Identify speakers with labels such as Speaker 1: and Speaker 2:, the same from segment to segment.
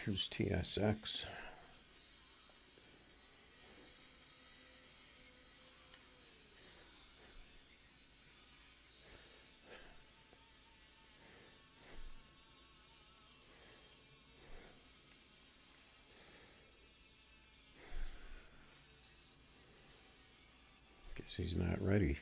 Speaker 1: Here's TSX. Guess he's not ready.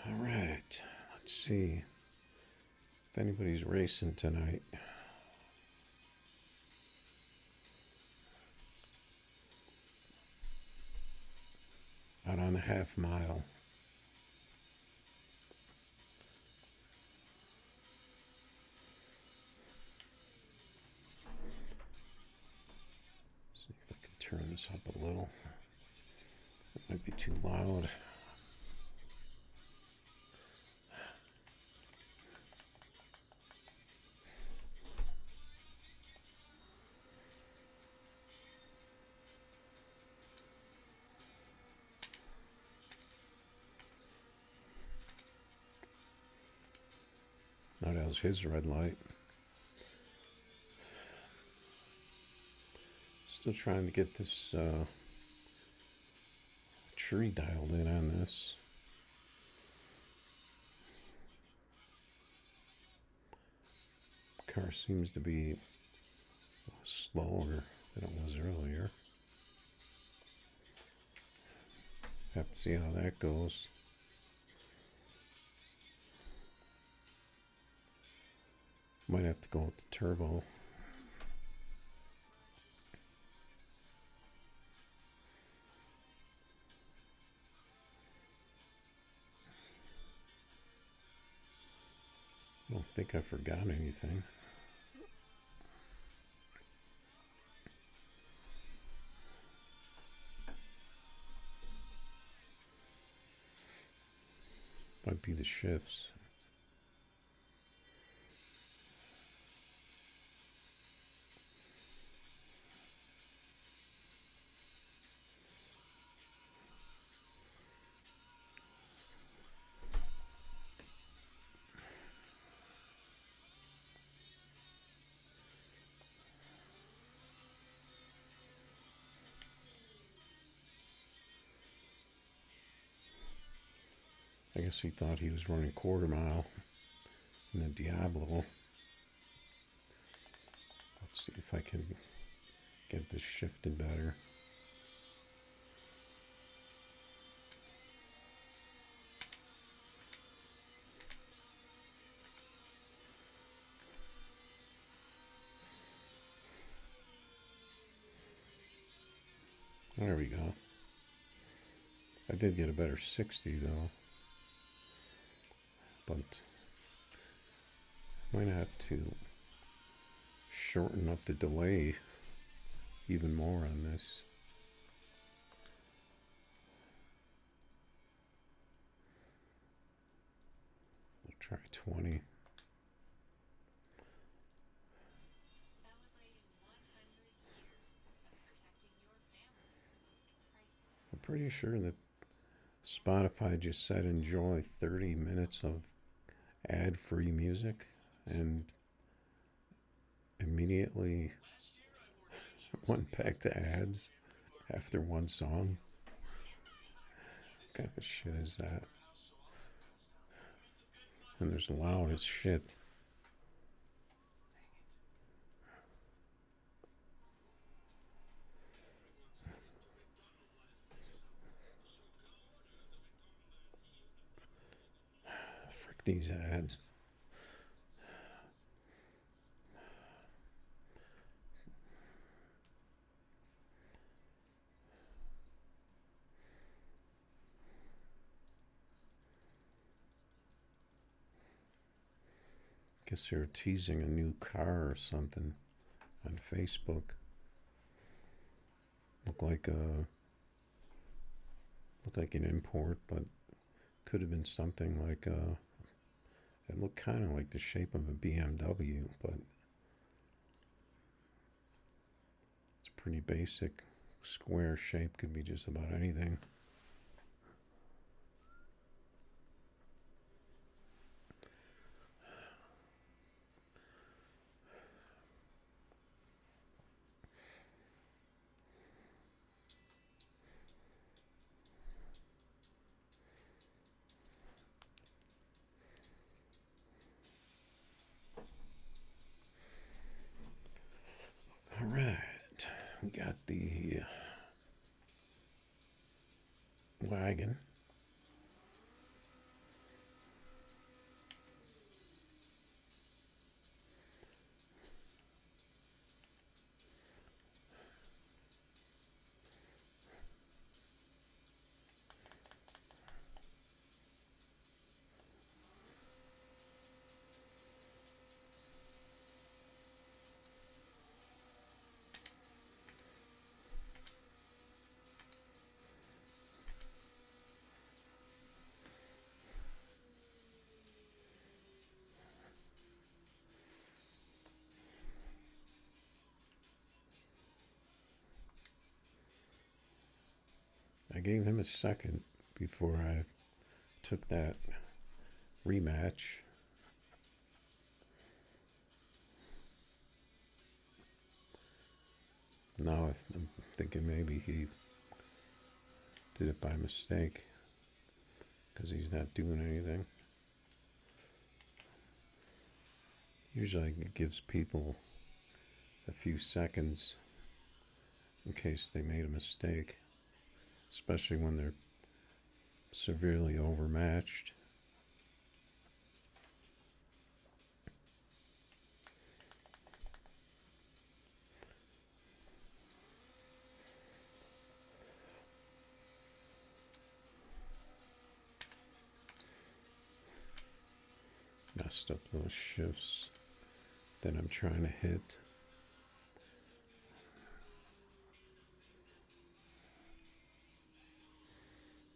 Speaker 1: All right, let's see if anybody's racing tonight. Out on the half mile. See if I can turn this up a little. It might be too loud. That was his red light. Still trying to get this tree dialed in on this. Car seems to be slower than it was earlier. Have to see how that goes. Might have to go with the turbo. I don't think I forgot anything. Might be the shifts. I guess he thought he was running quarter mile in the Diablo. Let's see if I can get this shifted better. There we go. I did get a better 60 though, but might have to shorten up the delay even more on this. We'll try 20. I'm pretty sure that Spotify just said enjoy 30 minutes of ad-free music, and immediately went back to ads after one song. What kind of shit is that? And there's loud as shit. Frick these ads. Guess they're teasing a new car or something on Facebook. Looked like an import, but could have been something like it looked kind of like the shape of a BMW, but it's pretty basic. Square shape, could be just about anything. All right, we got the wagon. I gave him a second before I took that rematch. Now I'm thinking maybe he did it by mistake because he's not doing anything. Usually it gives people a few seconds in case they made a mistake, especially when they're severely overmatched. Messed up those shifts that I'm trying to hit.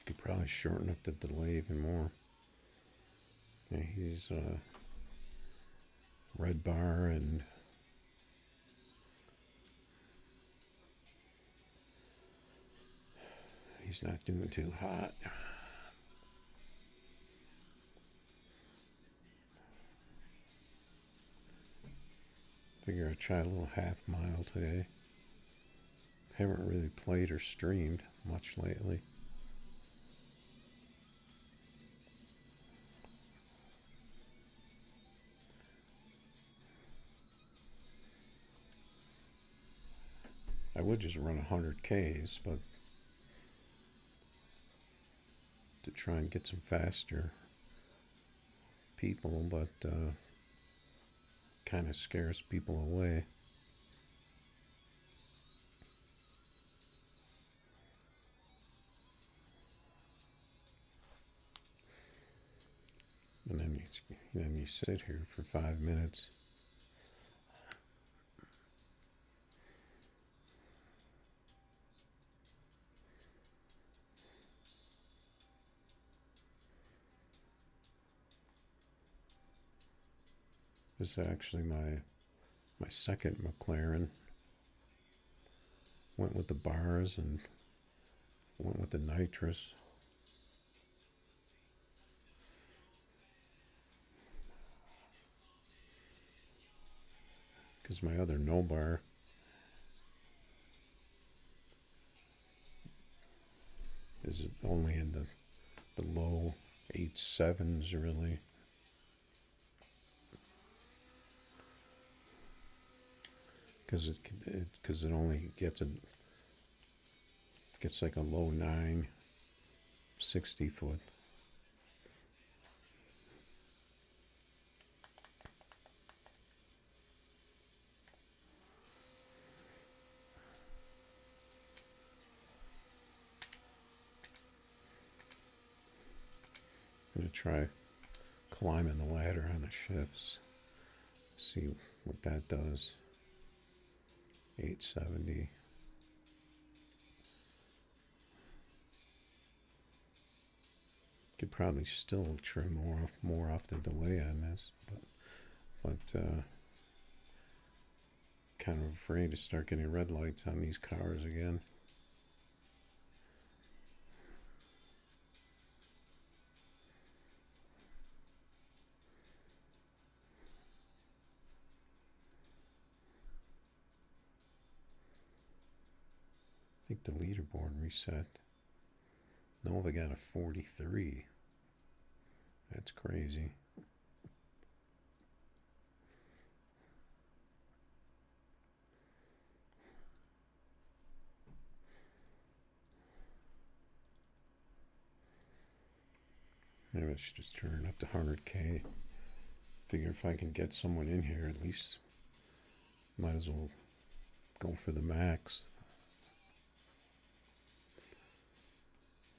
Speaker 1: Could probably shorten up the delay even more. Yeah, he's red bar and he's not doing too hot. Figure I'd try a little half mile today. Haven't really played or streamed much lately. I would just run 100 Ks, but to try and get some faster people, but kind of scares people away. And then you sit here for 5 minutes. This is actually my second McLaren. Went with the bars and went with the nitrous. Because my other no bar is only in the low 8.7s really. Because it only gets like a low 9, 60 foot. I'm gonna try climbing the ladder on the shifts. See what that does. 870. Could probably still trim more off the delay on this, but kind of afraid to start getting red lights on these cars again. I think the leaderboard reset. Nova got a 43. That's crazy. Maybe I should just turn it up to 100K. Figure if I can get someone in here, at least might as well go for the max.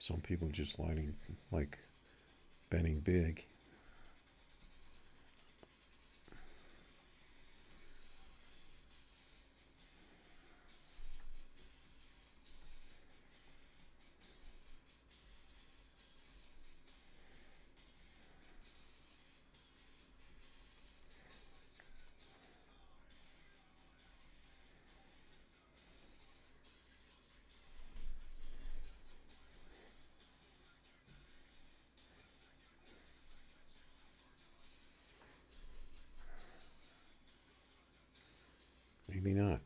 Speaker 1: Some people just like betting big. Maybe not.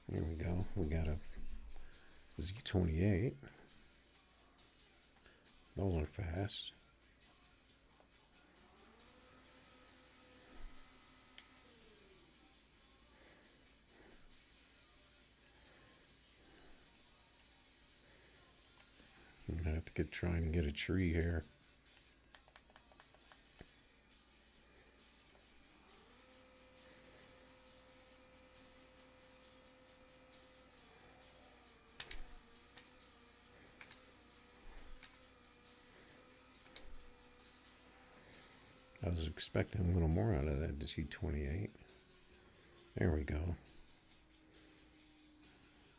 Speaker 1: There we go. We got a Z28. Those are fast. I'm gonna have to try and get a tree here. I was expecting a little more out of that Z28. There we go.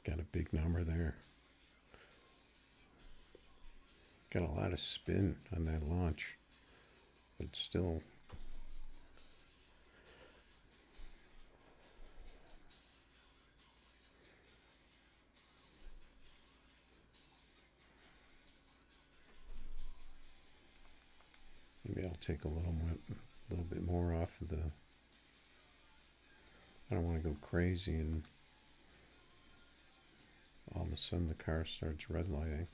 Speaker 1: Got a big number there. Got a lot of spin on that launch, but still. Maybe I'll take a little bit more off of the. I don't want to go crazy and all of a sudden the car starts red lighting.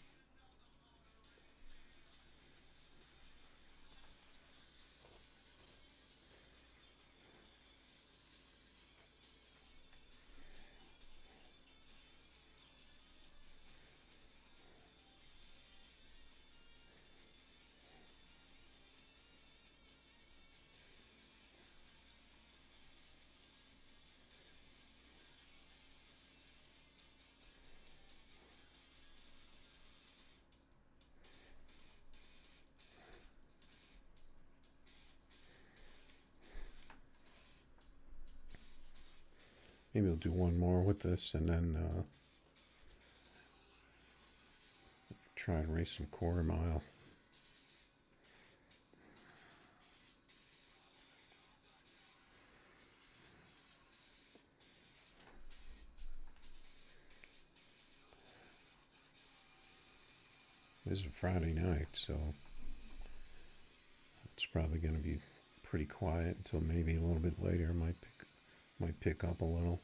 Speaker 1: maybe I'll do one more with this and then try and race some quarter mile. This is a Friday night, so it's probably going to be pretty quiet until maybe a little bit later. Might pick up a little.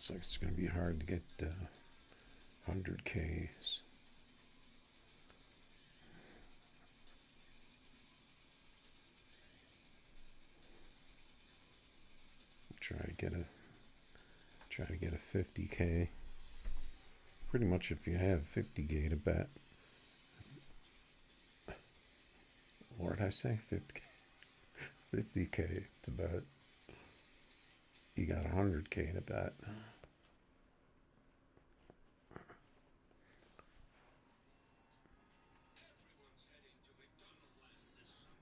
Speaker 1: Looks like it's going to be hard to get 100Ks. Try to get a 50K. Pretty much if you have 50K to bet. What did I say? 50K. 50K to bet. You got 100K to bet.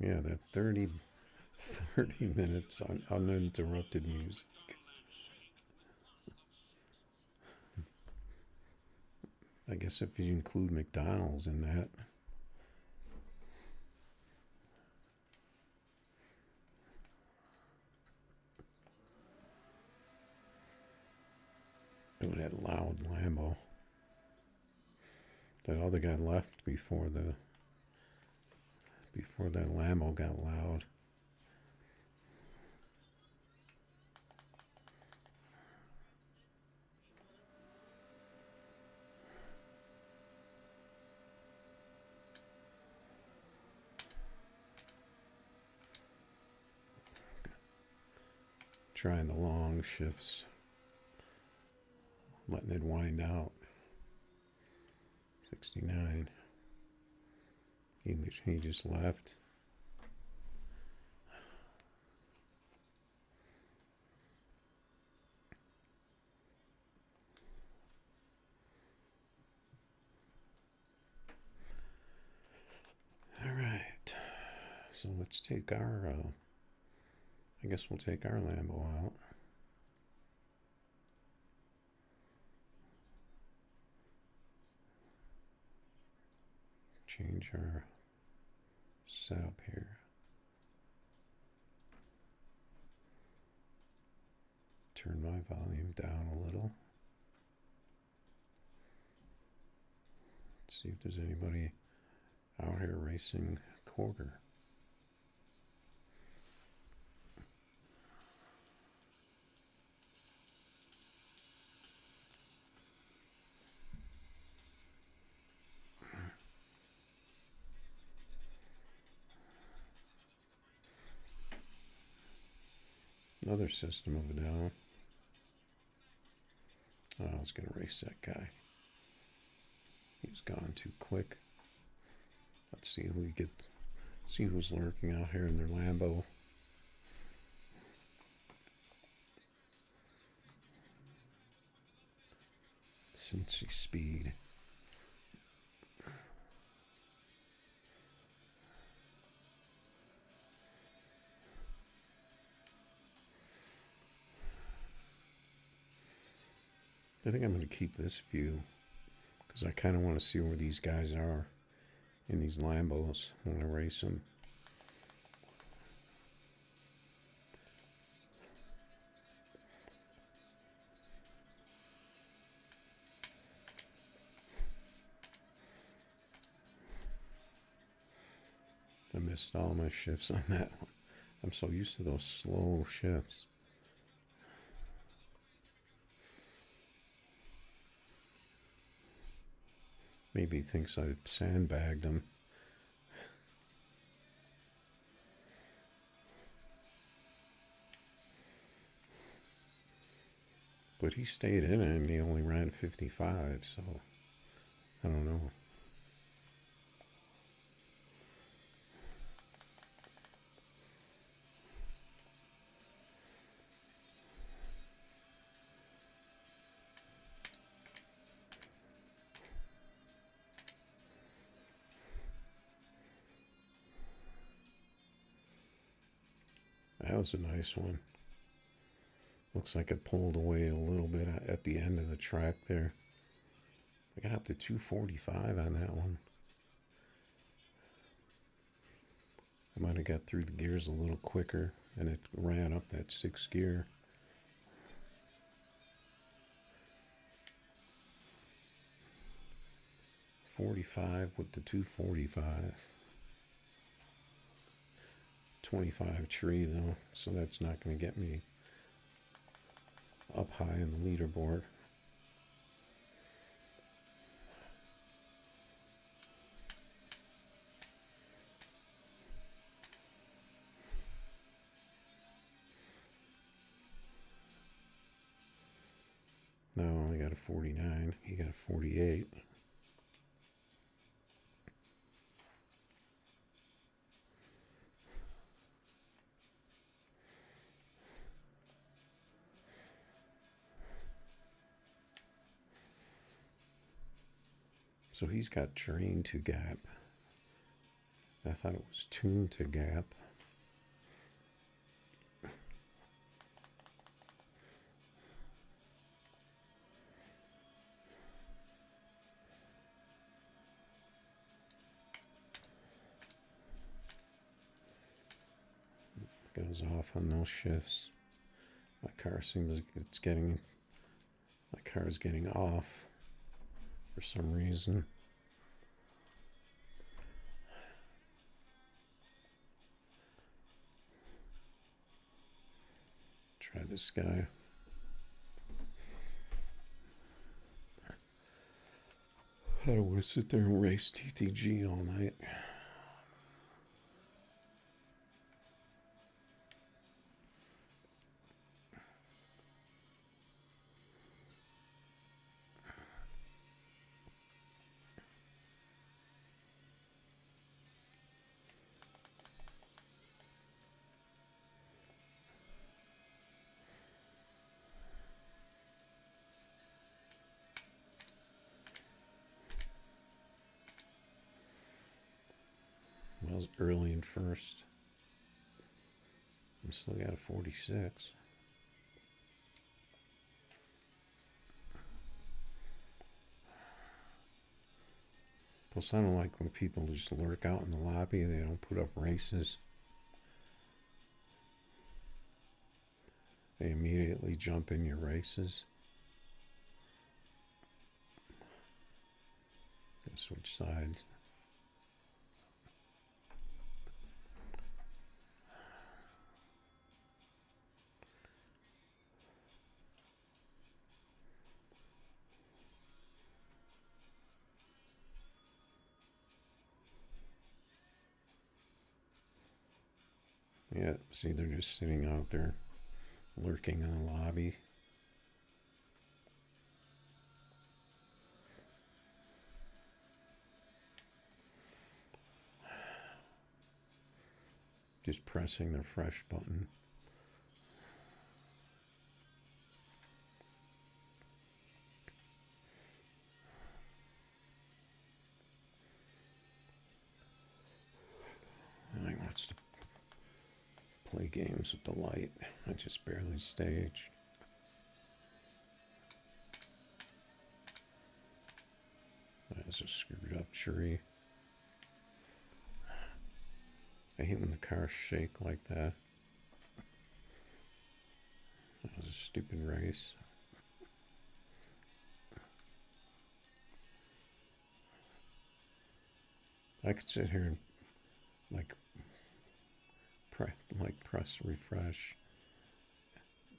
Speaker 1: Yeah, that 30 minutes on uninterrupted music. I guess if you include McDonald's in that. Oh, that loud Lambo. That other guy left before that Lambo got loud. Trying the long shifts, letting it wind out. 69. He just left. All right. So let's take our. I guess we'll take our Lambo out. Change our setup here. Turn my volume down a little. Let's see if there's anybody out here racing quarter. Another System of a Down. Oh, I was going to race that guy. He was gone too quick. Let's see who we get. See who's lurking out here in their Lambo. Cincy Speed. I think I'm going to keep this view because I kind of want to see where these guys are in these Lambos when I race them. I missed all my shifts on that one. I'm so used to those slow shifts. Maybe he thinks I sandbagged him. But he stayed in it and he only ran 55, so I don't know. That was a nice one. Looks like it pulled away a little bit at the end of the track there. I got up to 245 on that one. I might have got through the gears a little quicker and it ran up that 6th gear. $45 with the 245. 25 tree though, so that's not going to get me up high in the leaderboard. No, I only got a 49. He got a 48. So he's got drain to gap. I thought it was tune to gap. Goes off on those shifts. My car seems like it's getting, my car is getting off for some reason. Try this guy. I don't want to sit there and race TTG all night. Well, I was early in first. I'm still got a 46. Plus, I don't like when people just lurk out in the lobby. They don't put up races. They immediately jump in your races. Gotta switch sides. Yeah, see, they're just sitting out there, lurking in the lobby. Just pressing the fresh button. And I wants to play games with the light. I just barely staged. That's a screwed up tree. I hate when the cars shake like that. That was a stupid race. I could sit here and press refresh,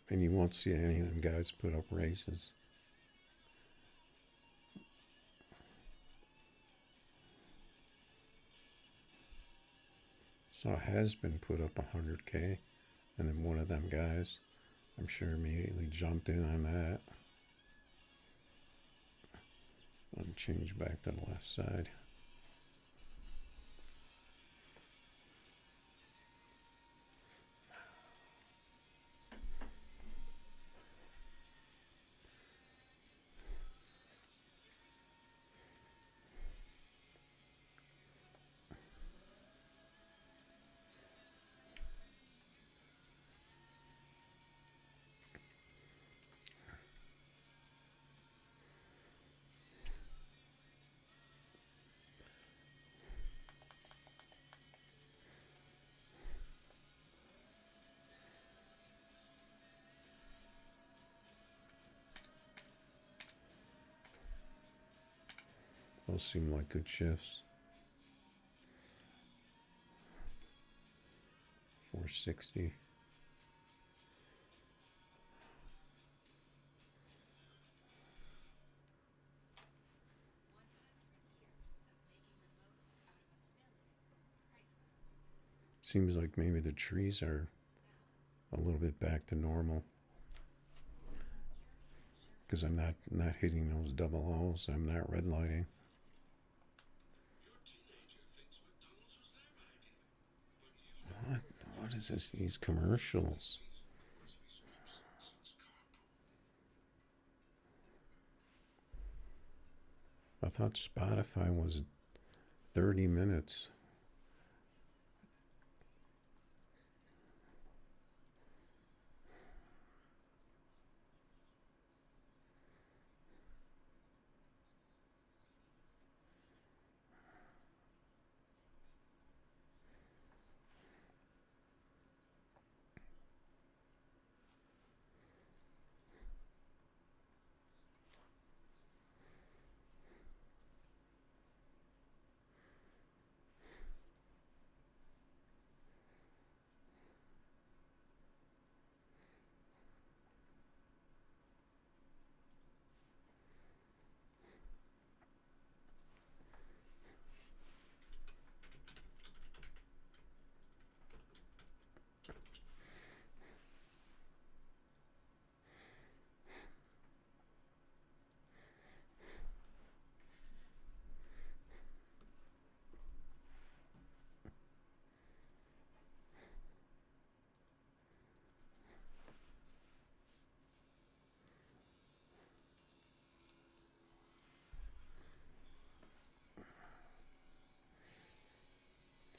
Speaker 1: and you won't see any of them guys put up races. So it has been put up 100K, and then one of them guys, I'm sure, immediately jumped in on that. I'll change back to the left side. Those seem like good shifts. 460. Seems like maybe the trees are a little bit back to normal, because I'm not hitting those double O's. I'm not red lighting. What is this? These commercials. I thought Spotify was 30 minutes.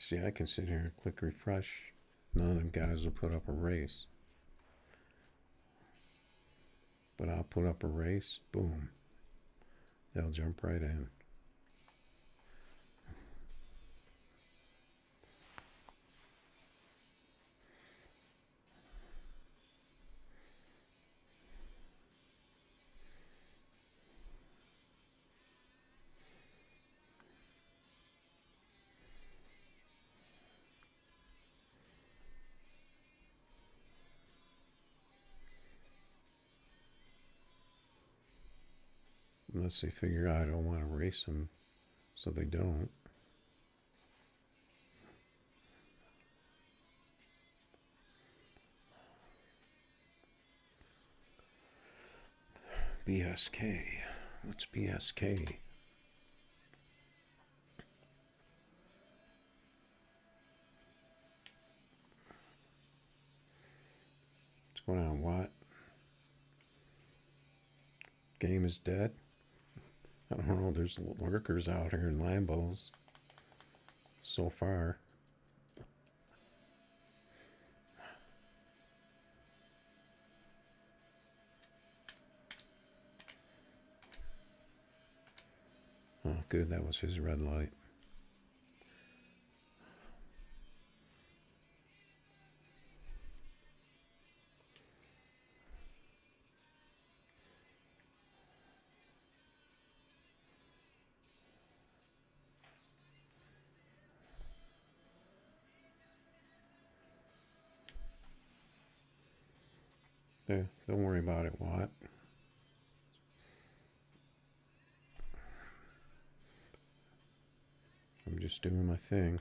Speaker 1: See, I can sit here and click refresh. None of them guys will put up a race. But I'll put up a race, boom. They'll jump right in. Unless they figure out I don't want to race them, so they don't. BSK. What's BSK? What's going on? What? Game is dead? I don't know. There's lurkers out here in Lambos. So far. Oh, good. That was his red light. There, don't worry about it, Watt. I'm just doing my thing.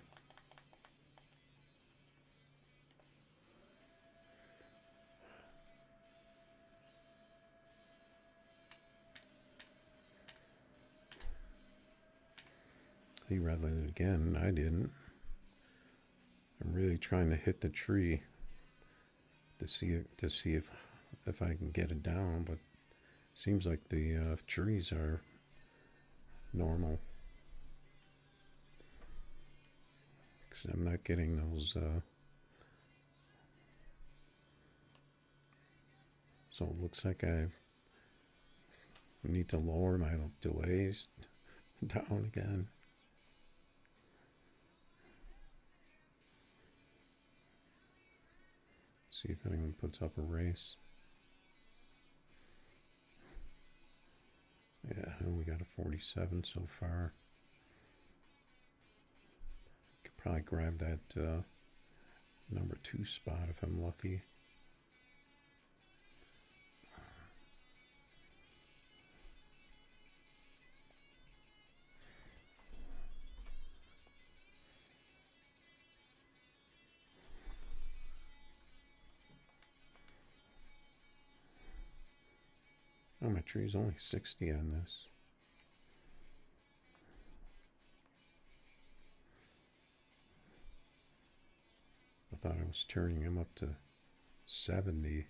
Speaker 1: He read it again. I didn't. I'm really trying to hit the tree to see if I can get it down, but seems like the trees are normal. Because I'm not getting those. So it looks like I need to lower my delays down again. See if anyone puts up a race. Yeah, we got a 47 so far. Could probably grab that number 2 spot if I'm lucky. Oh, my tree's only 60 on this. I thought I was turning him up to 70.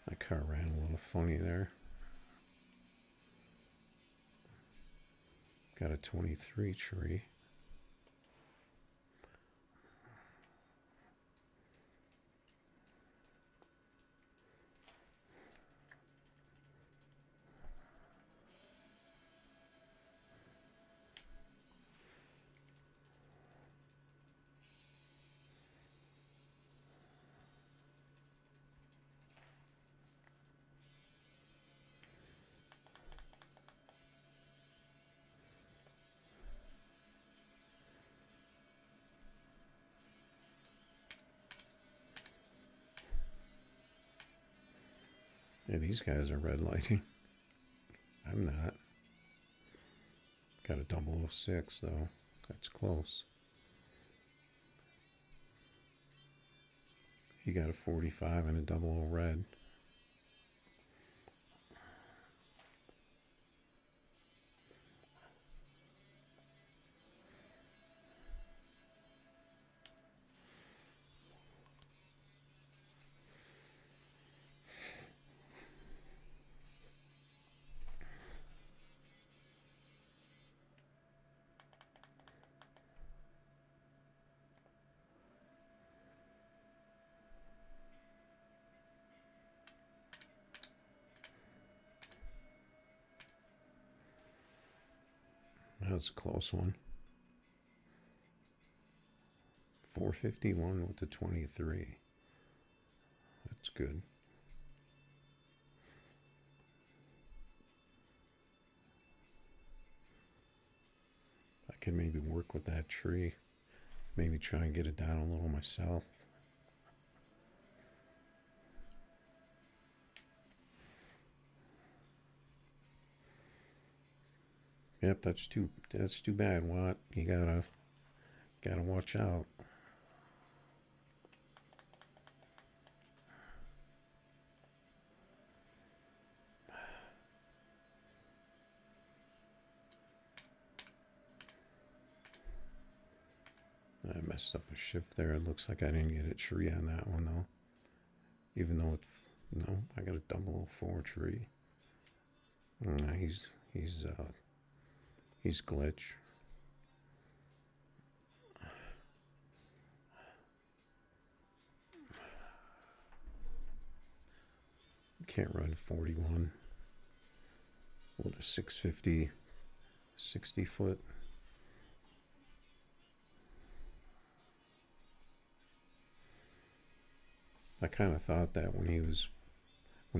Speaker 1: My car ran a little funny there. Got a 23 tree. Yeah, these guys are red lighting. I'm not. Got a 006 though. That's close. He got a 45 and a 00 red. That was a close one. 451 with the 23. That's good. I can maybe work with that tree. Maybe try and get it down a little myself. Yep, that's too bad, Watt. You gotta watch out. I messed up a shift there. It looks like I didn't get a tree on that one though. Even though it's no, I got a 004 tree. He's glitch. Can't run 41 with a 650 60 foot. I kind of thought that when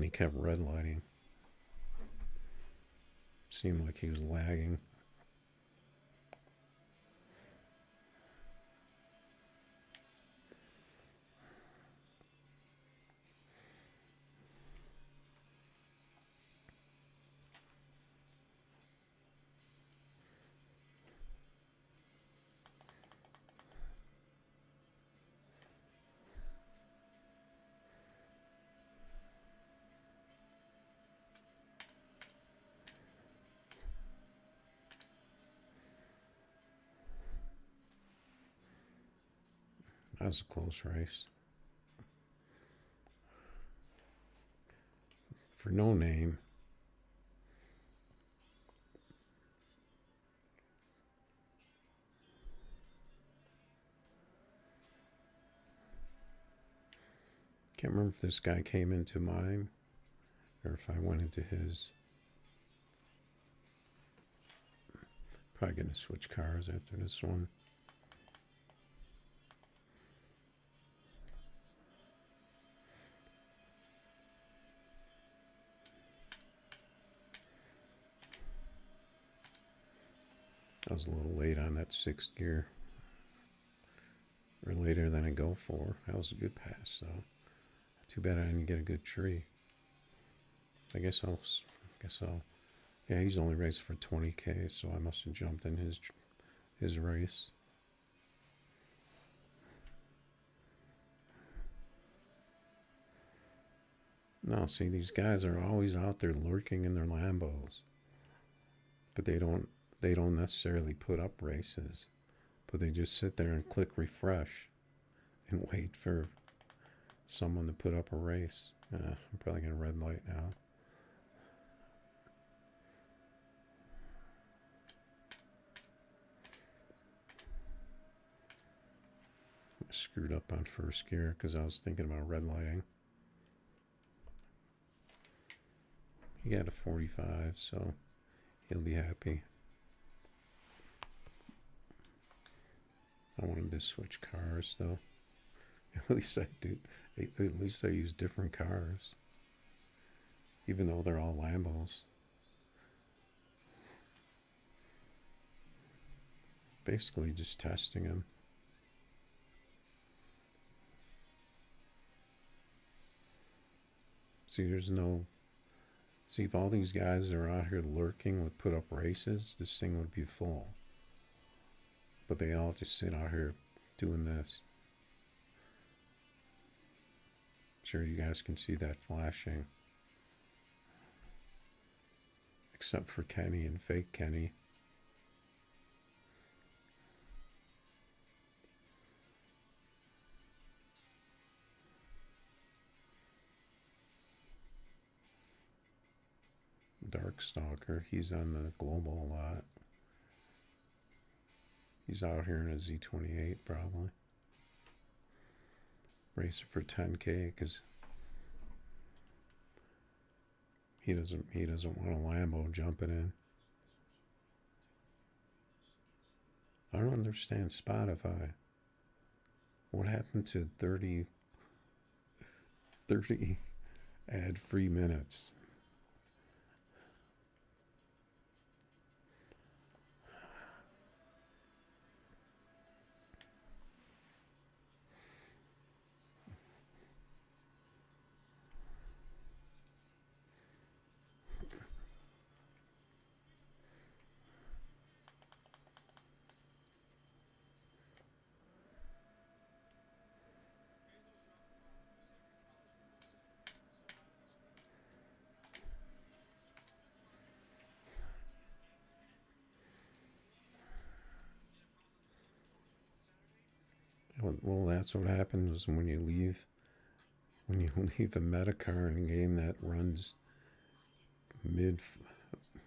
Speaker 1: he kept red lighting. Seemed like he was lagging. That was a close race. For no name. Can't remember if this guy came into mine or if I went into his. Probably gonna switch cars after this one. I was a little late on that 6th gear. Or later than I go for. That was a good pass, though. Too bad I didn't get a good tree. I guess I'll. Yeah, he's only raced for 20K, so I must have jumped in his race. No, see, these guys are always out there lurking in their Lambos, but they don't necessarily put up races, but they just sit there and click refresh and wait for someone to put up a race. I'm probably gonna red light now. I screwed up on 1st gear because I was thinking about red lighting. He got a 45, so he'll be happy. I wanted to switch cars, though. At least I do. At least I use different cars, even though they're all Lambos. Basically, just testing them. See, there's no. See, if all these guys are out here lurking would put up races, this thing would be full. But they all just sit out here doing this. I'm sure you guys can see that flashing. Except for Kenny and fake Kenny. Darkstalker, he's on the global a lot. He's out here in a Z28 probably. Racing for 10K because he doesn't want a Lambo jumping in. I don't understand Spotify. What happened to 30 ad-free minutes? Well, that's what happens when you leave a meta-car in a game that runs mid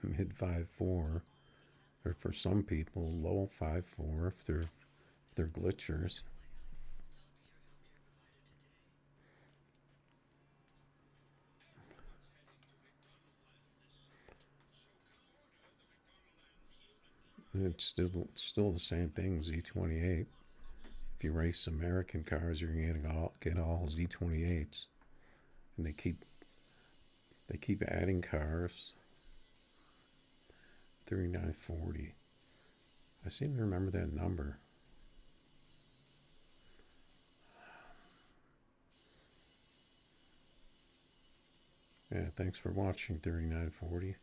Speaker 1: 5.4, or for some people low 5.4 if they're glitchers. It's still the same thing, Z28. if you race American cars, you're gonna get all Z28s, and they keep adding cars. 3940. I seem to remember that number. Yeah, thanks for watching, 3940.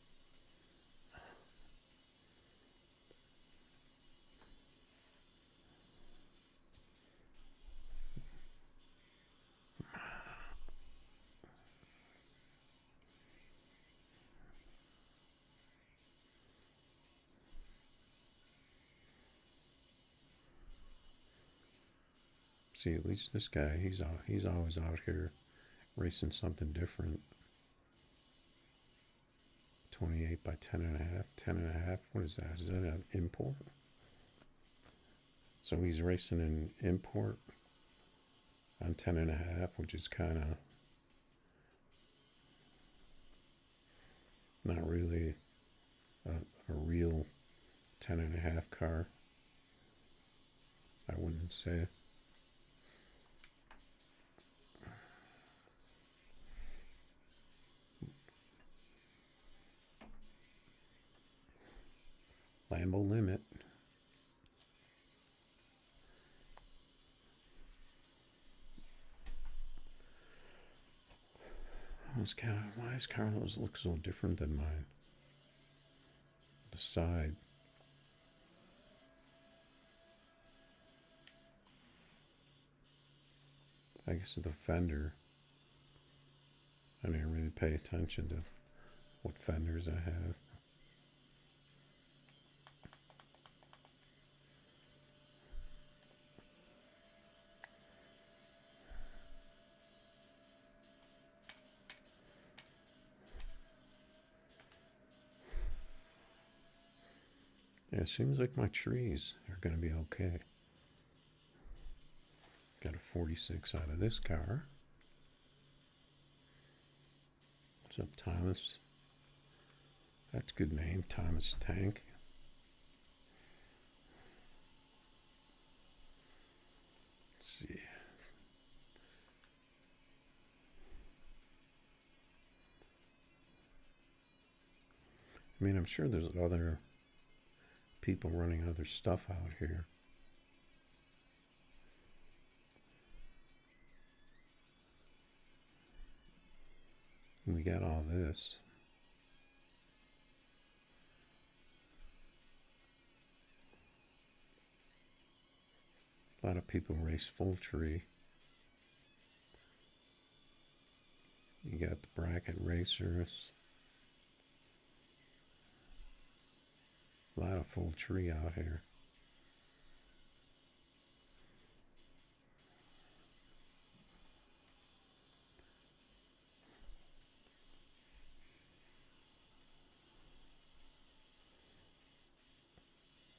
Speaker 1: See, at least this guy, he's always out here racing something different. 28 by 10.5, 10.5. What is that? Is that an import? So he's racing an import on 10.5, which is kind of not really a real 10.5 car, I wouldn't say. Lambo limit. Why does Carlos look so different than mine? The side. I guess the fender. I didn't really pay attention to what fenders I have. Yeah, it seems like my trees are going to be okay. Got a 46 out of this car. What's up, Thomas? That's a good name, Thomas Tank. Let's see. I mean, I'm sure there's other people running other stuff out here. We got all this. A lot of people race full tree. You got the bracket racers. A lot of full tree out here.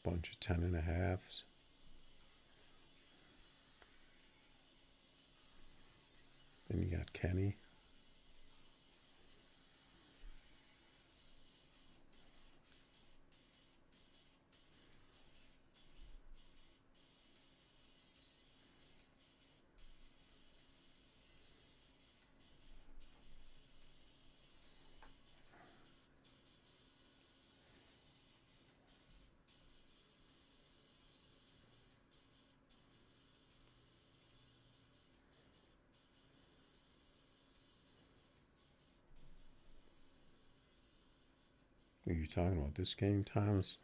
Speaker 1: Bunch of 10.5s. Then you got Kenny. Are you talking about this game, Thomas?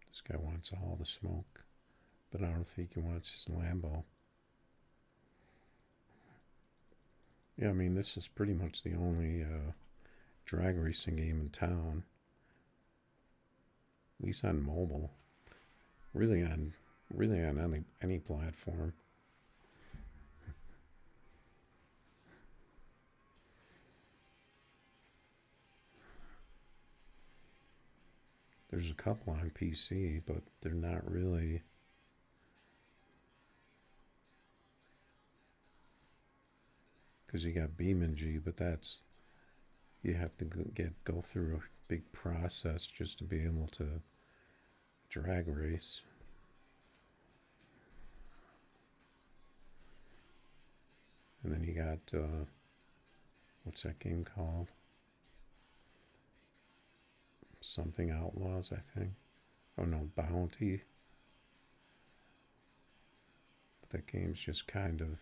Speaker 1: This guy wants all the smoke, but I don't think he wants his Lambo. Yeah, I mean, this is pretty much the only drag racing game in town, at least on mobile. Really on any platform. There's a couple on PC, but they're not really. Because you got BeamNG, but that's, you have to go through a big process just to be able to drag race. And then you got, what's that game called? Something Outlaws, I think. Oh no, Bounty. But that game's just kind of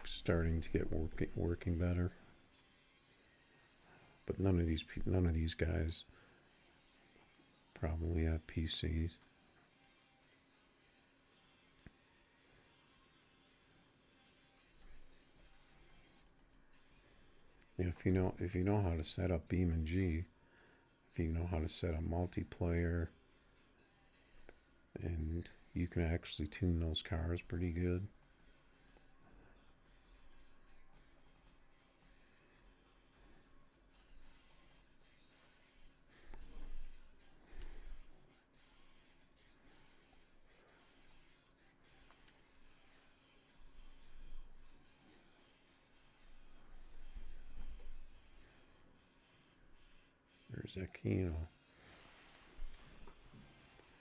Speaker 1: starting to get working better. But none of these guys probably have PCs. Yeah, if you know how to set up BeamNG, if you know how to set up multiplayer, and you can actually tune those cars pretty good. There's Aquino.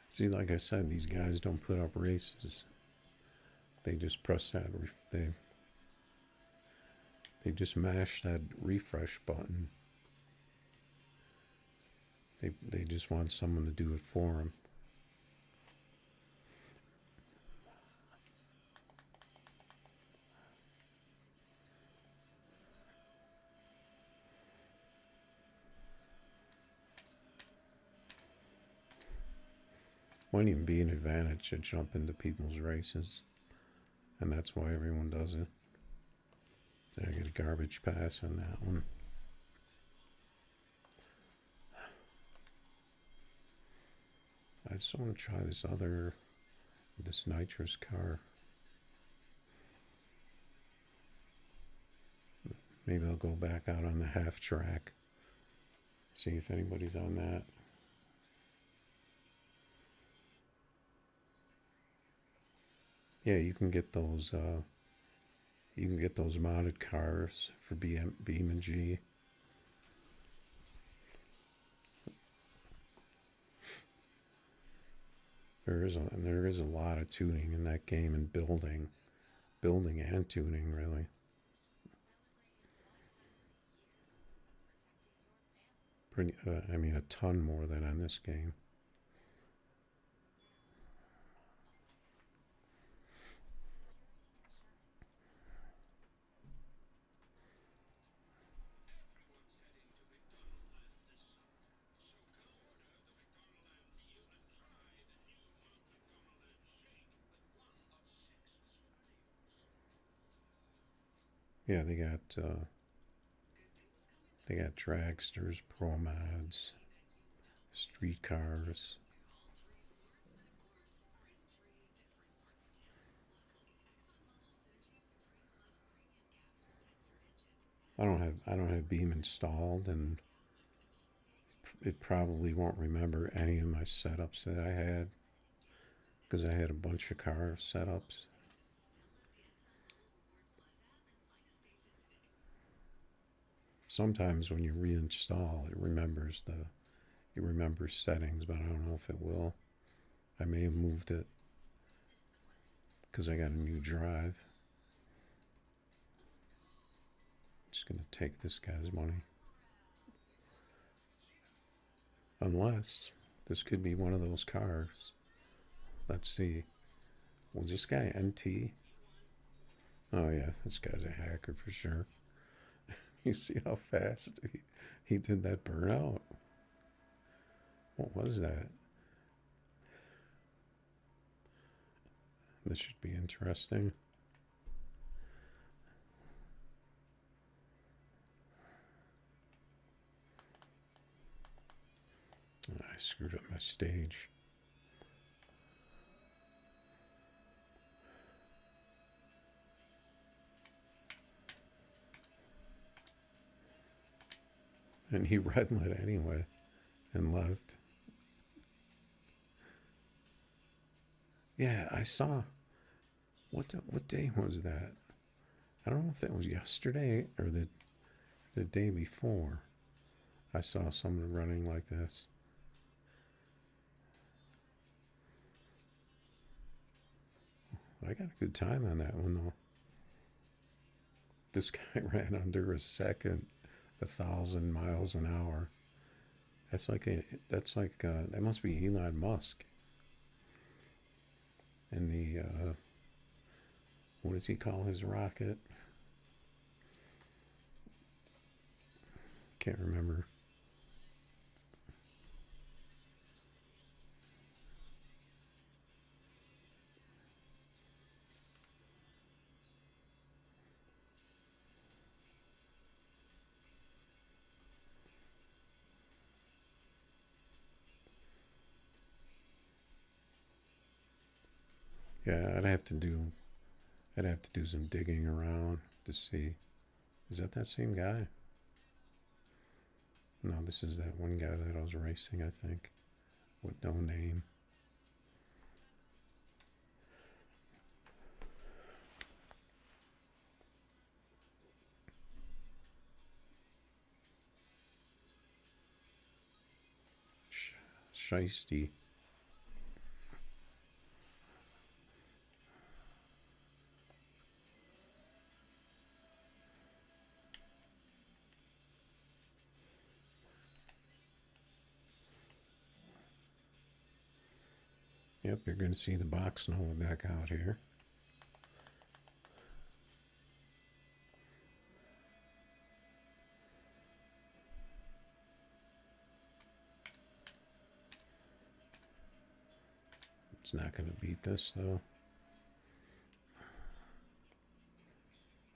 Speaker 1: See, like I said, these guys don't put up races. They just press that. They just mash that refresh button. They just want someone to do it for them. Wouldn't even be an advantage to jump into people's races, and that's why everyone does it. I get a garbage pass on that one. I just want to try this nitrous car. Maybe I'll go back out on the half track, see if anybody's on that. Yeah, you can get those. You can get those modded cars for BeamNG. There is a lot of tuning in that game, and building and tuning really. Pretty. I mean, a ton more than on this game. Yeah, they got dragsters, pro mods, streetcars. I don't have Beam installed, and it probably won't remember any of my setups that I had, because I had a bunch of car setups. Sometimes when you reinstall, it remembers settings, but I don't know if it will. I may have moved it because I got a new drive. Just gonna take this guy's money. Unless this could be one of those cars. Let's see. Was this guy NT? Oh yeah, this guy's a hacker for sure. You see how fast he did that burnout? What was that? This should be interesting. I screwed up my stage. And he red lit anyway and left. Yeah, I saw. What day was that? I don't know if that was yesterday or the day before. I saw someone running like this. I got a good time on that one though. This guy ran under a second, 1,000 miles an hour. That must be Elon Musk. And what does he call his rocket? Can't remember. Yeah, I'd have to do some digging around to see. Is that same guy? No, this is that one guy that I was racing, I think, with no name. Shiesty. Yep, you're going to see the box snow back out here. It's not going to beat this though.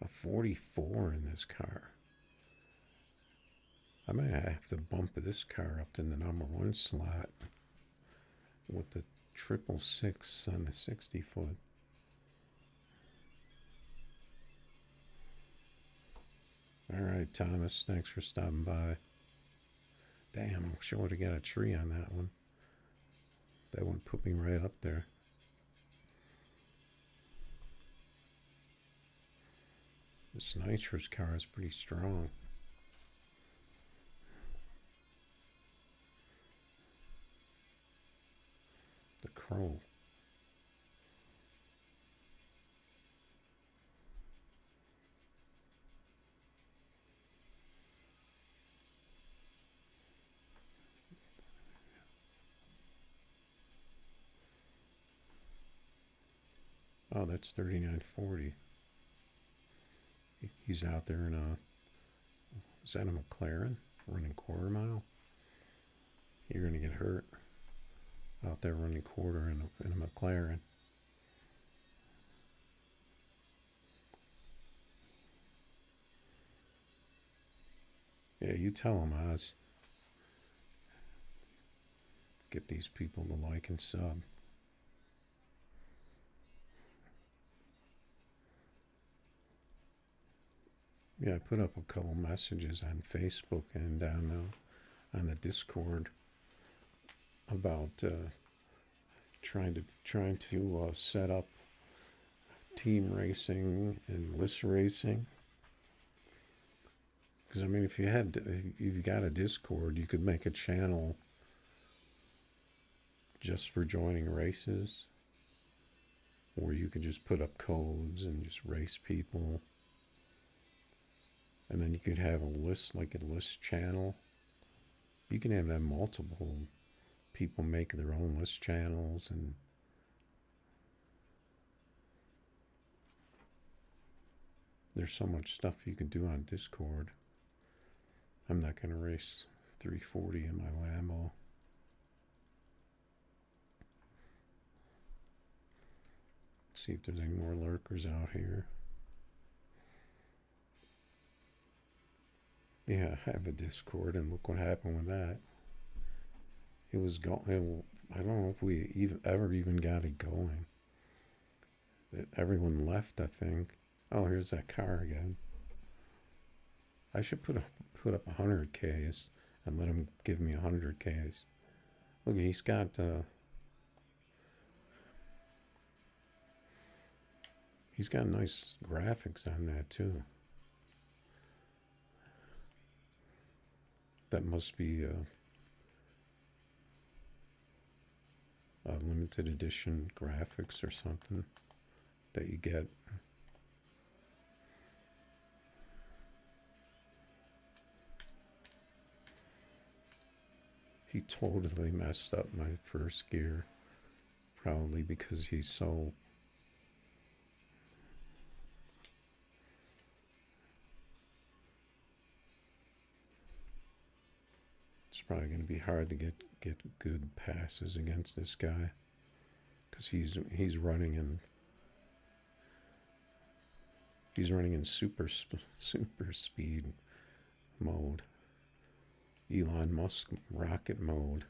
Speaker 1: A 44 in this car. I might have to bump this car up to the #1 slot with the 666 on the 60-foot. All right, Thomas, thanks for stopping by. Damn, I wish I would have got a tree on that one. That one put me right up there. This nitrous car is pretty strong. The Crow. Oh, that's 3940. He's out there in is that a McLaren running quarter mile? You're gonna get hurt out there running quarter in a McLaren. Yeah, you tell him, Oz. Get these people to like and sub. Yeah, I put up a couple messages on Facebook and on the Discord about trying to set up team racing and list racing. Because I mean, if you've got a Discord, you could make a channel just for joining races, or you could just put up codes and just race people. And then you could have a list, like a list channel. You can have multiple people make their own list channels, and there's so much stuff you can do on Discord. I'm not going to race 340 in my Lambo. Let's see if there's any more lurkers out here. Yeah, I have a Discord, and look what happened with that. It was going. I don't know if we ever even got it going. Everyone left, I think. Oh, here's that car again. I should put up 100 Ks and let him give me 100 Ks. Look, he's got nice graphics on that too. That must be a limited edition graphics or something. that you get. He totally messed up my first gear, probably because he's so... It's probably going to be hard to get good passes against this guy, because he's running in super speed mode, Elon Musk rocket mode.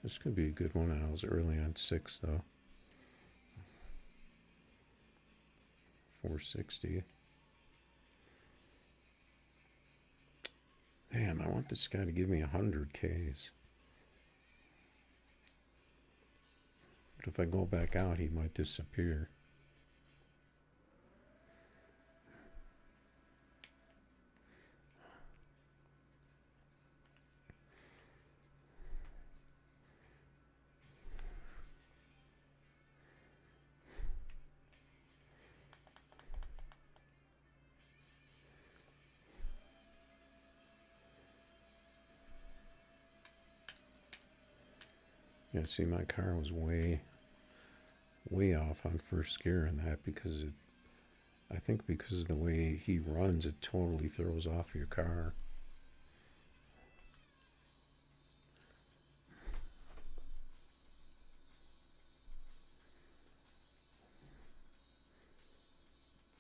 Speaker 1: This could be a good one. I was early on 6 though. 460. Damn, I want this guy to give me 100 Ks. But if I go back out, he might disappear. Yeah, see, my car was way off on first gear in that, because I think because of the way he runs, it totally throws off your car.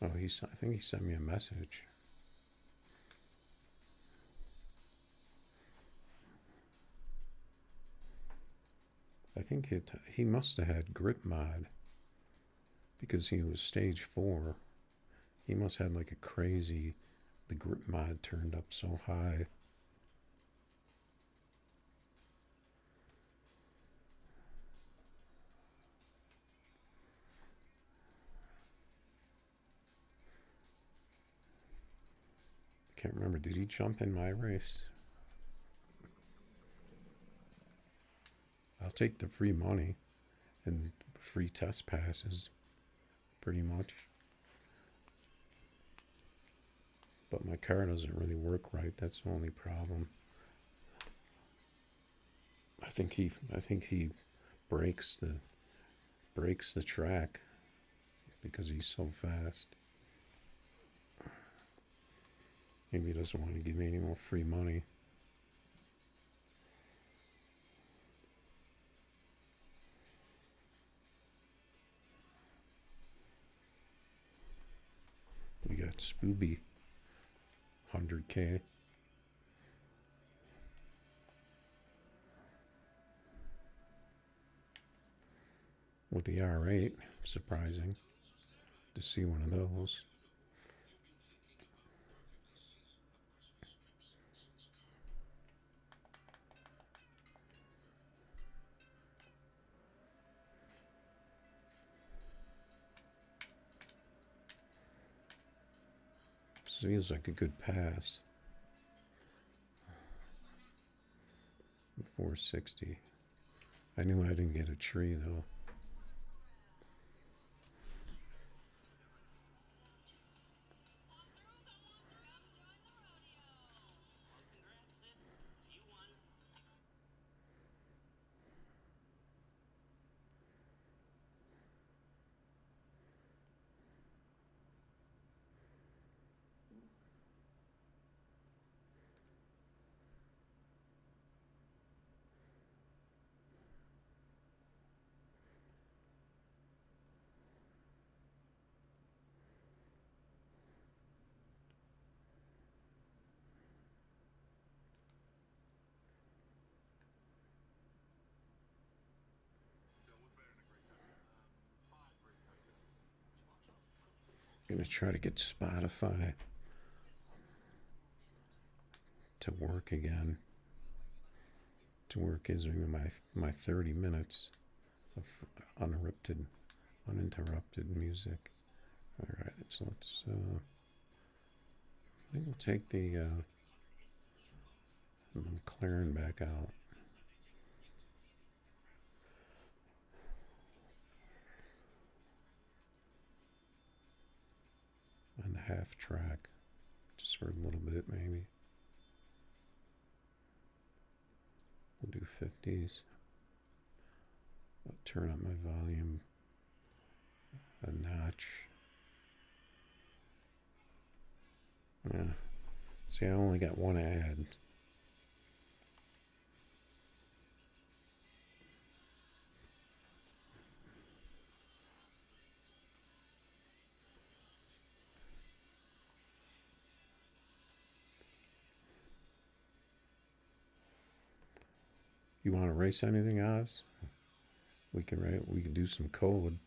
Speaker 1: Oh, I think he sent me a message. I think he must have had grip mod, because he was stage 4. He must have had like a crazy, the grip mod turned up so high. I can't remember, did he jump in my race? I'll take the free money and free test passes, pretty much. But my car doesn't really work right. That's the only problem. I think he breaks the track because he's so fast. Maybe he doesn't want to give me any more free money. We got Spooby, 100K. With the R8, surprising to see one of those. Feels like a good pass. 460. I knew I didn't get a tree though. Gonna try to get Spotify to work again. To work gives me my 30 minutes of uninterrupted music. All right, so let's. I think we'll take the McLaren back out. On the half track, just for a little bit, maybe. We'll do 50s. I'll turn up my volume a notch. Yeah. See, I only got one ad. You want to erase anything, Oz? We can do some code.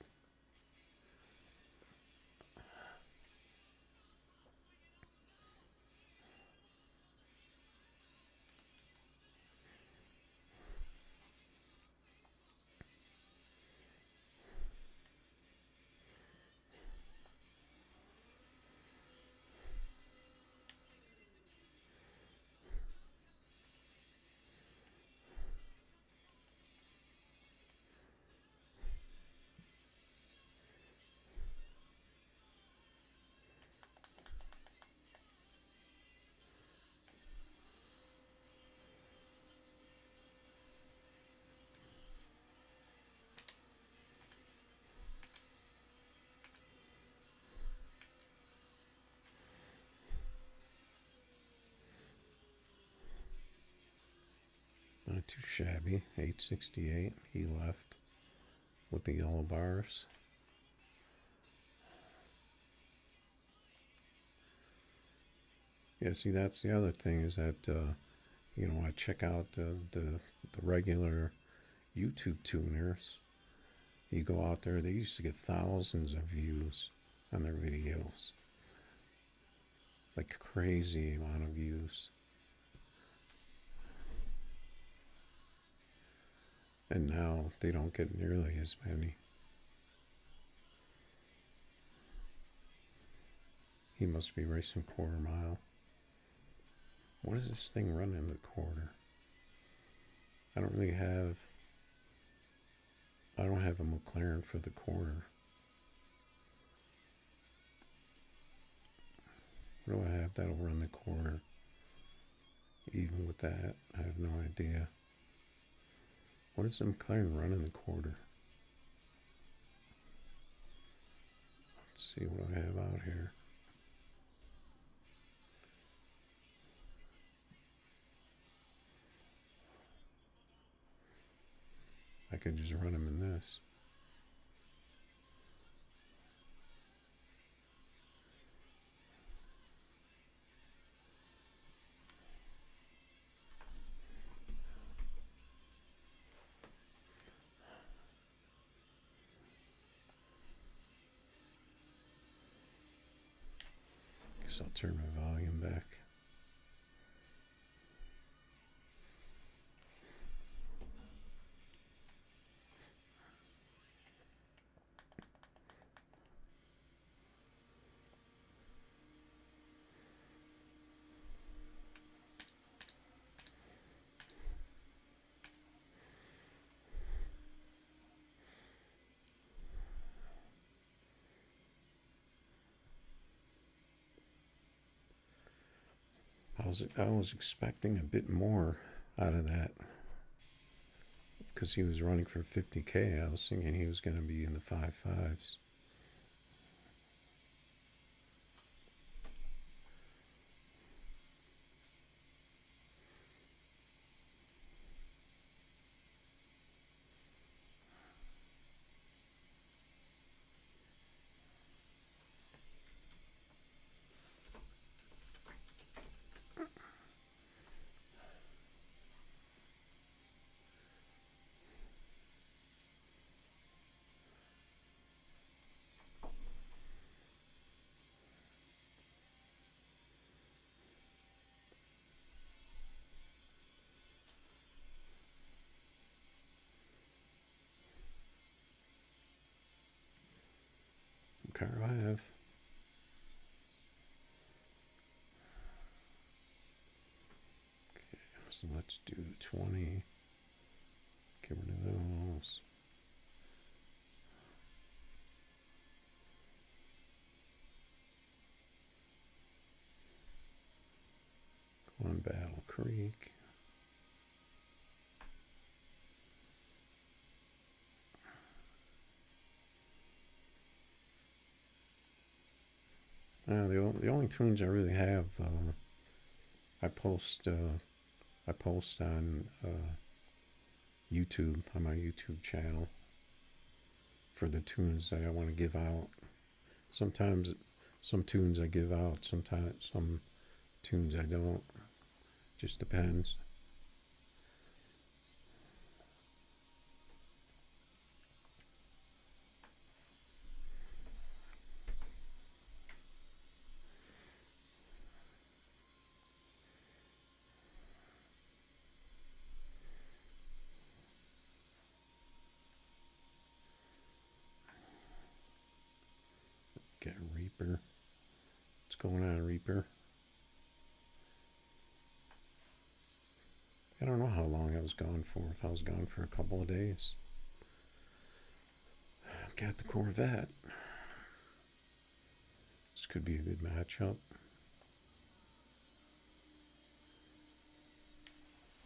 Speaker 1: Not too shabby. 868. He left with the yellow bars. Yeah, see, that's the other thing is that, I check out the regular YouTube tuners. You go out there, they used to get thousands of views on their videos. Like crazy amount of views. And now they don't get nearly as many. He must be racing quarter mile. What is this thing running the quarter? I don't have a McLaren for the quarter. What do I have that'll run the quarter? Even with that, I have no idea. What is the McLaren running the quarter? Let's see what I have out here. I could just run them in this. Guess I'll turn my volume back. I was expecting a bit more out of that because he was running for 50K. I was thinking he was going to be in the 5.5s. Car I have. So let's do 20. Get rid of those. Go on Battle Creek. The only tunes I really have, I post on YouTube, on my YouTube channel, for the tunes that I want to give out. Sometimes some tunes I give out, sometimes some tunes I don't. Just depends. Get Reaper. What's going on, Reaper? I don't know how long I was gone for. If I was gone for a couple of days. I've got the Corvette. This could be a good matchup.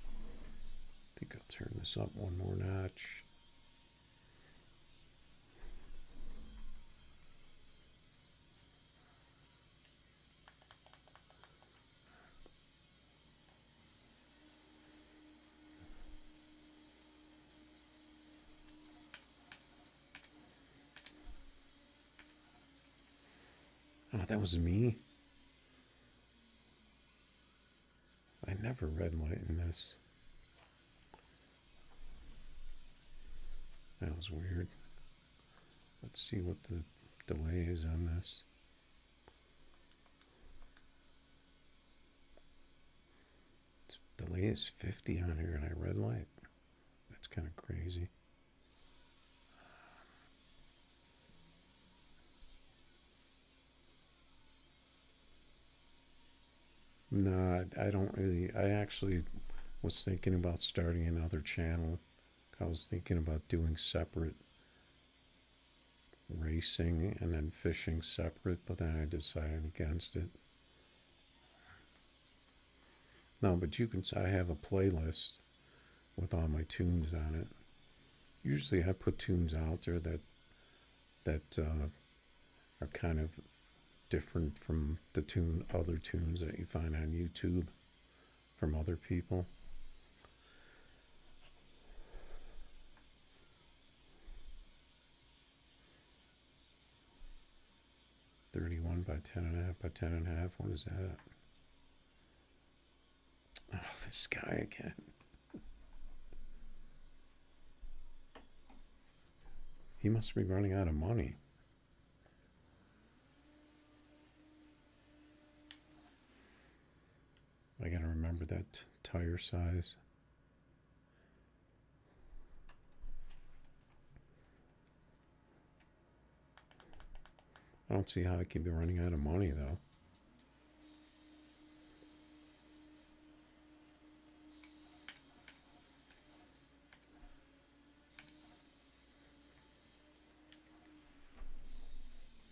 Speaker 1: I think I'll turn this up one more notch. Oh, that was me. I never red light in this. That was weird. Let's see what the delay is on this. Delay is 50 on here and I red light. That's kind of crazy. No, I don't really. I actually was thinking about starting another channel. I was thinking about doing separate racing and then fishing separate, but then I decided against it. No, but you can. I have a playlist with all my tunes on it. Usually, I put tunes out there that are kind of different from the other tunes that you find on YouTube from other people. $31 by 10.5 by 10.5. What is that? Oh, this guy again. He must be running out of money. I gotta remember that tire size. I don't see how I could be running out of money though.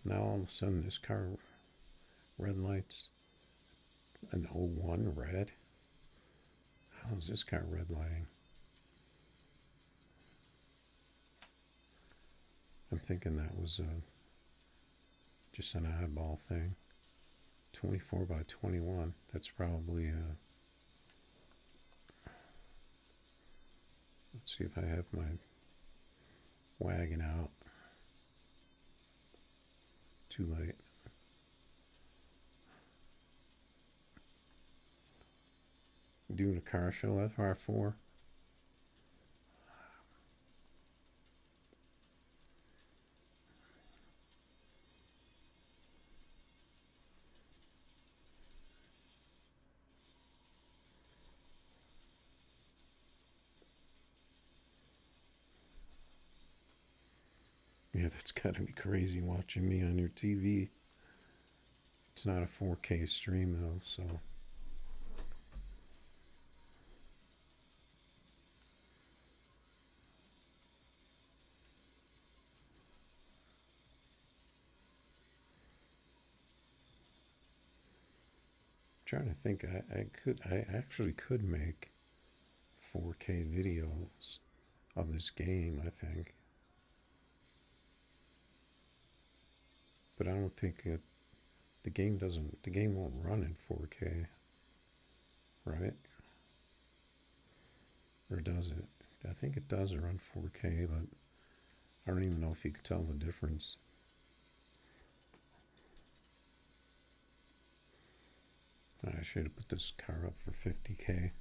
Speaker 1: Now all of a sudden this car red lights. An 01 red? How is this car red lighting? I'm thinking that was just an oddball thing. 24 by 21. That's probably let's see if I have my wagon out. Too late. Doing a car show FR4. Yeah, that's gotta be crazy watching me on your TV. It's not a 4K stream though, so trying to think. I actually could make 4K videos of this game, I think. But I don't think the game won't run in 4K, right? Or does it? I think it does run 4K, but I don't even know if you could tell the difference. I should have put this car up for 50K.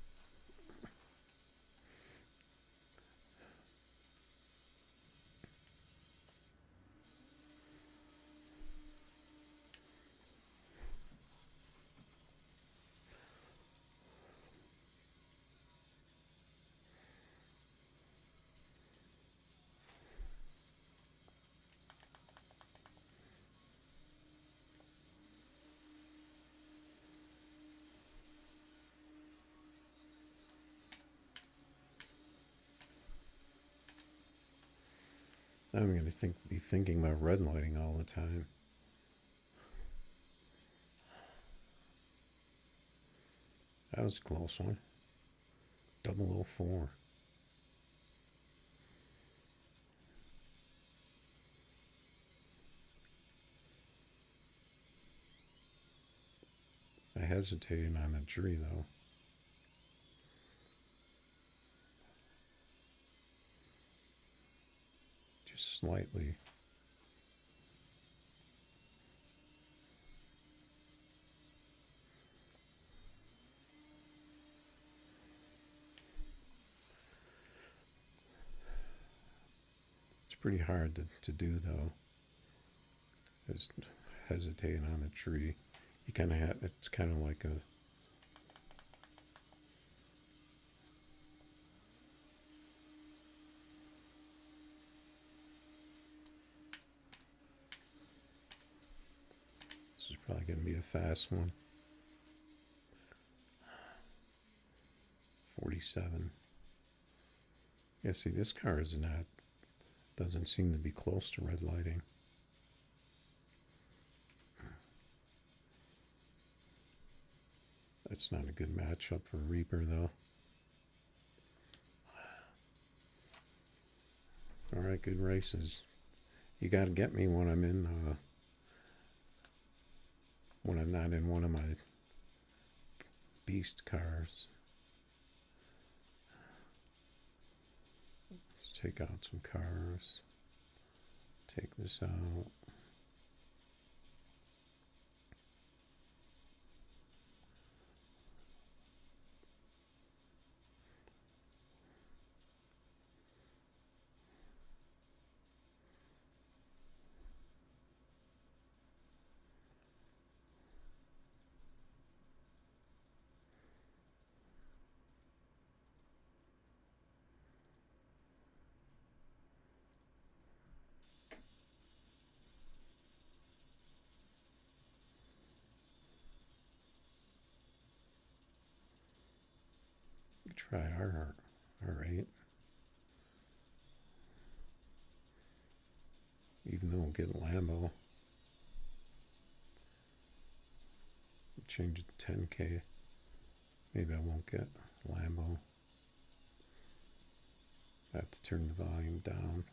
Speaker 1: I'm going to be thinking about red lighting all the time. That was a close one. 004. I hesitated on a tree though. Just slightly. It's pretty hard to do though. Just hesitating on a tree. You kind of have, it's kind of like a, this is probably going to be a fast one. 47. Yeah, see, this car is not, doesn't seem to be close to red lighting. That's not a good matchup for Reaper, though. All right, good races. You got to get me when I'm in, when I'm not in one of my beast cars. Let's take out some cars. Take this out. Try R8. Even though we'll get Lambo. Change it to 10K. Maybe I won't get Lambo. I have to turn the volume down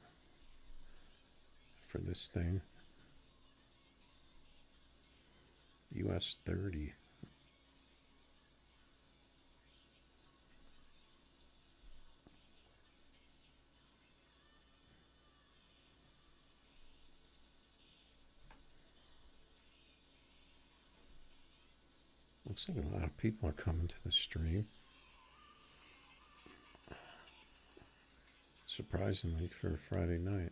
Speaker 1: for this thing. US 30. Looks like a lot of people are coming to the stream. Surprisingly for a Friday night.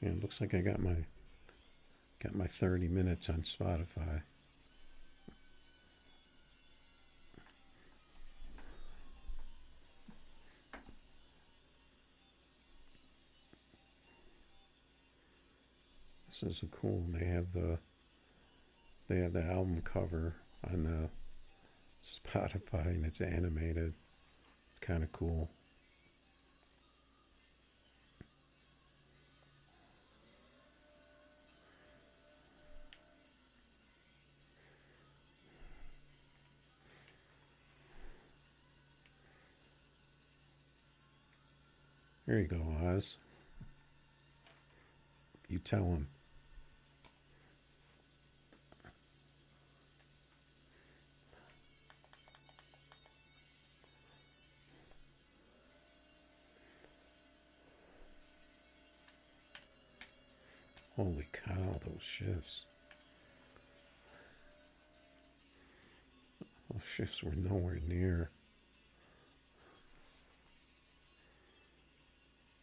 Speaker 1: Yeah, it looks like I got my 30 minutes on Spotify. This is cool. They have the they have the album cover on the Spotify and it's animated. It's kind of cool. Here you go, Oz. You tell him. Holy cow, those shifts. Those shifts were nowhere near.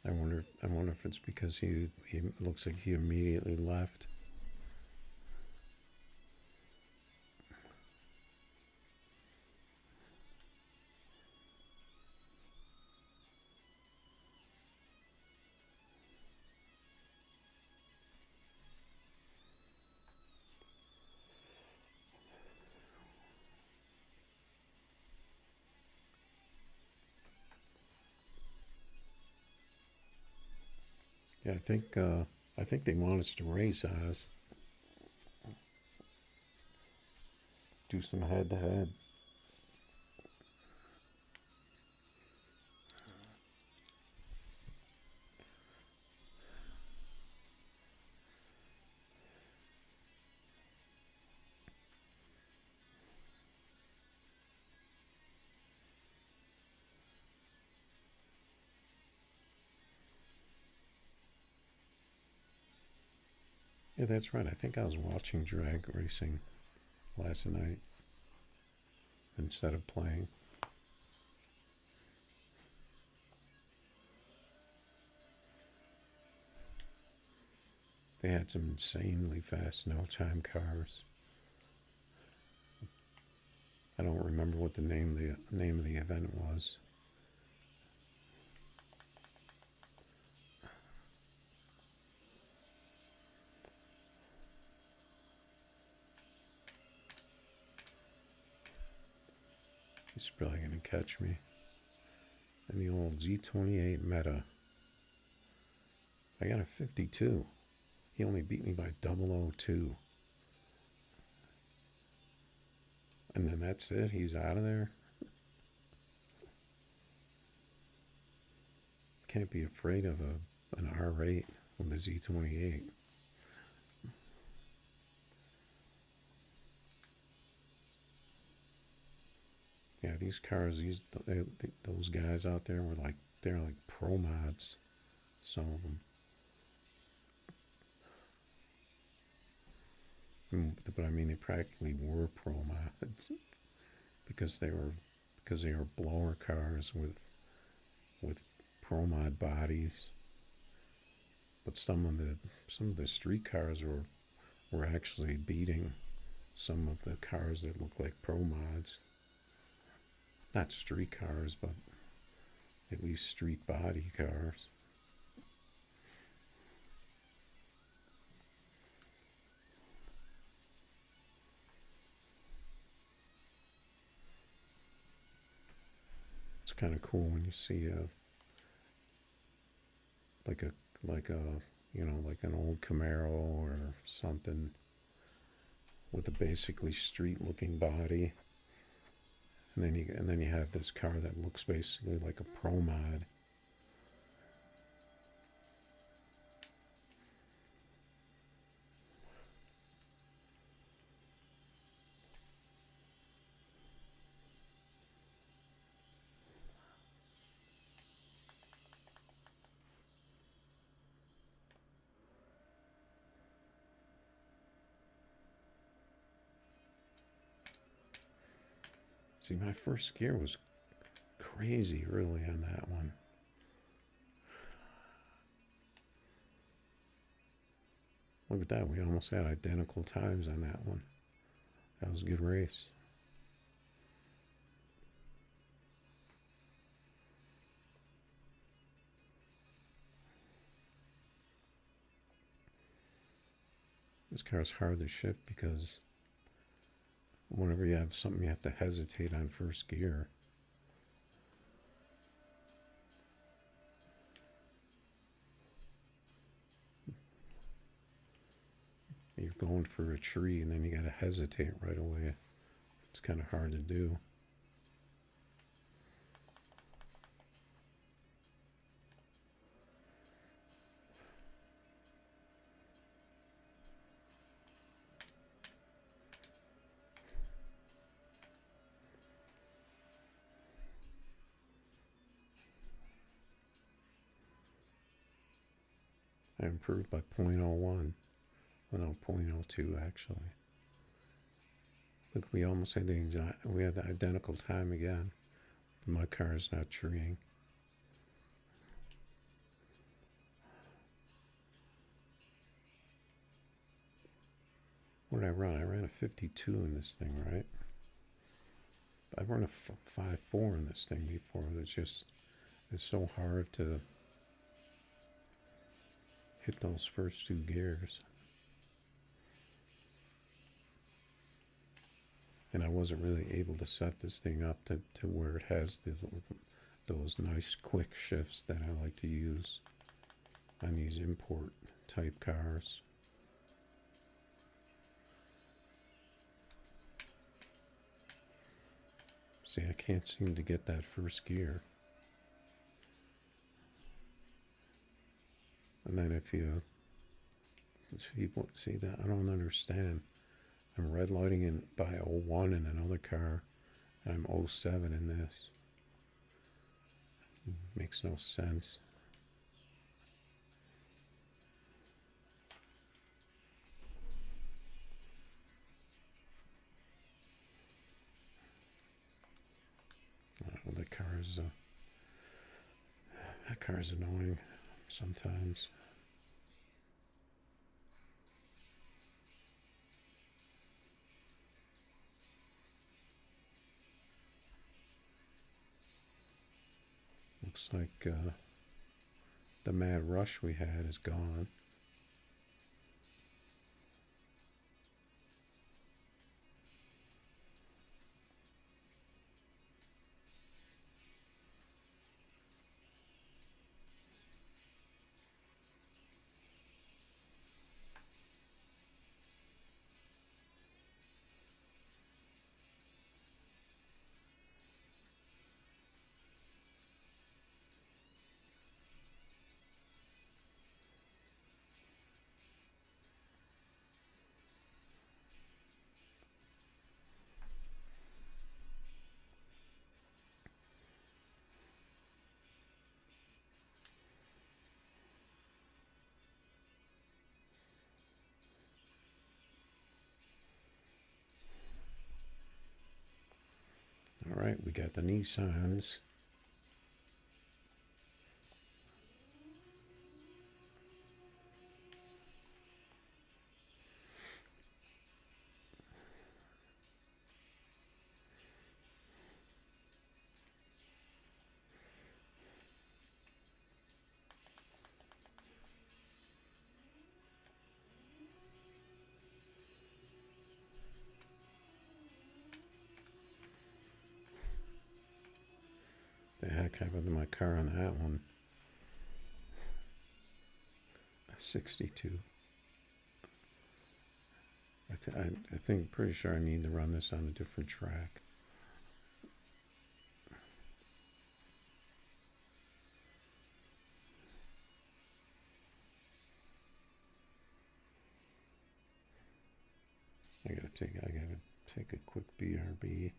Speaker 1: I wonder if it's because he looks like he immediately left. Yeah, I think they want us to race Oz. Do some head to head. Yeah, that's right. I think I was watching drag racing last night instead of playing. They had some insanely fast no time cars. I don't remember what the name of the event was. He's probably gonna catch me. And the old Z28 Meta. I got a 52. He only beat me by 002. And then that's it. He's out of there. Can't be afraid of an R8 with a Z28. Yeah, these cars, those guys out there were like, they're like pro mods. Some of them. But I mean, they practically were pro mods because they were blower cars with pro mod bodies. But some of the street cars were actually beating some of the cars that look like pro mods. Not street cars, but at least street body cars. It's kind of cool when you see like a like a like an old Camaro or something with a basically street looking body, and then you have this car that looks basically like a pro mod. See, my first gear was crazy early on that one. Look at that, we almost had identical times on that one. That was a good race. This car's hard to shift because whenever you have something you have to hesitate on first gear. You're going for a tree and then you got to hesitate right away. It's kind of hard to do. I improved by 0.01. Well, no, 0.02 actually. Look, we almost had the identical time again. My car is not treeing. What did I run? I ran a 52 in this thing, right? I run a 5.4 in this thing before. It's so hard to hit those first two gears. And I wasn't really able to set this thing up to where it has those nice quick shifts that I like to use on these import type cars. See, I can't seem to get that first gear. And then if you see that, I don't understand. I'm red lighting in by 01 in another car, and I'm 07 in this. Makes no sense. The that car's annoying sometimes. Looks like the mad rush we had is gone. All right, we got the Nissans. The heck happened to my car on that one? 62. I think, pretty sure I need to run this on a different track. I gotta take a quick BRB.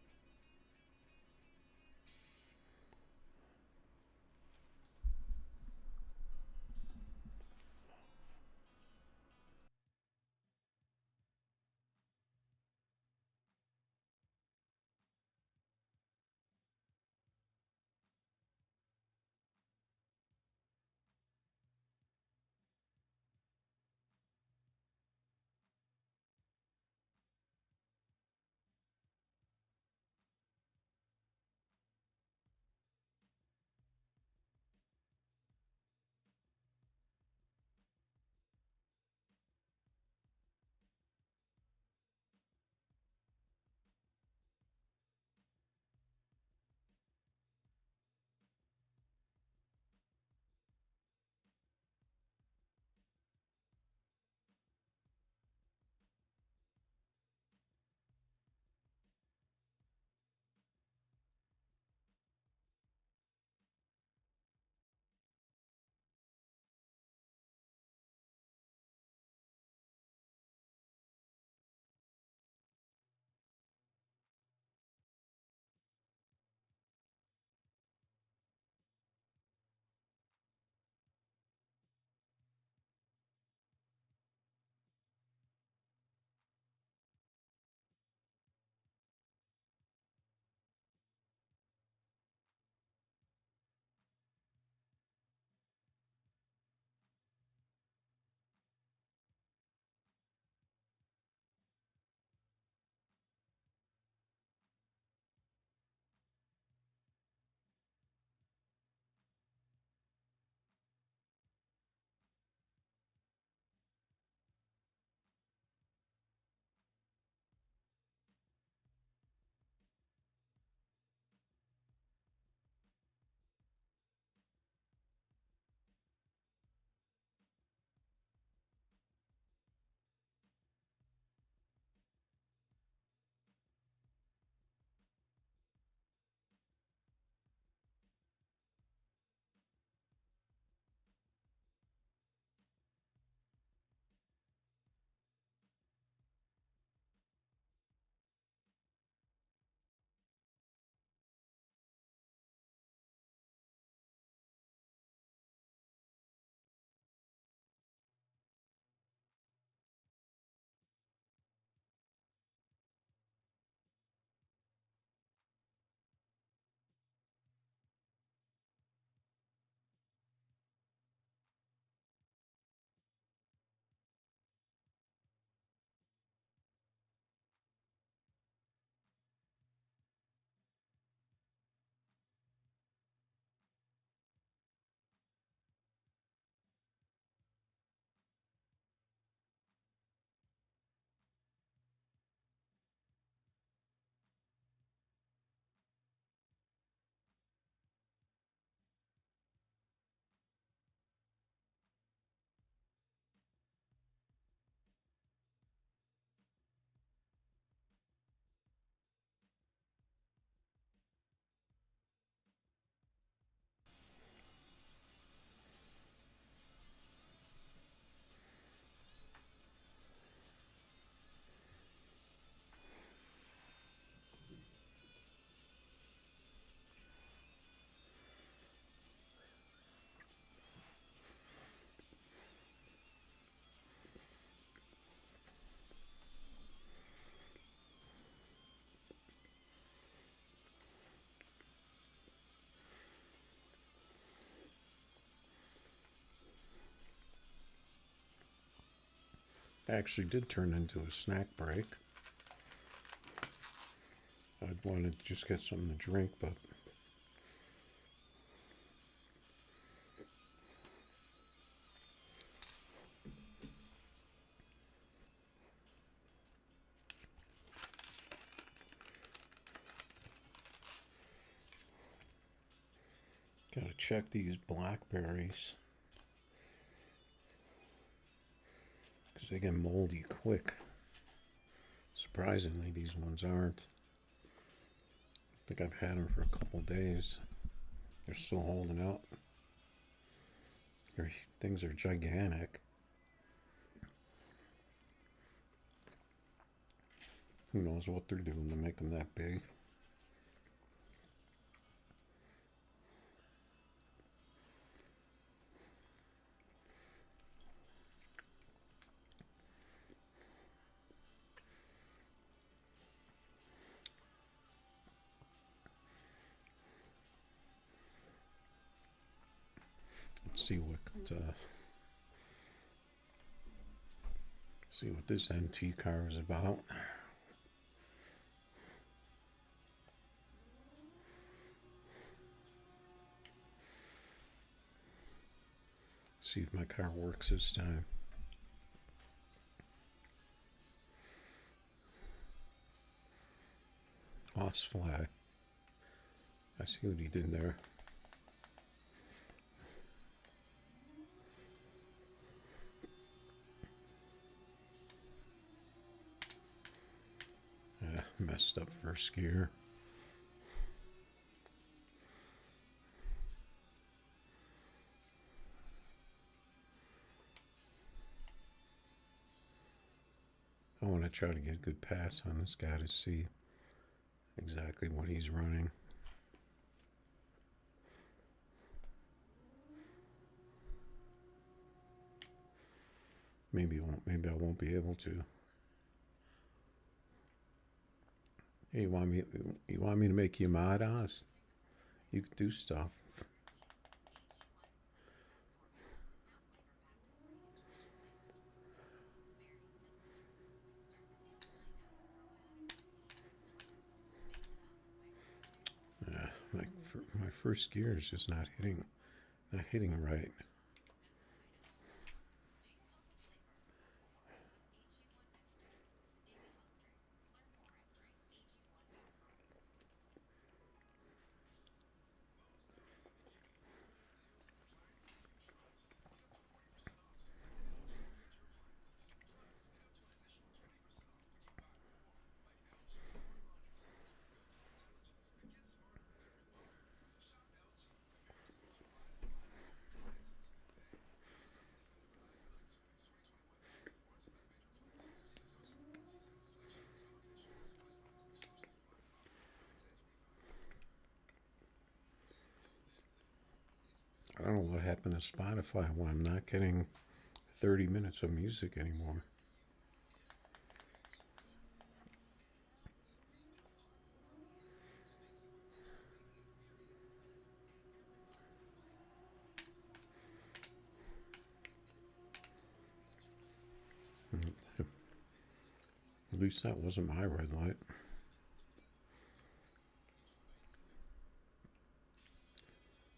Speaker 1: actually did turn into a snack break. I wanted to just get something to drink, but gotta check these blackberries because they get moldy quick. Surprisingly, these ones aren't. I think I've had them for a couple days. They're still holding out. Their things are gigantic. Who knows what they're doing to make them that big? Let's see what this NT car is about. See if my car works this time. Loss flag. I see what he did there. Messed up first gear. I want to try to get a good pass on this guy to see exactly what he's running. Maybe I won't be able to. Hey, you want me to make you mod, Oz? You can do stuff. My first gear is just not hitting right. I don't know what happened to Spotify why I'm not getting 30 minutes of music anymore. At least that wasn't my red light.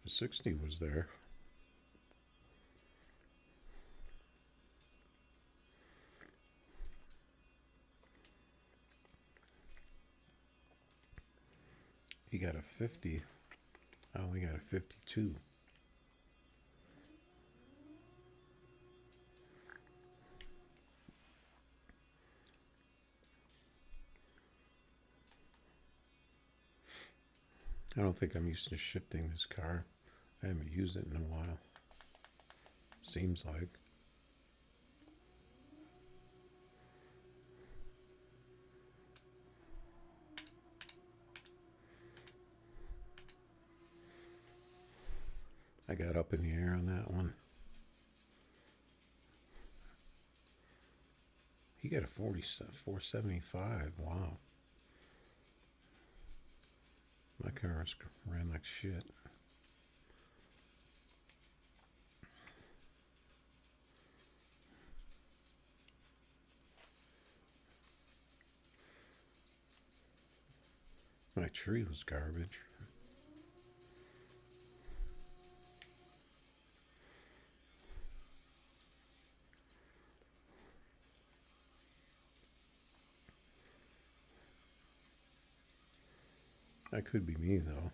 Speaker 1: The 60 was there. He got a 50. I only got a 52. I don't think I'm used to shifting this car. I haven't used it in a while. Seems like. I got up in the air on that one. He got a 475. Wow. My car ran like shit. My tree was garbage. That could be me, though.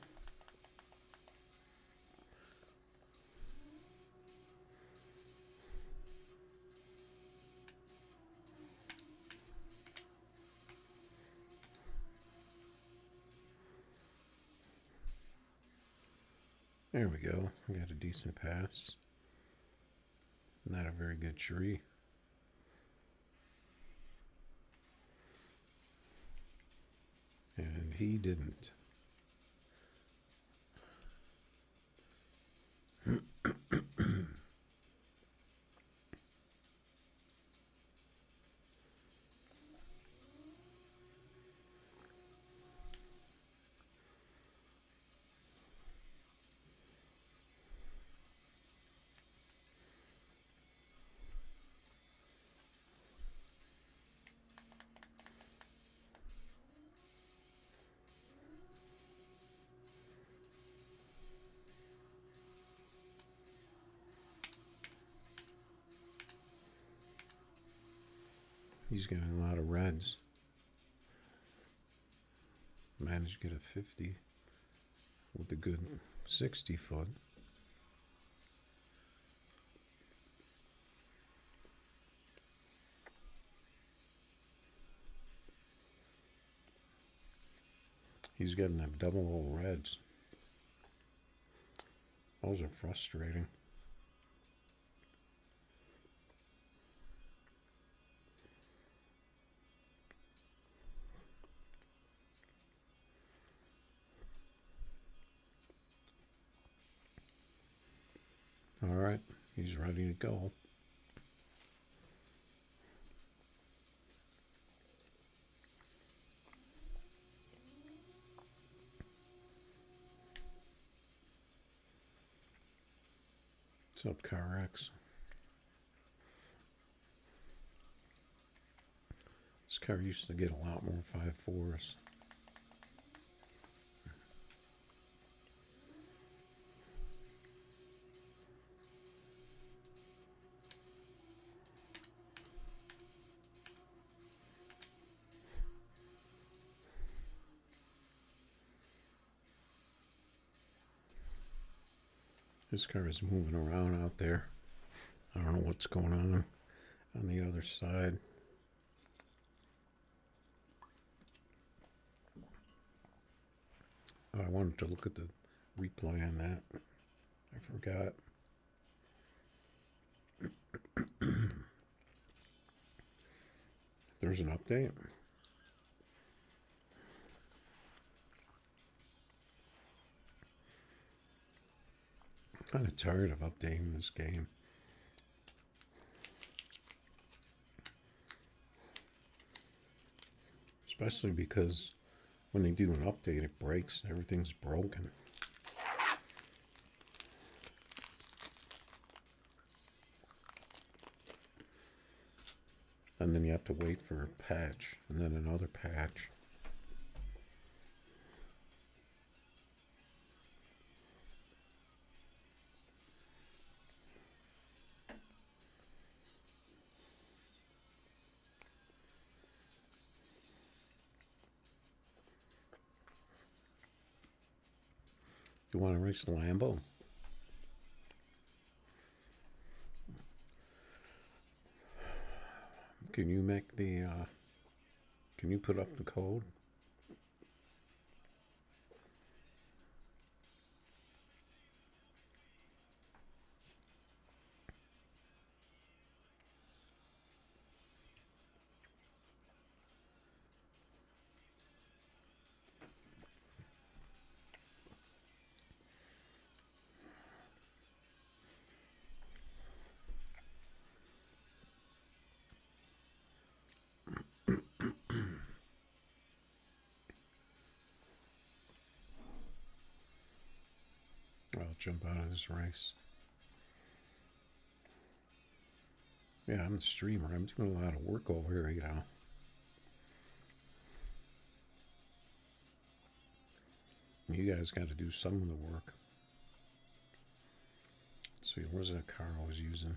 Speaker 1: There we go. I got a decent pass. Not a very good tree. And he didn't. He's getting a lot of reds. Managed to get a 50 with a good 60 foot. He's getting them double O reds. Those are frustrating. All right, he's ready to go. What's up, CarX? This car used to get a lot more 5.4s. This car is moving around out there. I don't know what's going on the other side. Oh, I wanted to look at the replay on that. I forgot. There's an update. I'm kind of tired of updating this game. Especially because when they do an update, it breaks. Everything's broken. And then you have to wait for a patch, and then another patch. You want to race the Lambo? Can you make the, can you put up the code? I'll jump out of this race. Yeah, I'm the streamer. I'm doing a lot of work over here, you know. You guys got to do some of the work. Let's see, where's that car I was using?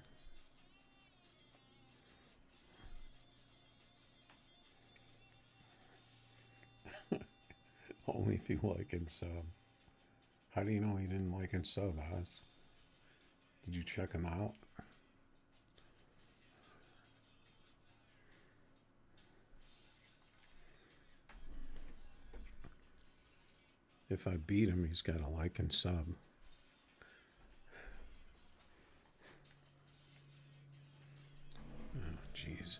Speaker 1: Only if you like and sub. How do you know he didn't like and sub, Oz? Did you check him out? If I beat him, he's got to like and sub. Oh, jeez.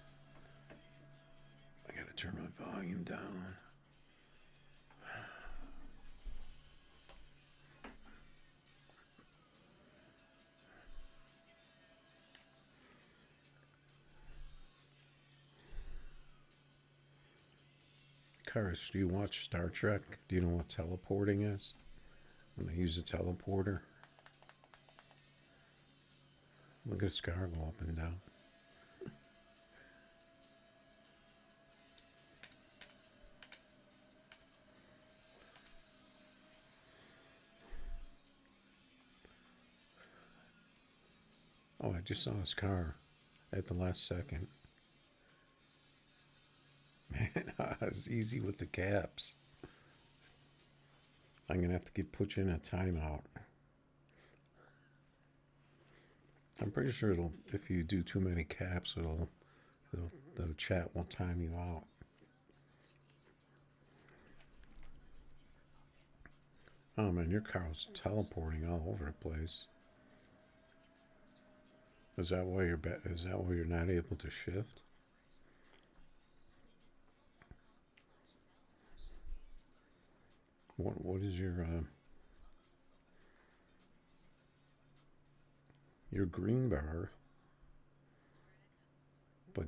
Speaker 1: I got to turn my volume down. Karis, do you watch Star Trek? Do you know what teleporting is? When they use a teleporter? Look at Scar go up and down. Oh, I just saw his car at the last second. Man, it's easy with the caps. I'm going to have to put you in a timeout. I'm pretty sure if you do too many caps, the chat will time you out. Oh man, your car's teleporting all over the place. Is that why you're not able to shift? What is your green bar? But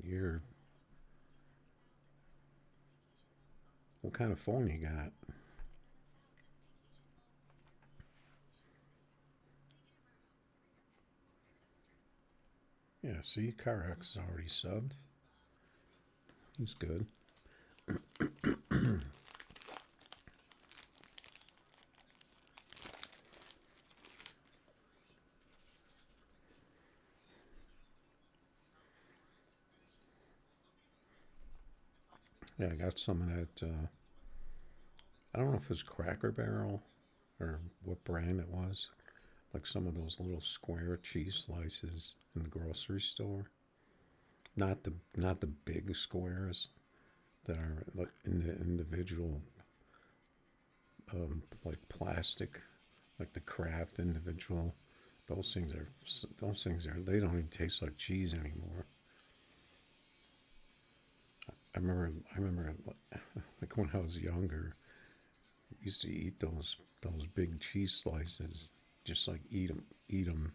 Speaker 1: what kind of phone you got? Yeah, see, CarX is already subbed. He's good. Yeah, I got some of that. I don't know if it was Cracker Barrel or what brand it was. Like some of those little square cheese slices in the grocery store. Not the big squares that are like in the individual, like plastic, like the Kraft individual. Those things are. They don't even taste like cheese anymore. I remember, like when I was younger, I used to eat those big cheese slices, just like eat them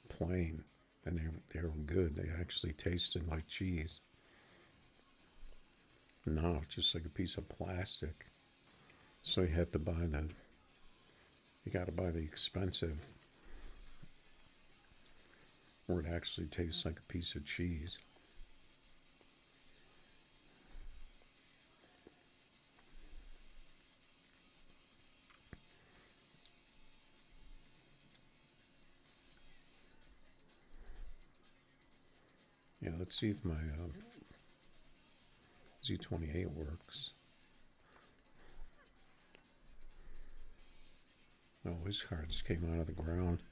Speaker 1: plain, and they were good. They actually tasted like cheese. No, it's just like a piece of plastic. So you got to buy the expensive, where it actually tastes like a piece of cheese. Yeah, let's see if my Z28 works. Oh, his car just came out of the ground.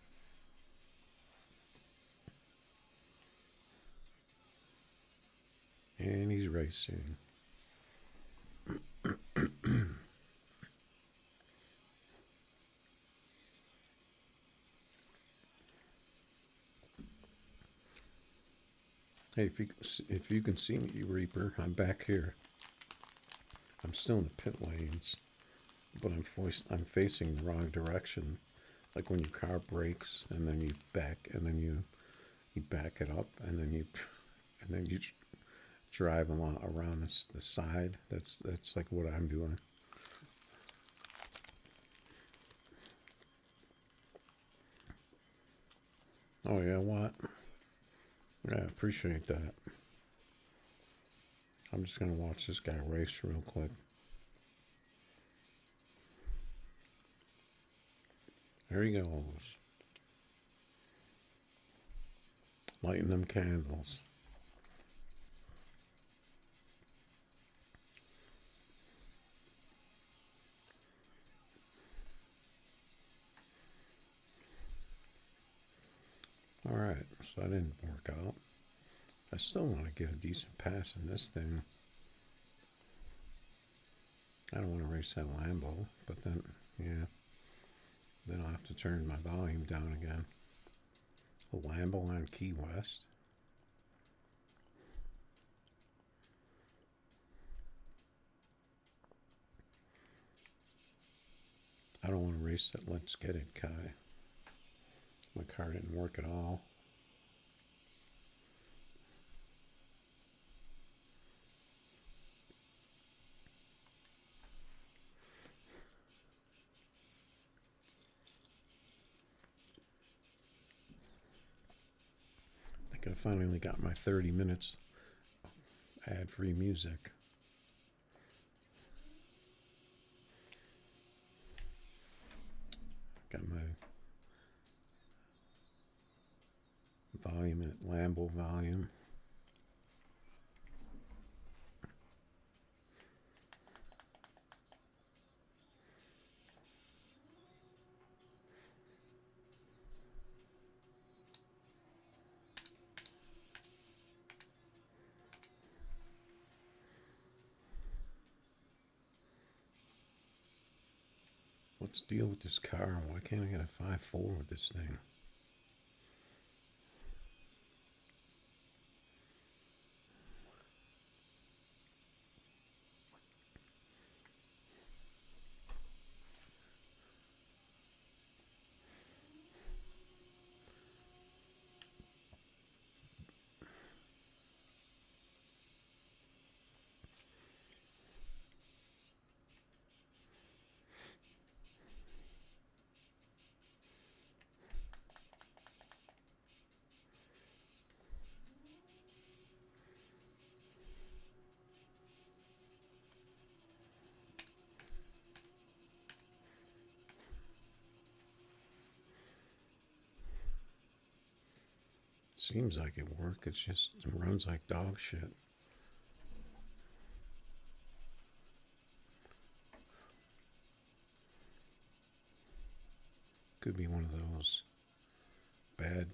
Speaker 1: And he's racing. Hey, if you can see me, Reaper, I'm back here. I'm still in the pit lanes, but I'm facing the wrong direction. Like when your car brakes and then you back it up and then you drive around the side. That's like what I'm doing. Oh yeah, what? Yeah, I appreciate that. I'm just gonna watch this guy race real quick. There he goes. Lighting them candles. Alright, so that didn't work out. I still want to get a decent pass in this thing. I don't want to race that Lambo, but then, yeah, then I'll have to turn my volume down again. A Lambo on Key West. I don't want to race that Let's Get It guy. My car didn't work at all. I think I finally got my 30 minutes ad-free music. Got my volume at Lambo volume. What's the deal with this car? Why can't I get a 5.4 with this thing? Seems like it worked. It runs like dog shit. Could be one of those bad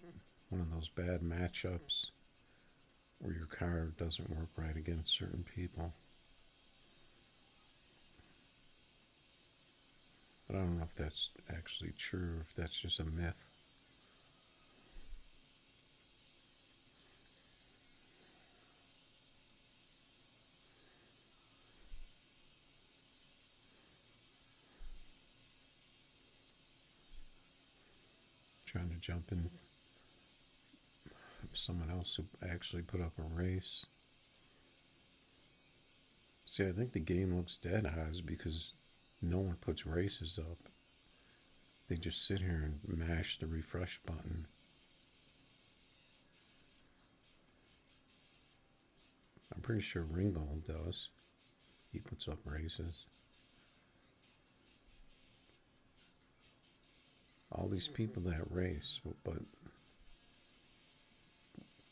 Speaker 1: matchups where your car doesn't work right against certain people. But I don't know if that's actually true or if that's just a myth. Trying to jump in someone else who actually put up a race. See, I think the game looks dead eyes because no one puts races up. They just sit here and mash the refresh button. I'm pretty sure Ringgold does. He puts up races. All these people that race, but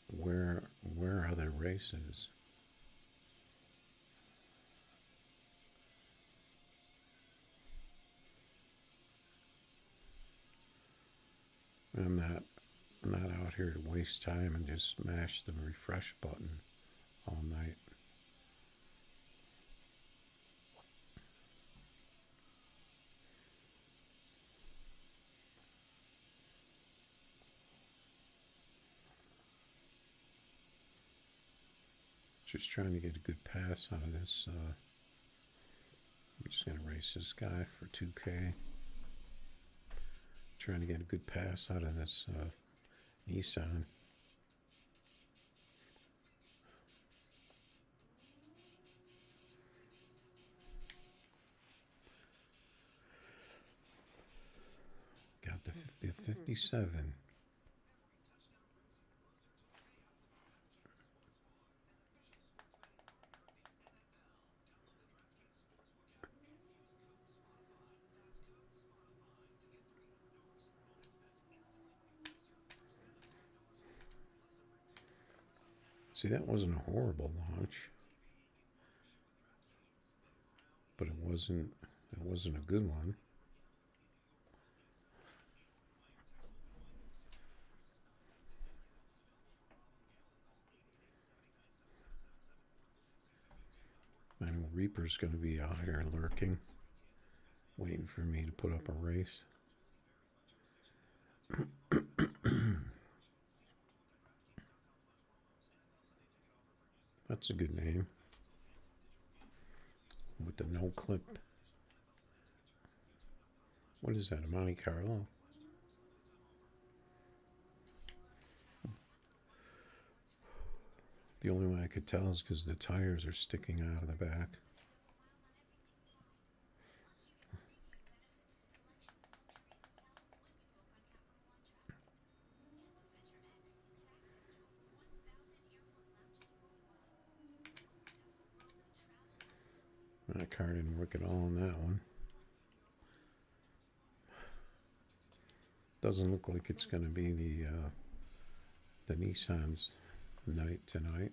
Speaker 1: where are their races? I'm not out here to waste time and just smash the refresh button all night. Just trying to get a good pass out of this. I'm just going to race this guy for 2K. Trying to get a good pass out of this Nissan. Got the 57. See, that wasn't a horrible launch, but it wasn't a good one. I know Reaper's going to be out here lurking, waiting for me to put up a race. That's a good name. With the no clip. What is that, a Monte Carlo? The only way I could tell is because the tires are sticking out of the back. That car didn't work at all on that one. Doesn't look like it's going to be the Nissan's night tonight.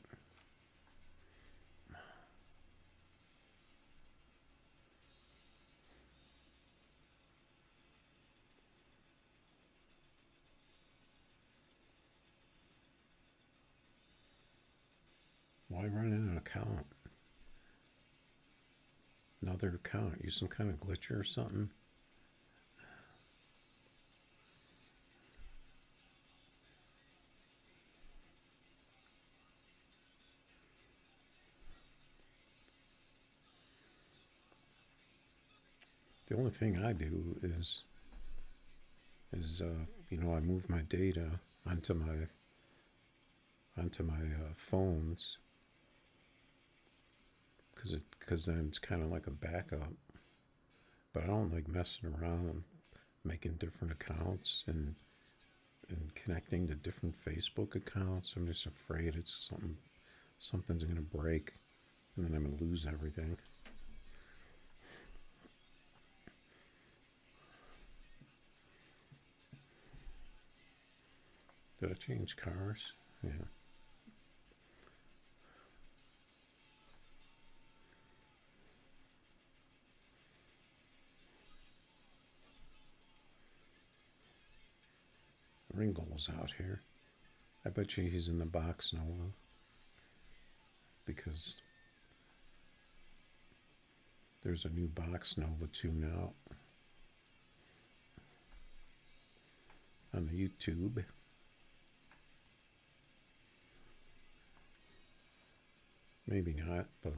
Speaker 1: Why run in an account? Another account? Use some kind of glitcher or something? The only thing I do is you know, I move my data onto my phones, because then it's kind of like a backup. But I don't like messing around, making different accounts and connecting to different Facebook accounts. I'm just afraid something's gonna break, and then I'm gonna lose everything. Did I change cars? Yeah. Ringgold's out here. I bet you he's in the box Nova, because there's a new box Nova 2 now on the YouTube. Maybe not, but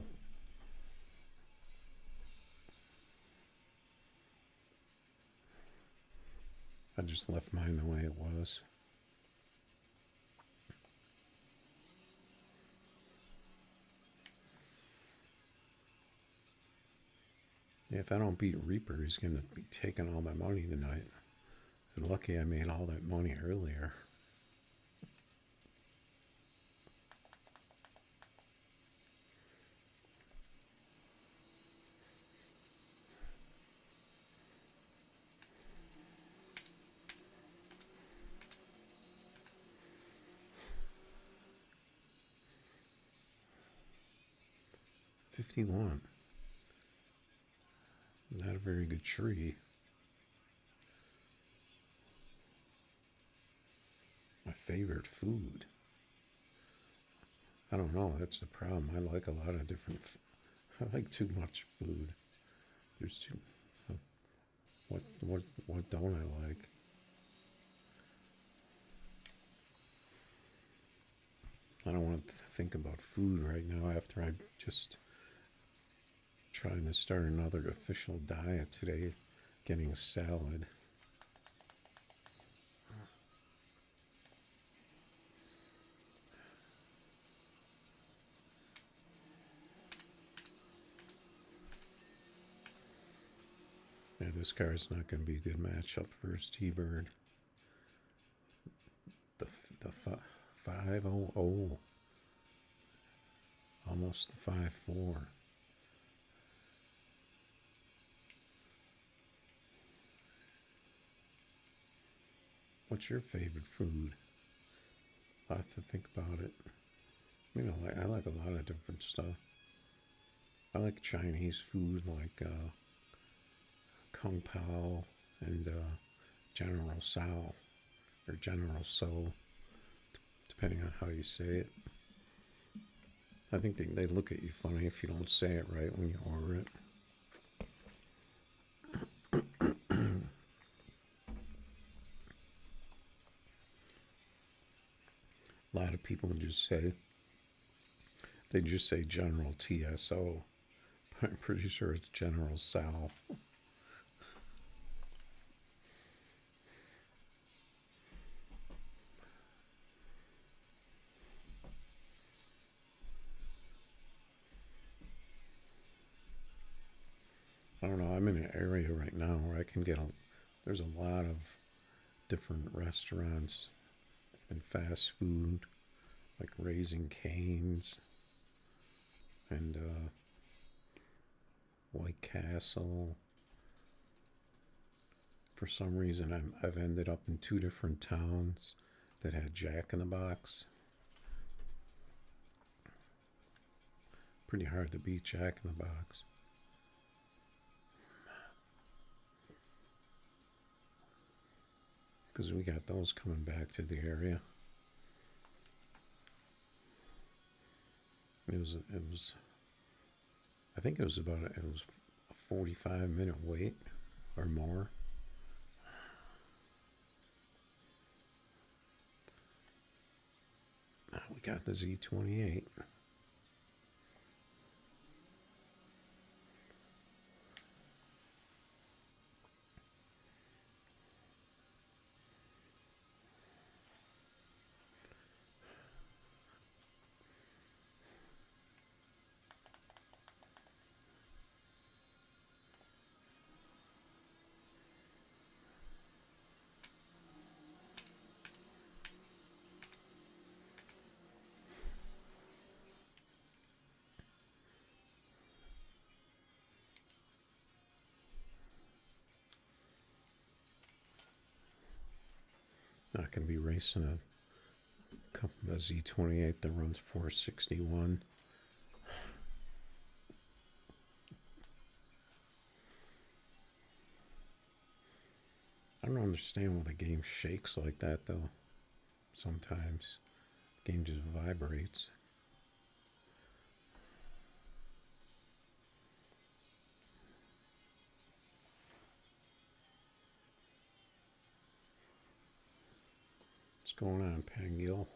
Speaker 1: I just left mine the way it was. Yeah, if I don't beat Reaper, he's going to be taking all my money tonight. And lucky I made all that money earlier. $51. Not a very good tree. My favorite food. I don't know, that's the problem. I like a lot of different I like too much food. There's too what don't I like? I don't want to think about food right now after I just trying to start another official diet today, getting a salad. Yeah, this car is not going to be a good matchup for T-Bird. The 500, almost the 54. What's your favorite food? I'll have to think about it. You know, I like a lot of different stuff. I like Chinese food, like Kung Pao and General Tso, or General So, depending on how you say it. I think they look at you funny if you don't say it right when you order it. A lot of people they just say General TSO, but I'm pretty sure it's General Sal. I don't know. I'm in an area right now where I can there's a lot of different restaurants and fast food, like Raising Cane's and White Castle. For some reason, I've ended up in two different towns that had Jack in the Box. Pretty hard to beat Jack in the Box. Because we got those coming back to the area. It was I think it was a 45-minute wait or more. We got the Z28. Not going to be racing a Z28 that runs 461. I don't understand why the game shakes like that, though. Sometimes the game just vibrates. What's going on, Pangil?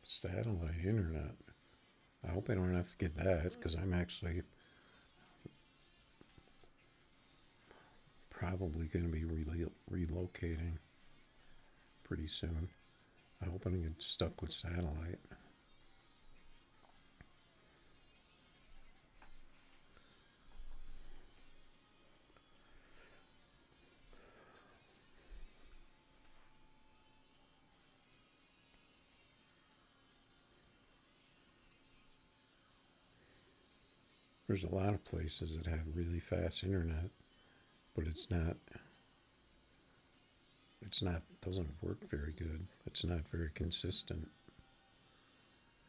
Speaker 1: Satellite internet. I hope I don't have to get that, because I'm actually probably going to be relocating pretty soon. I hope I don't get stuck with satellite. There's a lot of places that have really fast internet, but doesn't work very good. It's not very consistent.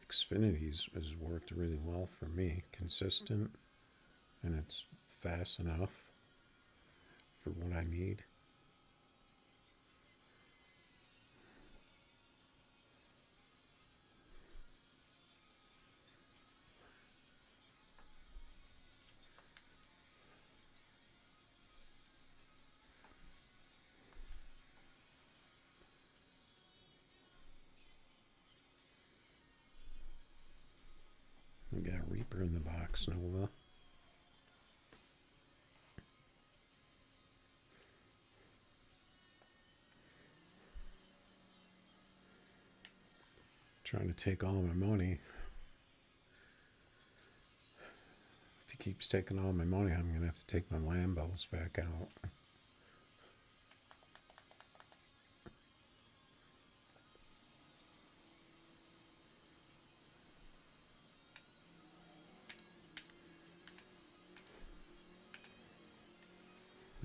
Speaker 1: Xfinity's has worked really well for me. Consistent, and it's fast enough for what I need. We got Reaper in the box, Nova. Trying to take all my money. If he keeps taking all my money, I'm going to have to take my Lambos back out.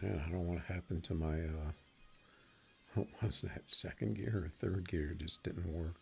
Speaker 1: Man, I don't know what happened to my, what was that, second gear or third gear? It just didn't work.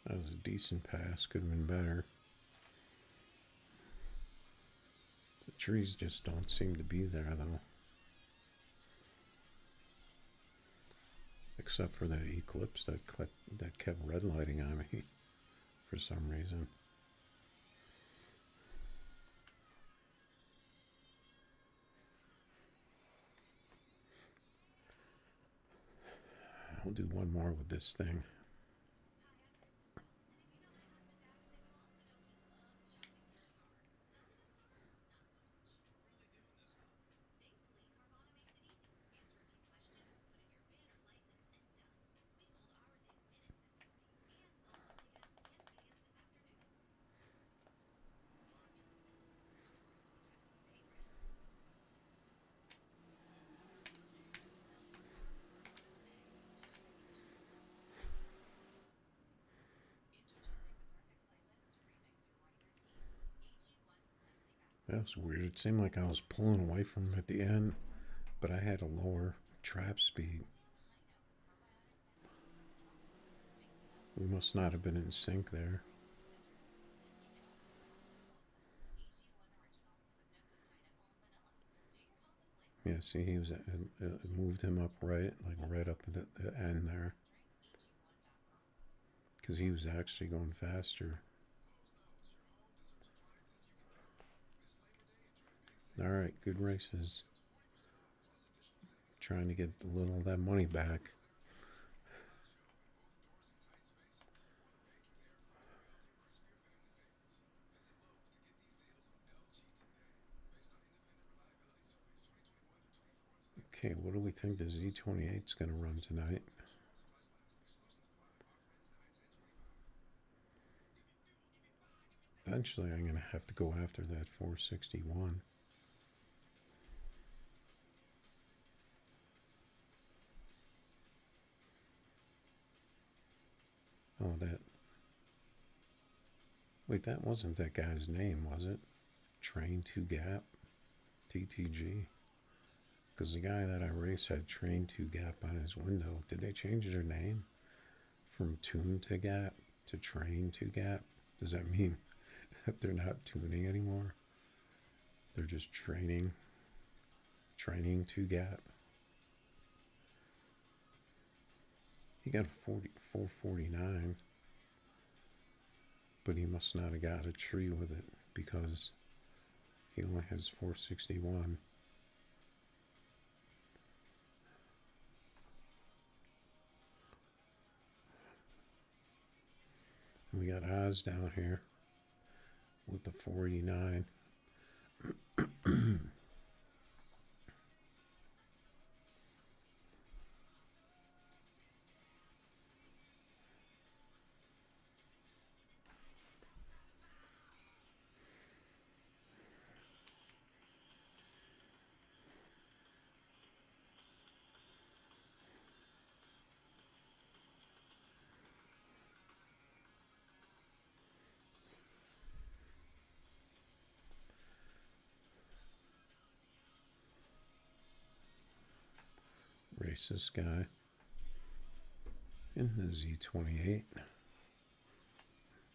Speaker 1: That was a decent pass, could have been better. The trees just don't seem to be there though. Except for that eclipse that kept red lighting on me for some reason. We'll do one more with this thing. That was weird. It seemed like I was pulling away from him at the end, but I had a lower trap speed. We must not have been in sync there. Yeah, see, he was moved him up right, like right up at the end there, because he was actually going faster. All right, good races. Trying to get a little of that money back. Okay, what do we think the Z28 is going to run tonight? Eventually, I'm going to have to go after that 461. Oh, that. Wait, that wasn't that guy's name, was it? Train to Gap? TTG? Because the guy that I raced had Train to Gap on his window. Did they change their name from Tune to Gap to Train to Gap? Does that mean that they're not tuning anymore? They're just training to Gap. He got a 449, but he must not have got a tree with it because he only has 461. We got Oz down here with the 489. Race this guy in the Z28.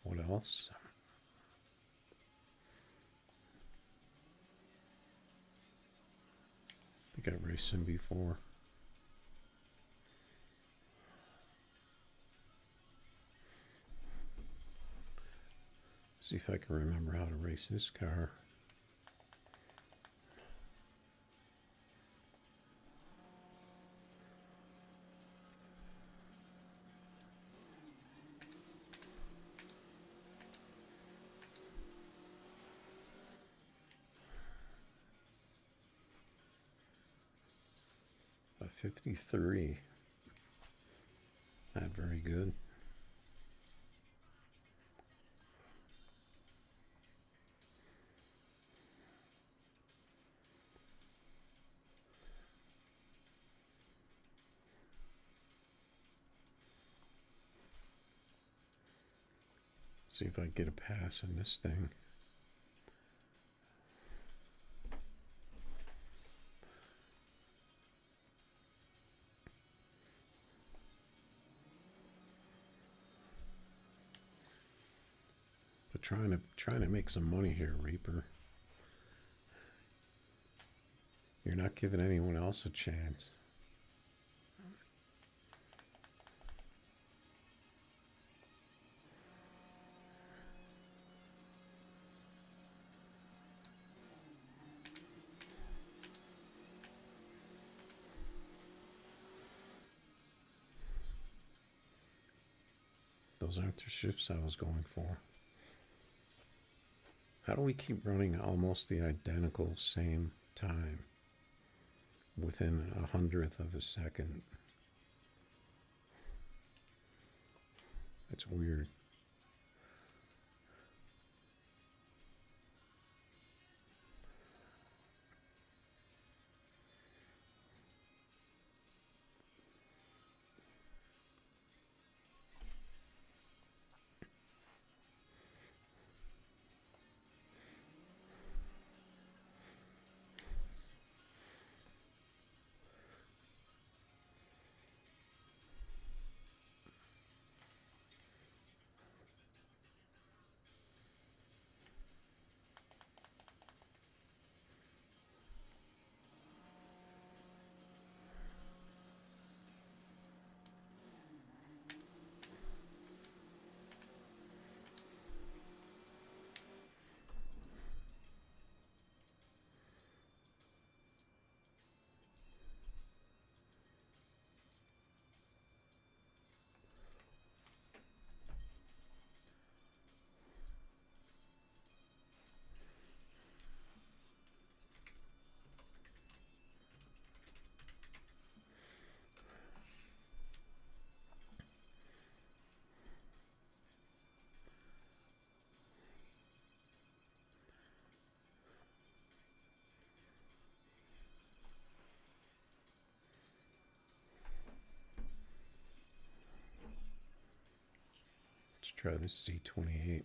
Speaker 1: What else? think I've raced him before. See if I can remember how to race this car. A 53. Not very good. See if I can get a pass in this thing. But trying to make some money here, Reaper. You're not giving anyone else a chance. Those aren't the shifts I was going for. How do we keep running almost the identical same time within 100th of a second? It's weird. Let's try this Z28.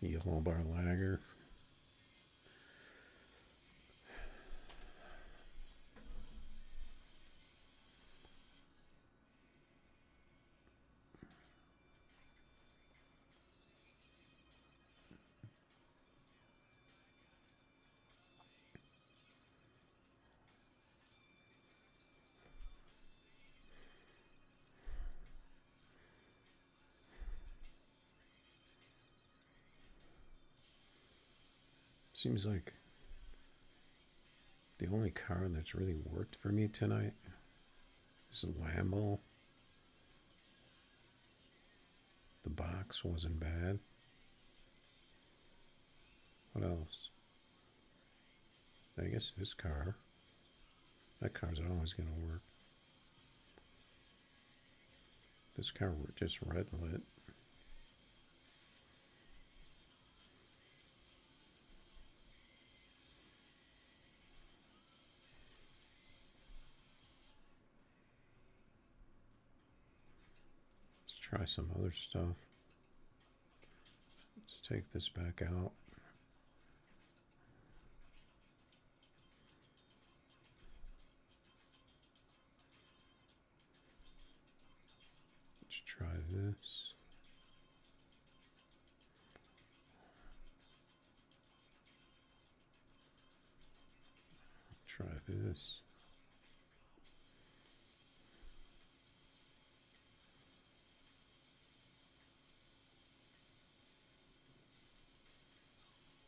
Speaker 1: Yellow bar lager. Seems like the only car that's really worked for me tonight is the Lambo. The box wasn't bad. What else? I guess this car. That car's always going to work. This car just red lit. Let's try some other stuff. Let's take this back out. Let's try this. Try this.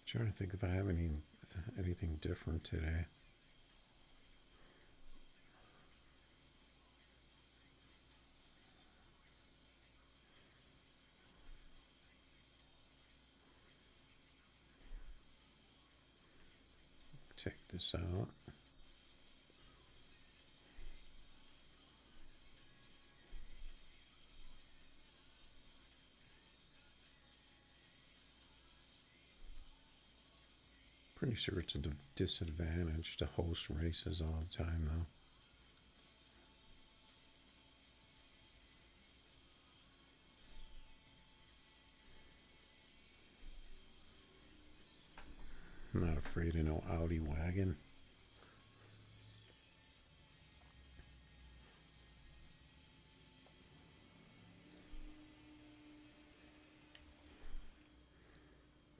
Speaker 1: Trying to think if I have anything different today. Take this out. Pretty sure it's a disadvantage to host races all the time, though. I'm not afraid of no Audi wagon.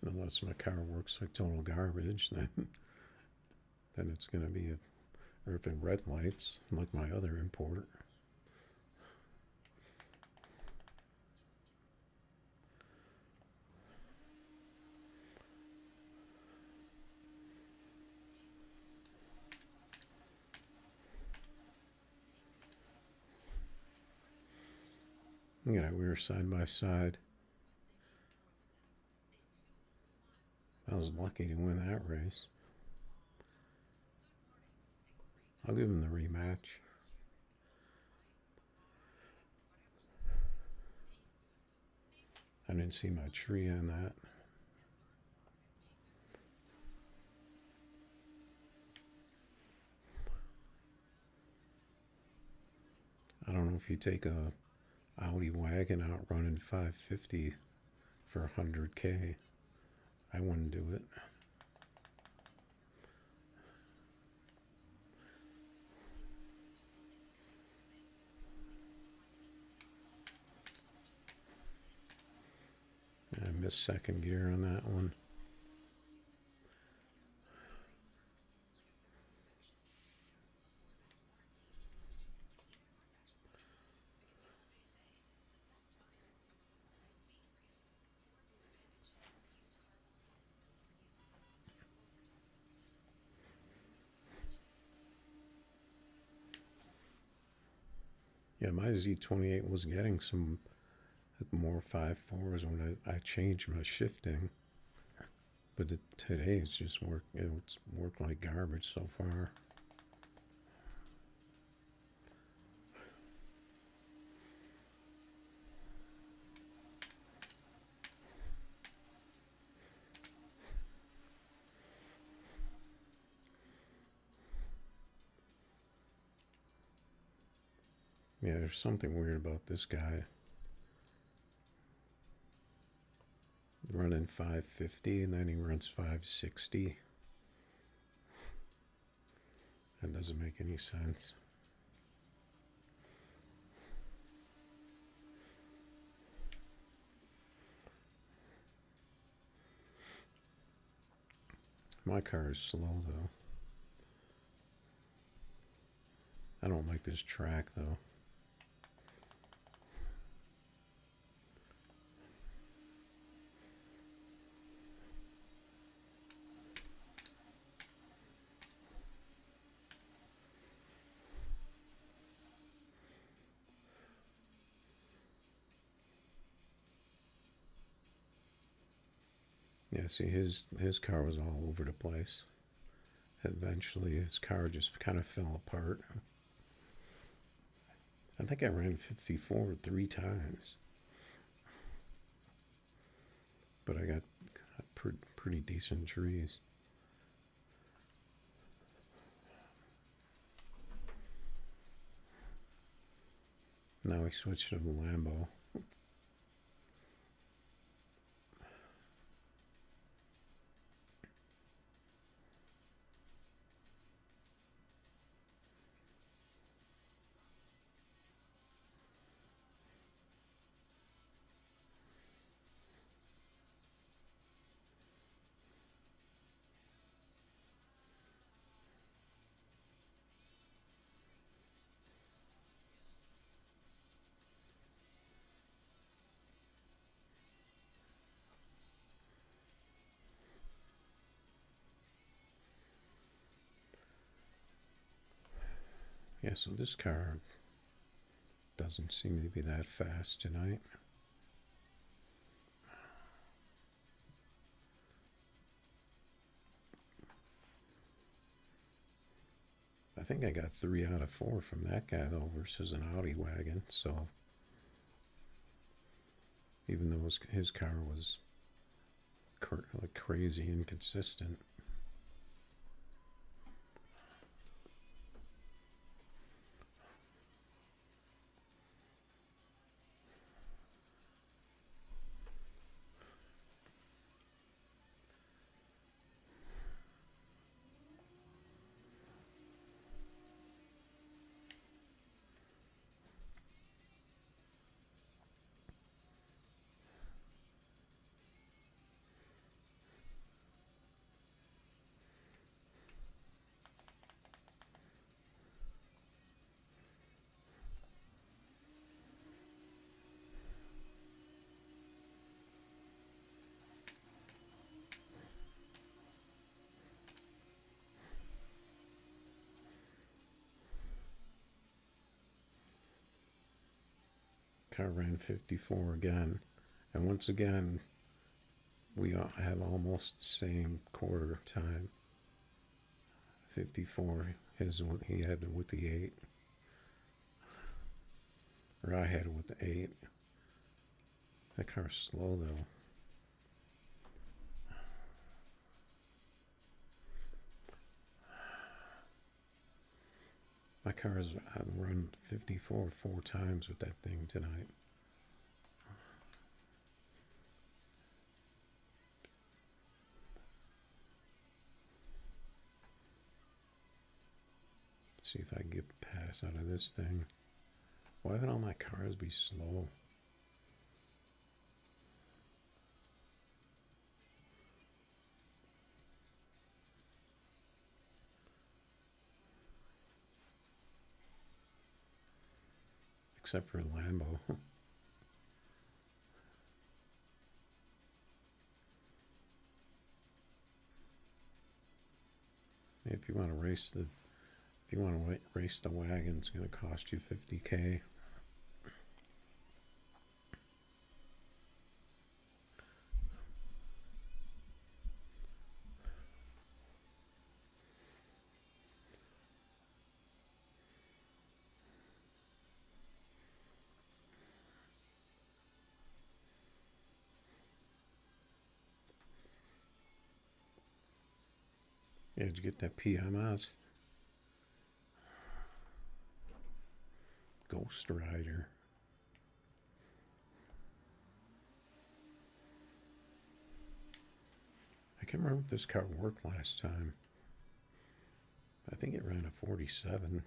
Speaker 1: Unless my car works like total garbage, then it's going to be or if it red lights like my other import. Yeah, we were side by side. I was lucky to win that race. I'll give him the rematch. I didn't see my tree on that. I don't know if you take a Audi wagon out running 550 for 100K. I wouldn't do it. I missed second gear on that one. Yeah, my Z28 was getting some more 5.4s when I changed my shifting. But today it's just it's worked like garbage so far. Yeah, there's something weird about this guy. Running 550 and then he runs 560. That doesn't make any sense. My car is slow though. I don't like this track though. Yeah, see, his car was all over the place. Eventually, his car just kind of fell apart. I think I ran 54 3 times. But I got pretty decent trees. Now we switch to the Lambo. Yeah, so this car doesn't seem to be that fast tonight. I think I got 3 out of 4 from that guy though versus an Audi wagon. So even though his car was like crazy inconsistent. Car ran 54 again, and once again we have almost the same quarter time. 54 he had it with the 8, or I had it with the 8. That car's slow though. My car's I've run 54 4 times with that thing tonight. Let's see if I can get a pass out of this thing. Why would all my cars be slow? Except for Lambo. If you want to race the wagon, it's going to cost you $50K. Yeah, did you get that PMS? Ghost Rider. I can't remember if this car worked last time. I think it ran a 47.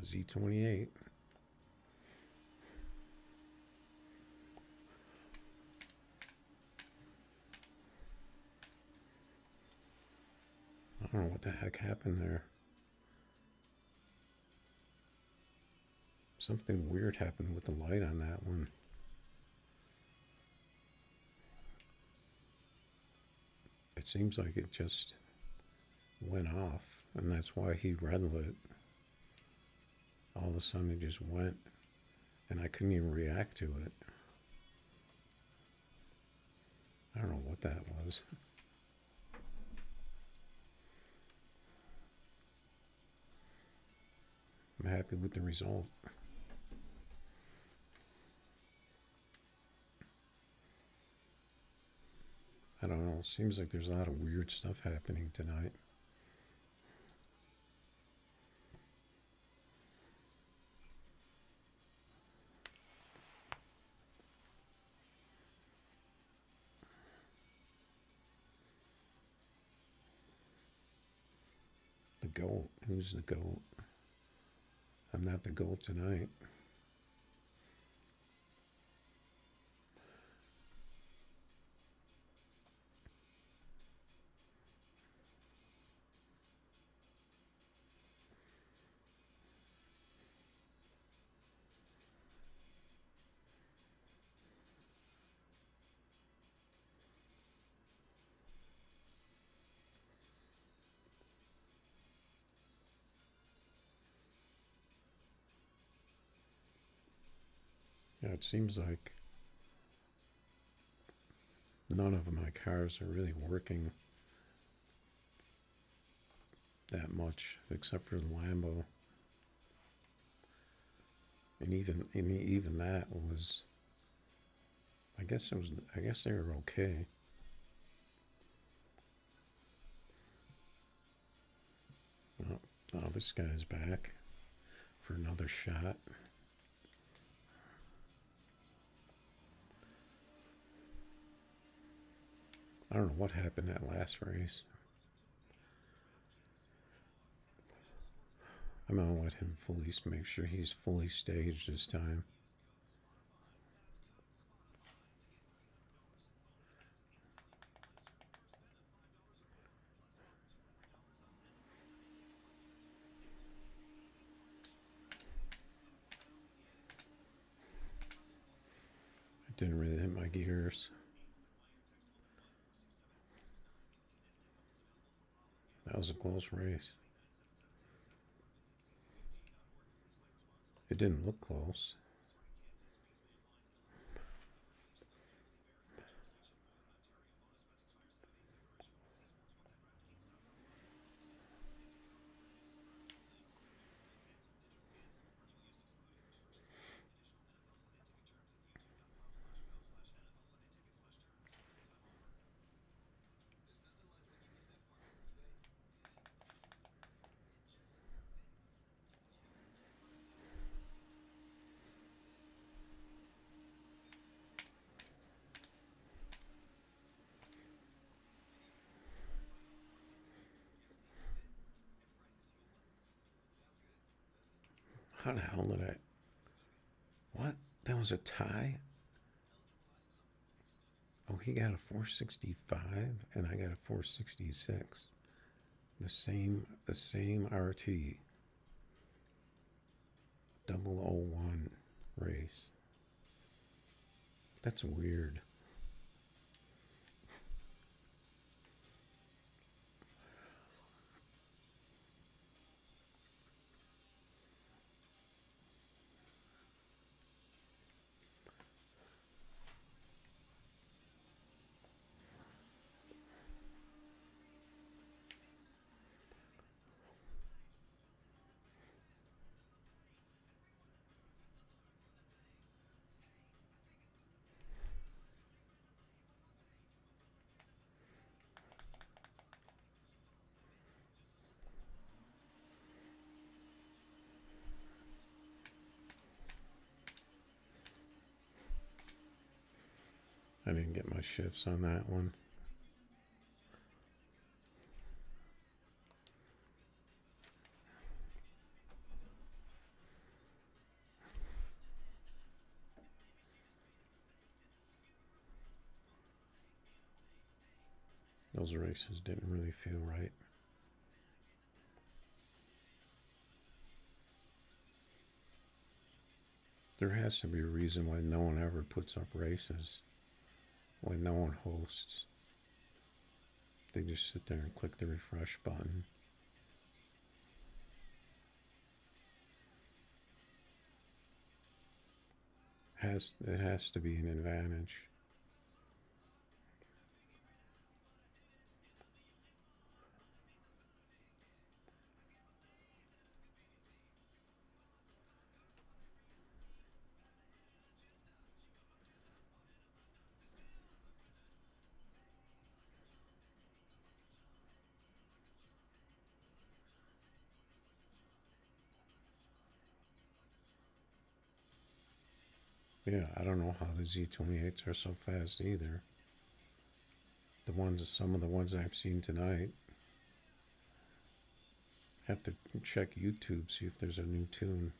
Speaker 1: Z28. I don't know what the heck happened there. Something weird happened with the light on that one. It seems like it just went off, and that's why he red lit. All of a sudden it just went, and I couldn't even react to it. I don't know what that was. happy with the result. I don't know. Seems like there's a lot of weird stuff happening tonight. The goat. Who's the goat? I'm not the goat tonight. Yeah, it seems like none of my cars are really working that much, except for the Lambo. And even that was, I guess they were okay. Oh, this guy's back for another shot. I don't know what happened that last race. I'm gonna let him make sure he's fully staged this time. It didn't really hit my gears. That was a close race. It didn't look close. How the hell did I... What? That was a tie? Oh, he got a 465 and I got a 466. The same RT. 001 race. That's weird. I didn't get my shifts on that one. Those races didn't really feel right. There has to be a reason why no one ever puts up races. Why no one hosts. They just sit there and click the refresh button. It has to be an advantage. Yeah, I don't know how the Z28s are so fast either. Some of the ones I've seen tonight. Have to check YouTube, see if there's a new tune.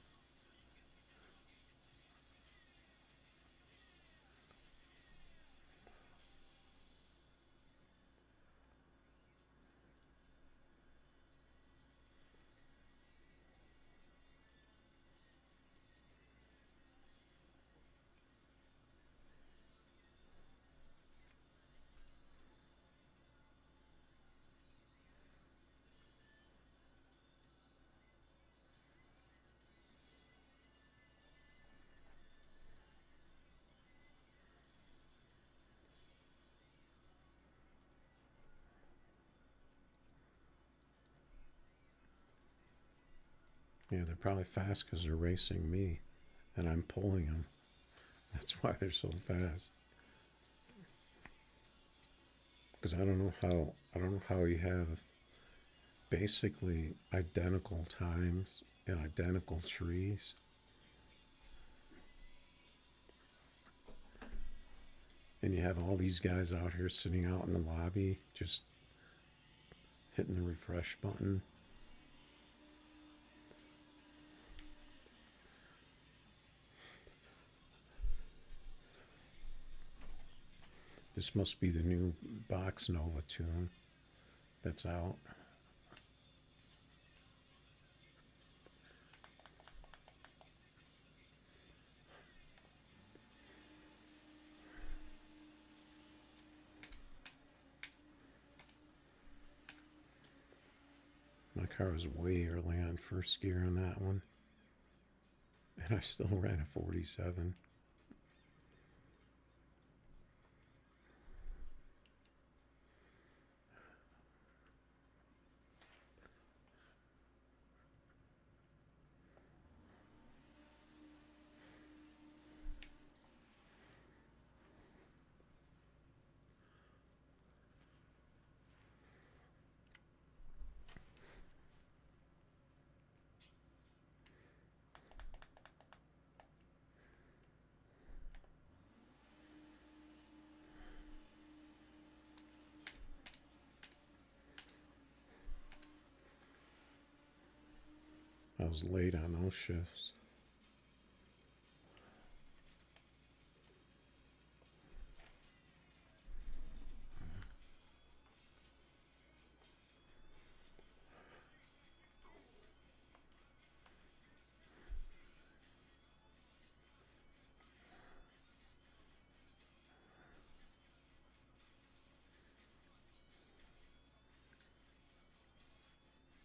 Speaker 1: Yeah, they're probably fast because they're racing me, and I'm pulling them. That's why they're so fast. Because I don't know how you have basically identical times and identical trees. And you have all these guys out here sitting out in the lobby just hitting the refresh button. This must be the new Box Nova tune that's out. My car was way early on first gear on that one, and I still ran a 47. I was late on those shifts.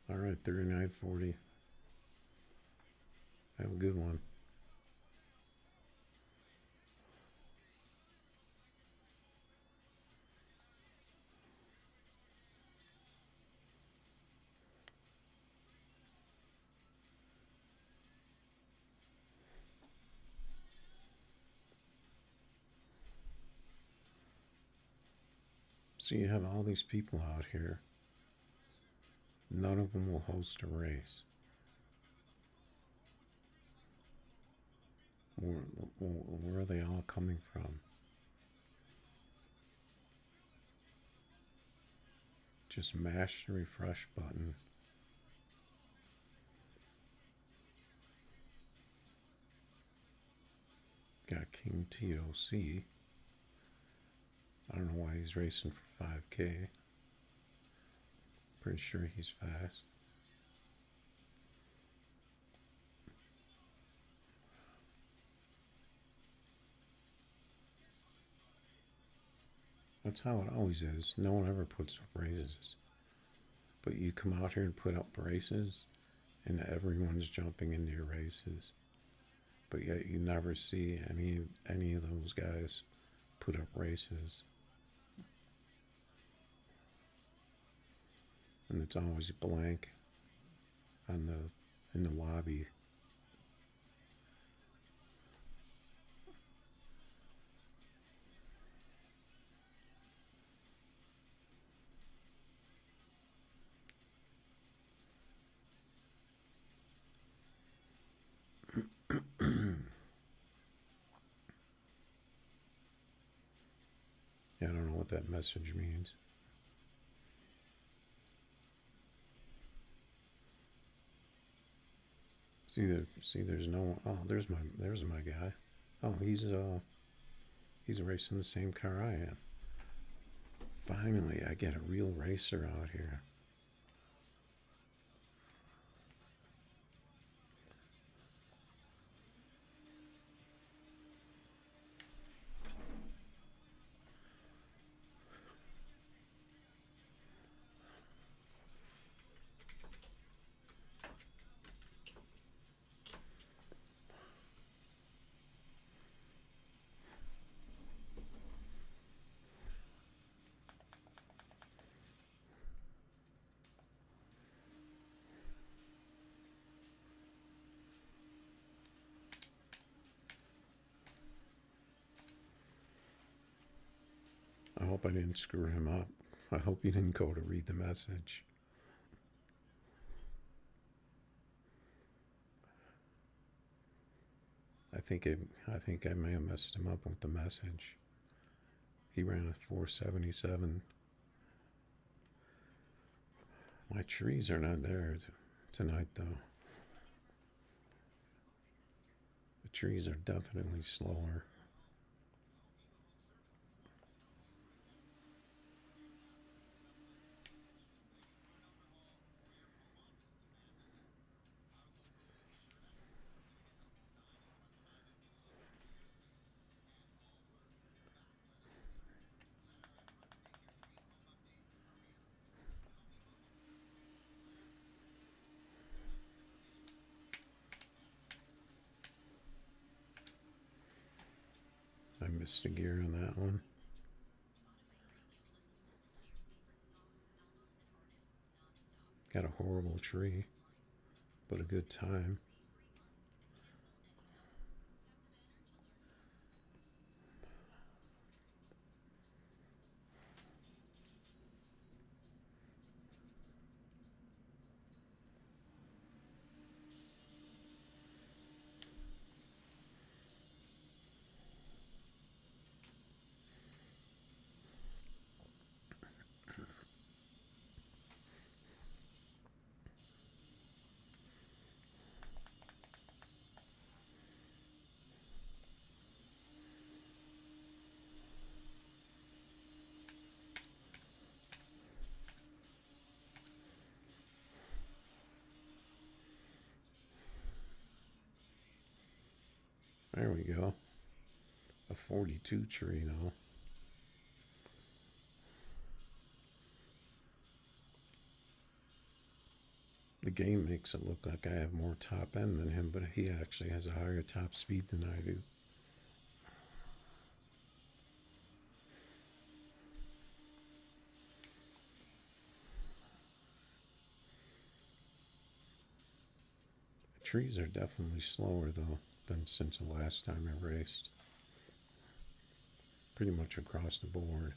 Speaker 1: All right, 39.40. Have a good one. So you have all these people out here. None of them will host a race. Where are they all coming from? Just mash the refresh button. Got King TOC. I don't know why he's racing for 5K. Pretty sure he's fast. That's how it always is. No one ever puts up races. But you come out here and put up races, and everyone's jumping into your races. But yet you never see any of those guys put up races. And it's always blank on in the lobby. what that message means. See, there's no. Oh, there's my guy. Oh, he's racing the same car I am. Finally, I get a real racer out here. I hope I didn't screw him up. I hope he didn't go to read the message. I think I may have messed him up with the message. He ran a 477. My trees are not there tonight, though. The trees are definitely slower. I missed a gear on that one. Got a horrible tree, but a good time. There we go. A 42 tree though. The game makes it look like I have more top end than him, but he actually has a higher top speed than I do. The trees are definitely slower though than since the last time I raced. Pretty much across the board.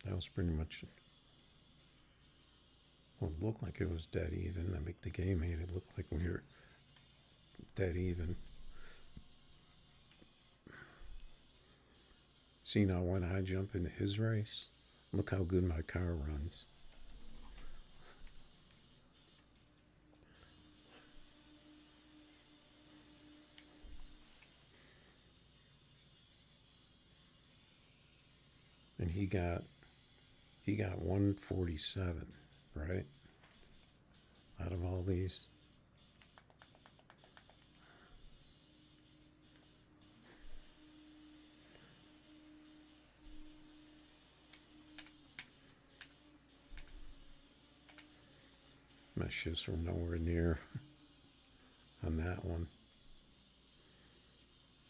Speaker 1: That was pretty much. Well, it looked like it was dead even. I think the game made it look like we were dead even. See, now when I jump into his race, look how good my car runs. And he got 147, right? Out of all these. My shifts were nowhere near on that one.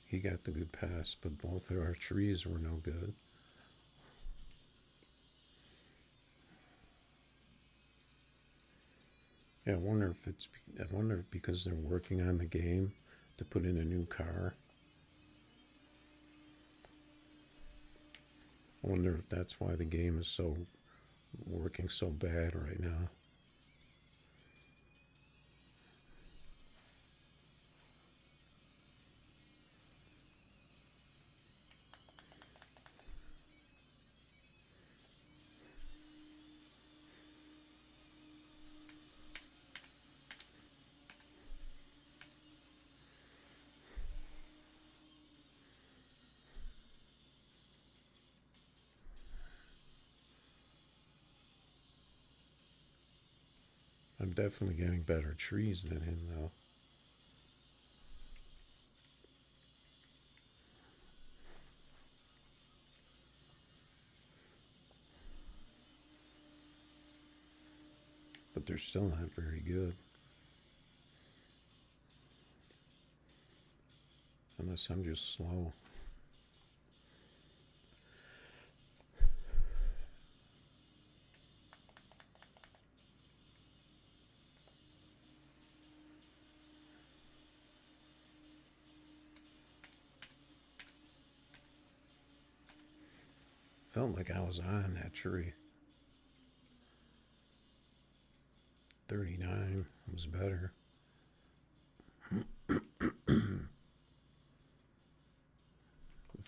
Speaker 1: He got the good pass, but both of our trees were no good. Yeah, I wonder if because they're working on the game to put in a new car. I wonder if that's why the game is so working so bad right now. I'm definitely getting better trees than him, though. But they're still not very good. Unless I'm just slow. Felt like I was on that tree. 39 was better.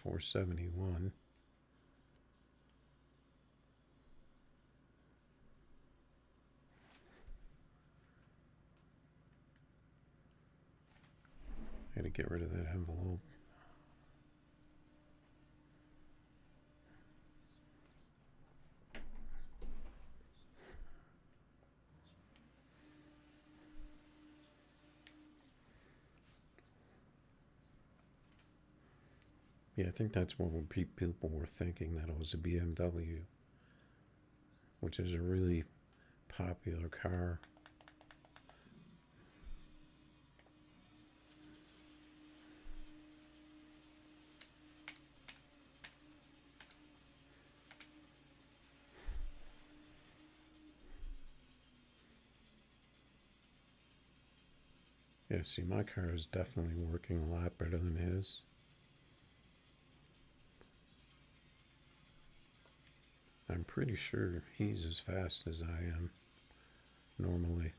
Speaker 1: 471. Had to get rid of that envelope. Yeah, I think that's what people were thinking, that it was a BMW, which is a really popular car. Yeah, see, my car is definitely working a lot better than his. I'm pretty sure he's as fast as I am normally.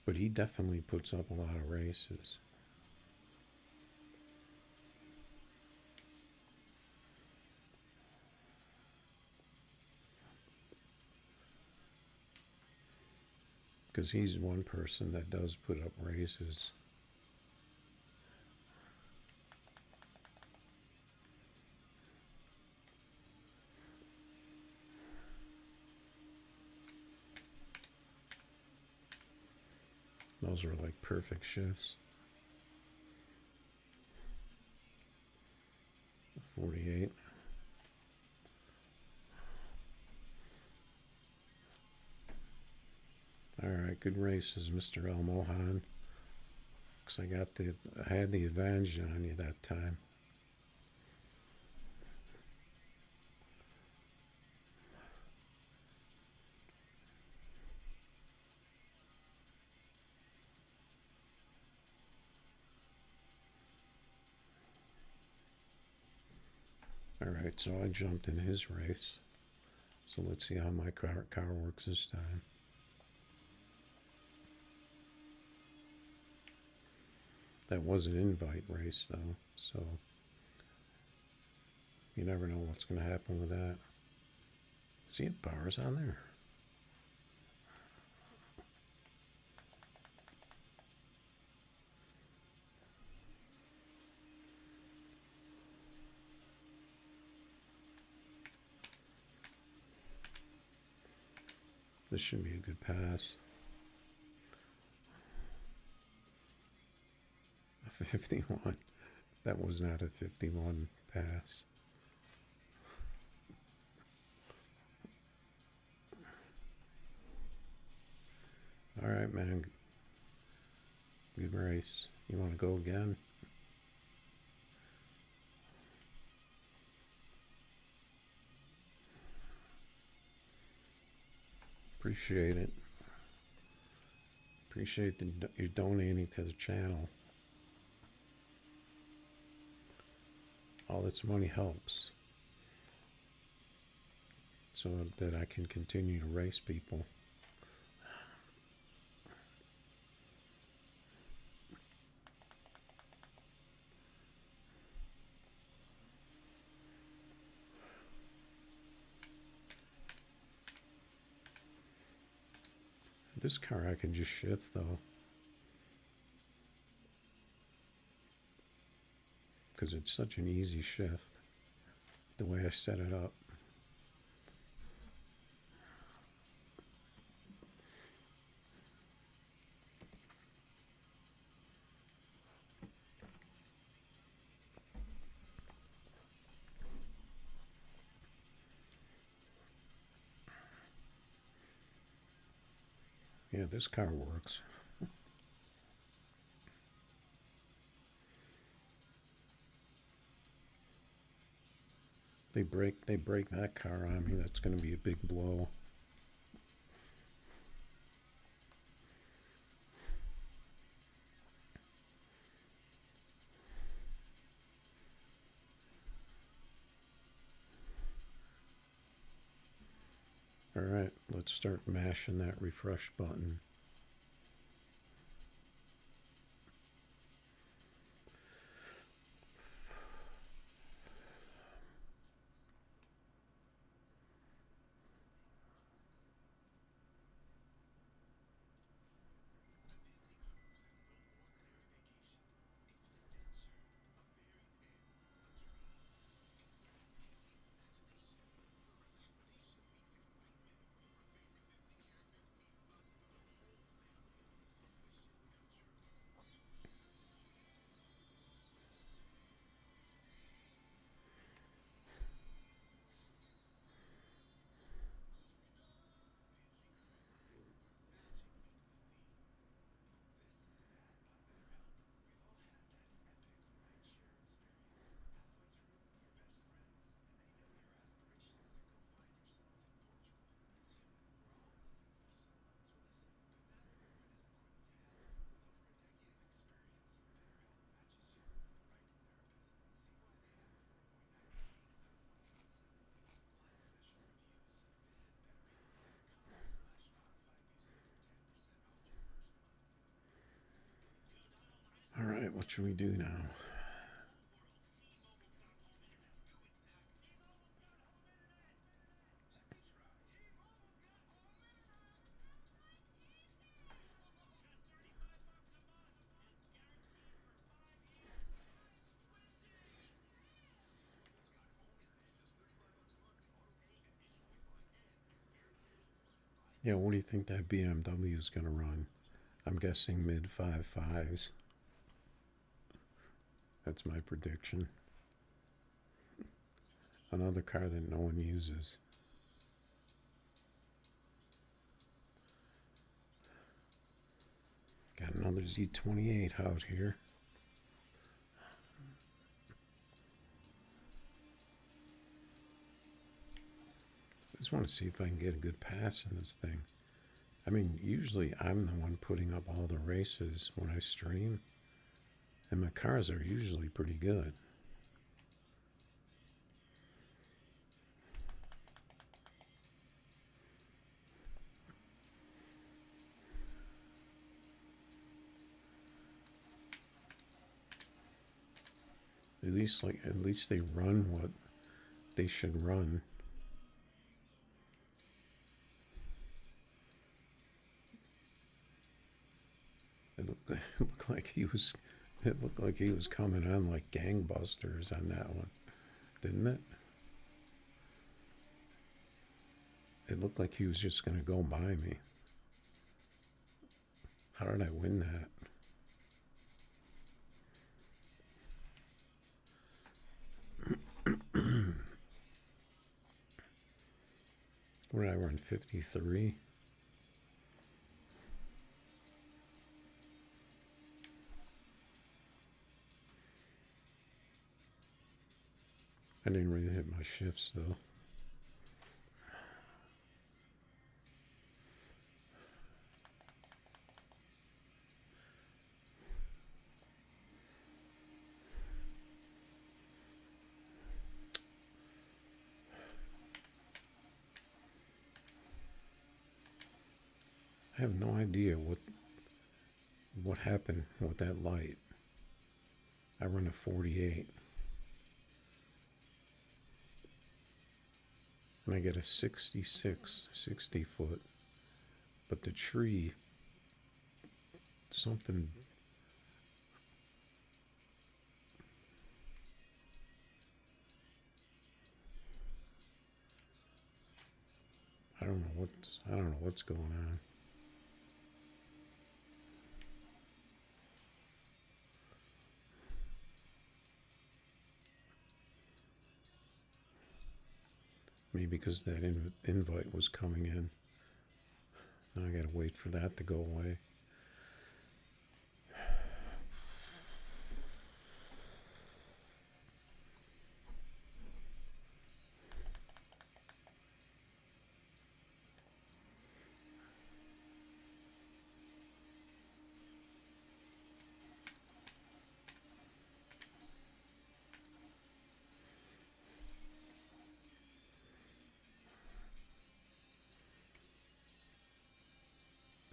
Speaker 1: But he definitely puts up a lot of races. Because he's one person that does put up races. Those are like perfect shifts. 48. All right, good races, Mr. El Mohan. Cause I had the advantage on you that time. All right, so I jumped in his race. So let's see how my car works this time. That was an invite race, though, so you never know what's going to happen with that. See, it bars on there. This should be a good pass. 51. That was not a 51 pass. All right, man. Good race. You want to go again? Appreciate it. Appreciate you donating to the channel. all this money helps, so that I can continue to race people. This car I can just shift though, because it's such an easy shift the way I set it up. Yeah, this car works. They break that car on me, that's going to be a big blow. All right, let's start mashing that refresh button. All right, what should we do now? Yeah, what do you think that BMW is going to run? I'm guessing mid 5.5s. That's my prediction. Another car that no one uses. Got another Z28 out here. I just want to see if I can get a good pass in this thing. I mean, usually I'm the one putting up all the races when I stream, and my cars are usually pretty good. At least they run what they should run. It looked like he was coming on like gangbusters on that one, didn't it? It looked like he was just going to go by me. How did I win that? What did I run? 53? I didn't really hit my shifts though. have no idea what happened with that light. I run a 48. And I get a 66, 60 foot. But the tree, something, I don't know what's going on. Maybe because that invite was coming in. Now I gotta wait for that to go away.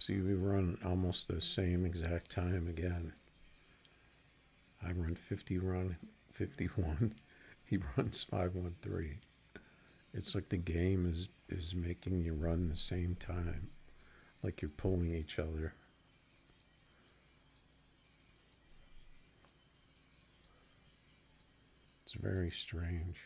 Speaker 1: See, we run almost the same exact time again. I run 51. He runs 513. It's like the game is making you run the same time, like you're pulling each other. It's very strange.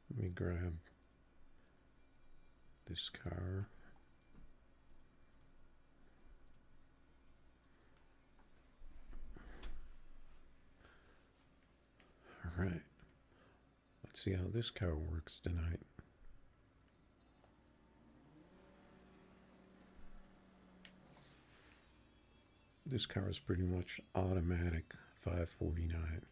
Speaker 1: Let me grab this car. All right. Let's see how this car works tonight. This car is pretty much automatic 549.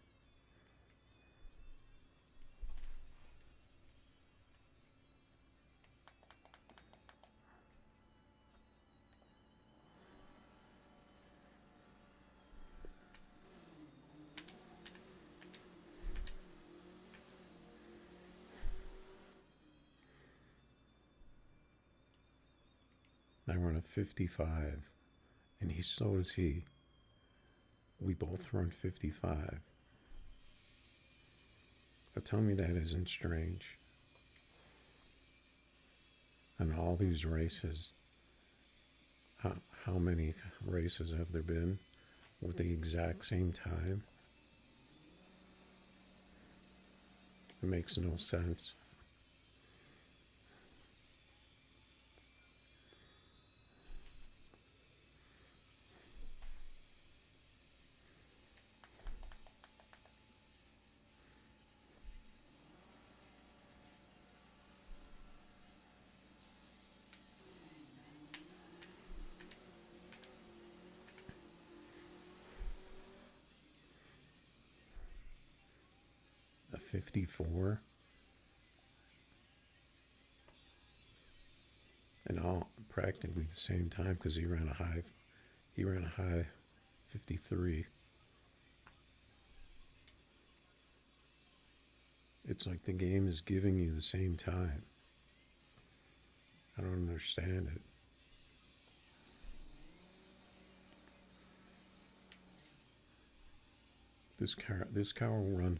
Speaker 1: I run a 55, and so does he. We both run 55. But tell me that isn't strange. And all these races, how many races have there been with the exact same time? It makes no sense. A 54, and all practically the same time because he ran a high 53. It's like the game is giving you the same time. I don't understand it. This car will run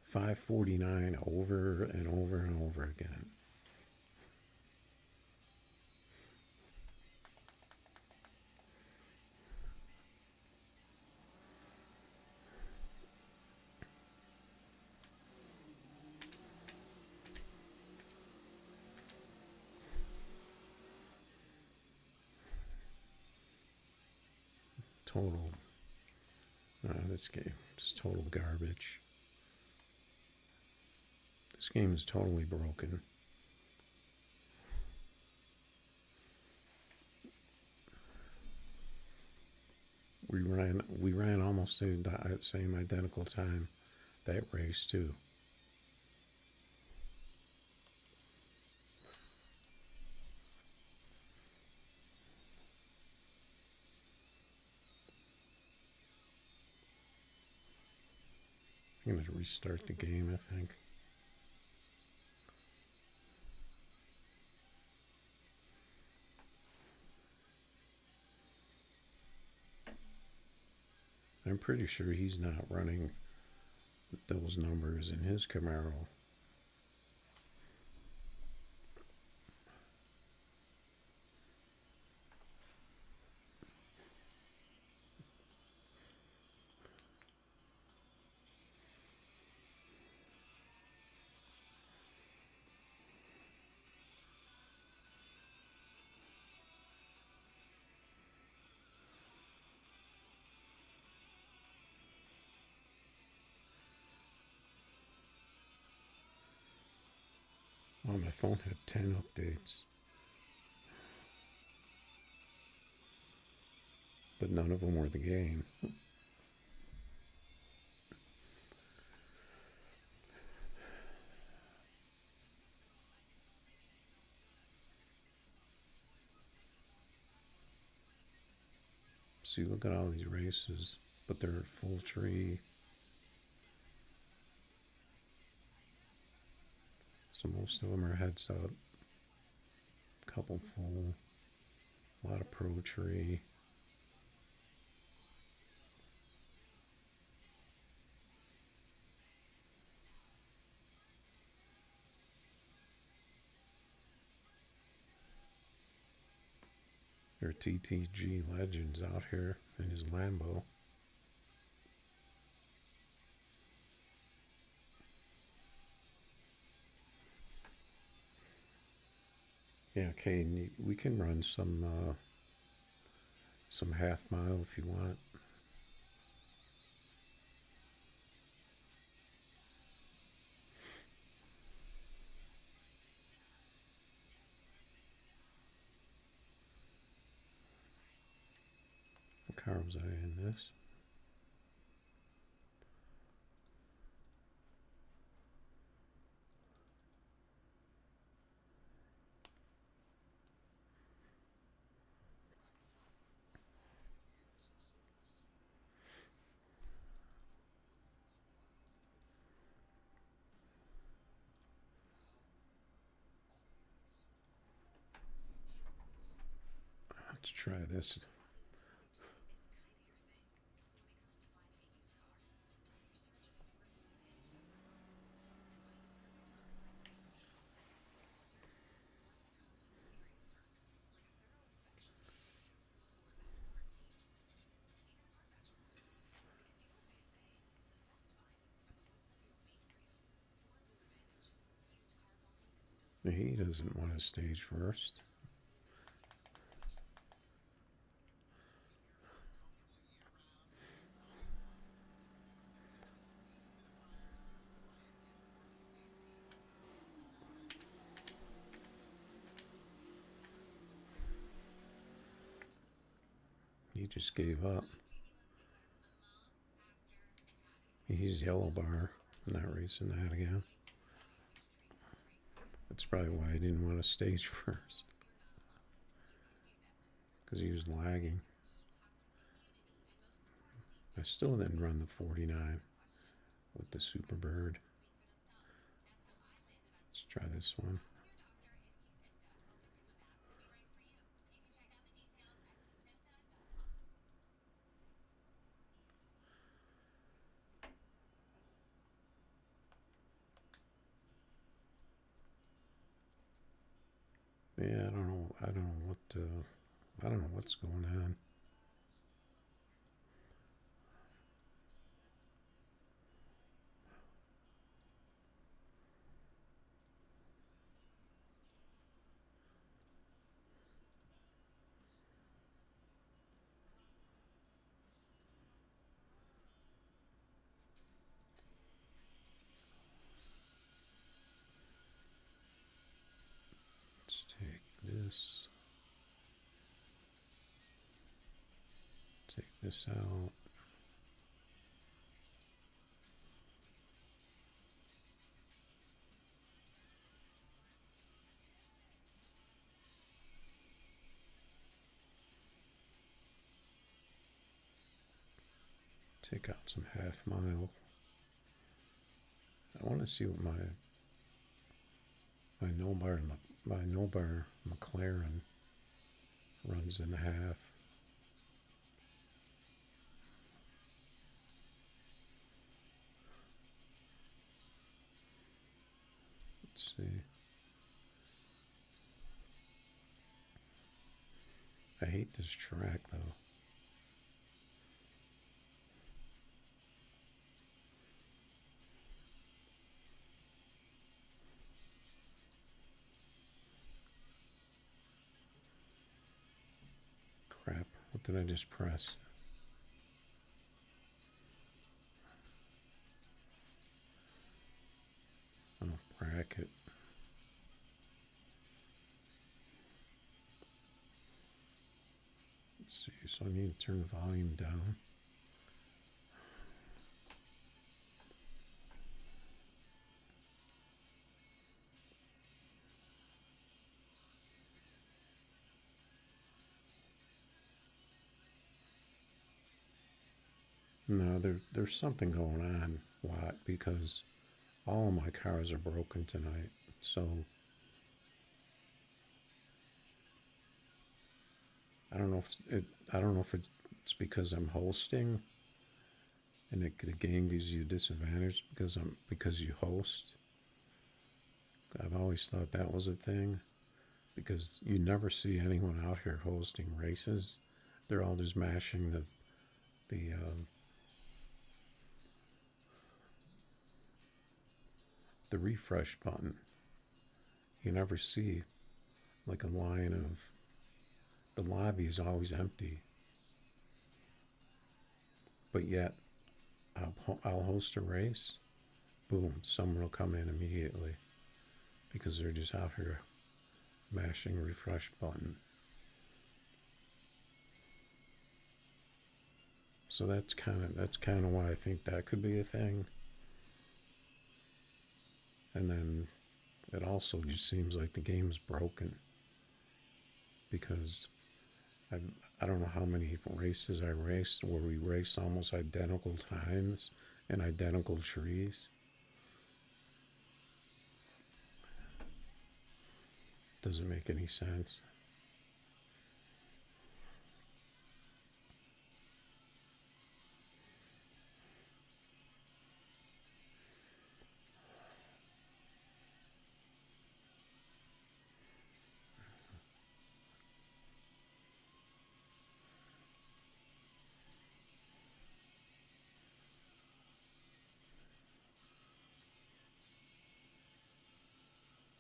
Speaker 1: 549 over and over and over again. Total. This game is total garbage. This game is totally broken. We ran almost the same identical time that race too. I'm going to restart the game, I think. I'm pretty sure he's not running those numbers in his Camaro. Oh, my phone had 10 updates. But none of them were the game. See, look at all these races, but they're full tree. So most of them are heads up. Couple full. A lot of pro tree. There are TTG legends out here in his Lambo. Yeah, okay, we can run some half mile if you want. What car was I in this? Let's try this. He doesn't want to stage first. He just gave up. He's yellow bar. I'm not racing that again. That's probably why I didn't want to stage first. Because he was lagging. I still didn't run the 49 with the Super Bird. Let's try this one. Yeah, I don't know what's going on. Let's take this. Take this out. Take out some half mile. want to see what my no-bar McLaren runs in the half. Let's see. I hate this track though. Crap, what did I just press? Oh, bracket. Let's see, so I need to turn the volume down. No, there's something going on, Watt, because all of my cars are broken tonight. So I don't know if it's because I'm hosting, and the game gives you a disadvantage because you host. I've always thought that was a thing, because you never see anyone out here hosting races. They're all just mashing the refresh button. You never see like a line of, the lobby is always empty, but yet I'll host a race, boom, someone will come in immediately because they're just out here mashing refresh button. So that's kind of why I think that could be a thing. And then it also just seems like the game's broken, because I don't know how many races I raced where we raced almost identical times and identical trees. Doesn't make any sense.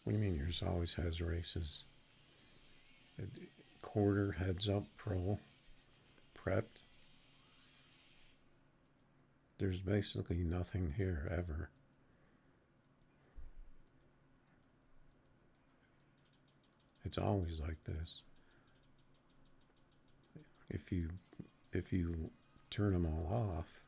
Speaker 1: What do you mean yours always has races? Quarter, heads up, pro, prepped. There's basically nothing here ever. It's always like this. If you turn them all off,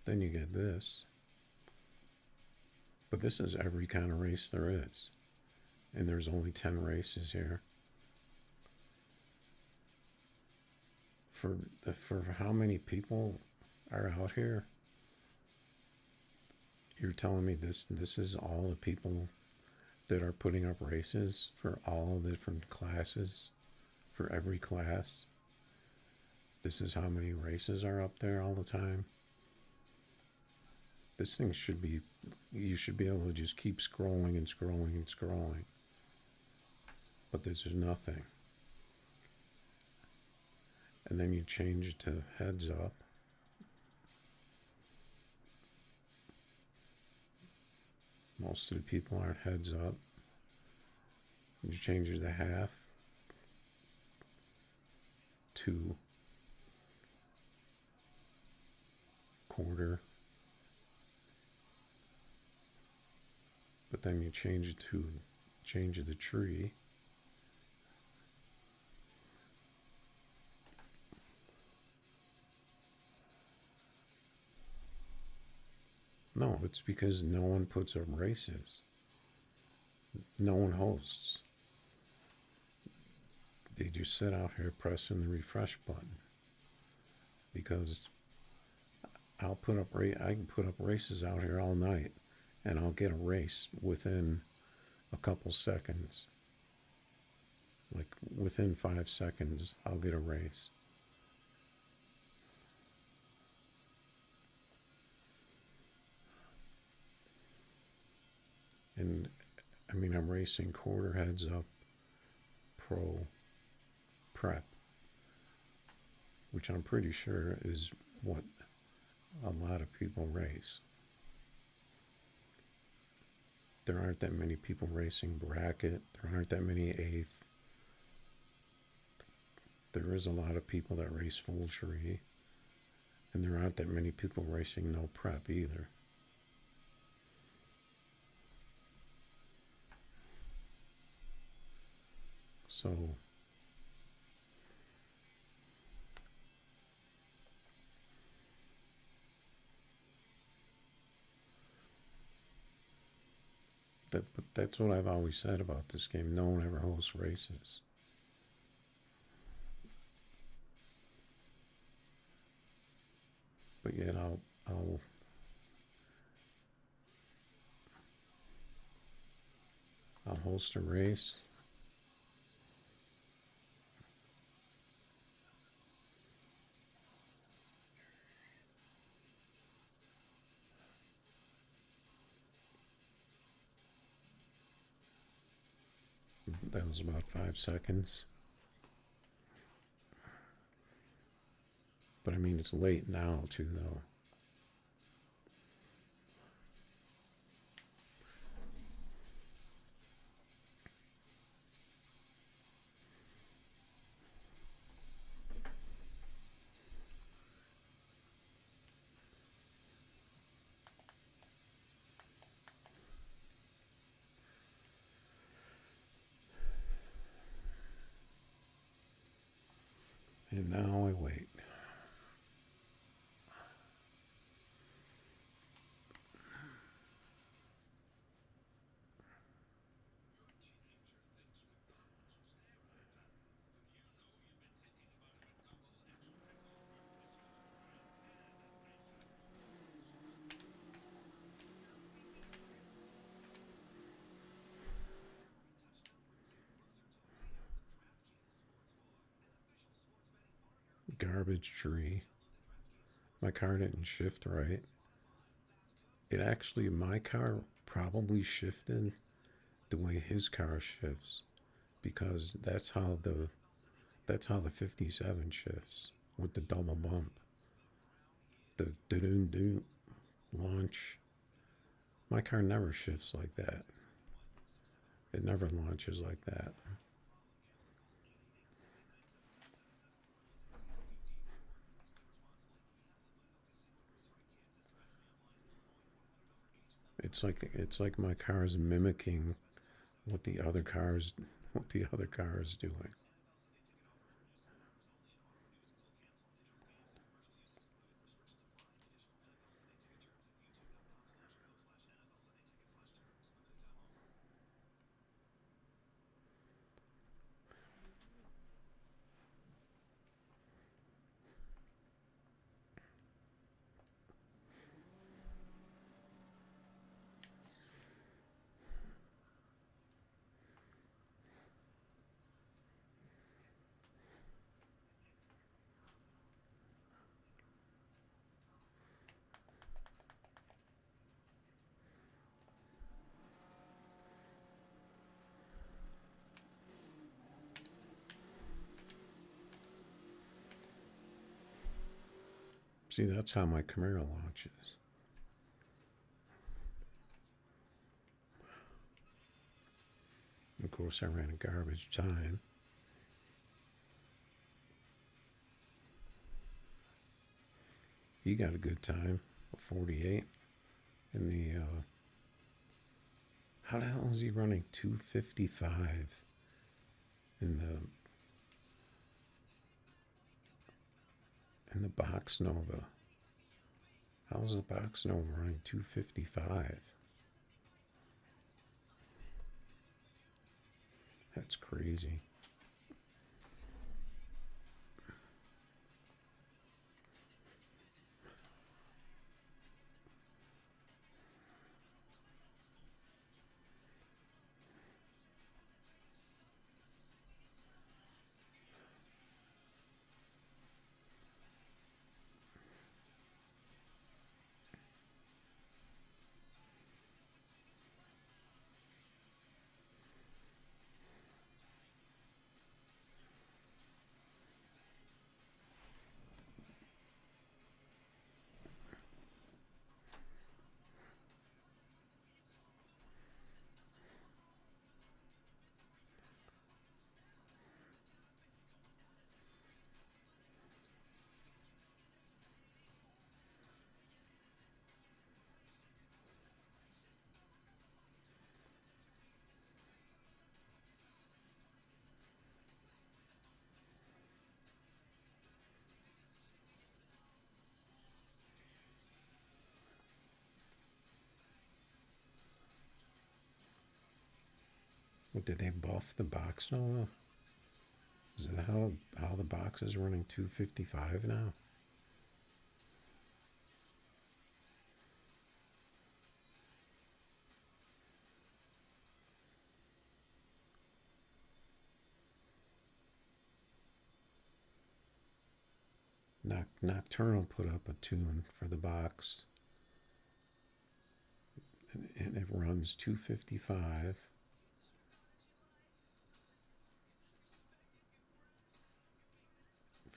Speaker 1: then you get this. But this is every kind of race there is. And there's only 10 races here. For how many people are out here? You're telling me this is all the people that are putting up races for all the different classes, for every class? This is how many races are up there all the time? This thing should be, you should be able to just keep scrolling and scrolling and scrolling. But there's nothing. And then you change it to heads up. Most of the people aren't heads up. You change it to half, to quarter. But then you change the tree. No, it's because no one puts up races. No one hosts. just sit out here pressing the refresh button, because I can put up races out here all night, and I'll get a race within a couple seconds. Like within 5 seconds, I'll get a race. And I mean, I'm racing quarter heads up pro prep, which I'm pretty sure is what a lot of people race. There aren't that many people racing bracket. There aren't that many eighth. There is a lot of people that race full tree. And there aren't that many people racing no prep either. So that's what I've always said about this game. No one ever hosts races. But yet I'll host a race. That was about 5 seconds. But I mean, it's late now too, though. And now I wait. Garbage tree. My car didn't shift right. It actually, my car probably shifted the way his car shifts, because that's how the 57 shifts with the double bump. The do launch. My car never shifts like that. It never launches like that. It's like my car is mimicking what the other car is doing. See, that's how my Camaro launches. Of course, I ran a garbage time. He got a good time, a 48. In the, how the hell is he running 255 in the Box Nova? How's the Box Nova running 255? That's crazy. What, did they buff the box Nova? Is that how the box is running 255 now? Nocturnal put up a tune for the box, and it runs 255.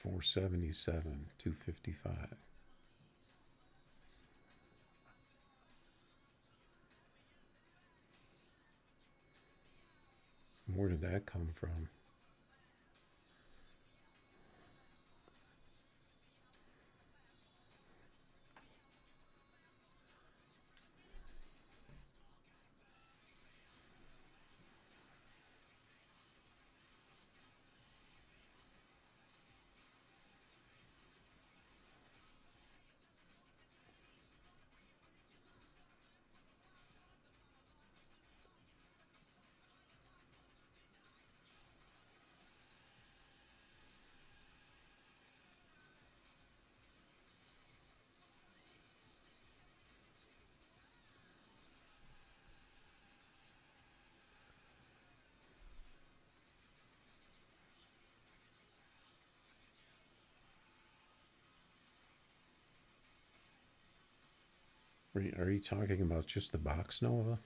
Speaker 1: $477, $255. Where did that come from? Are you talking about just the box Nova?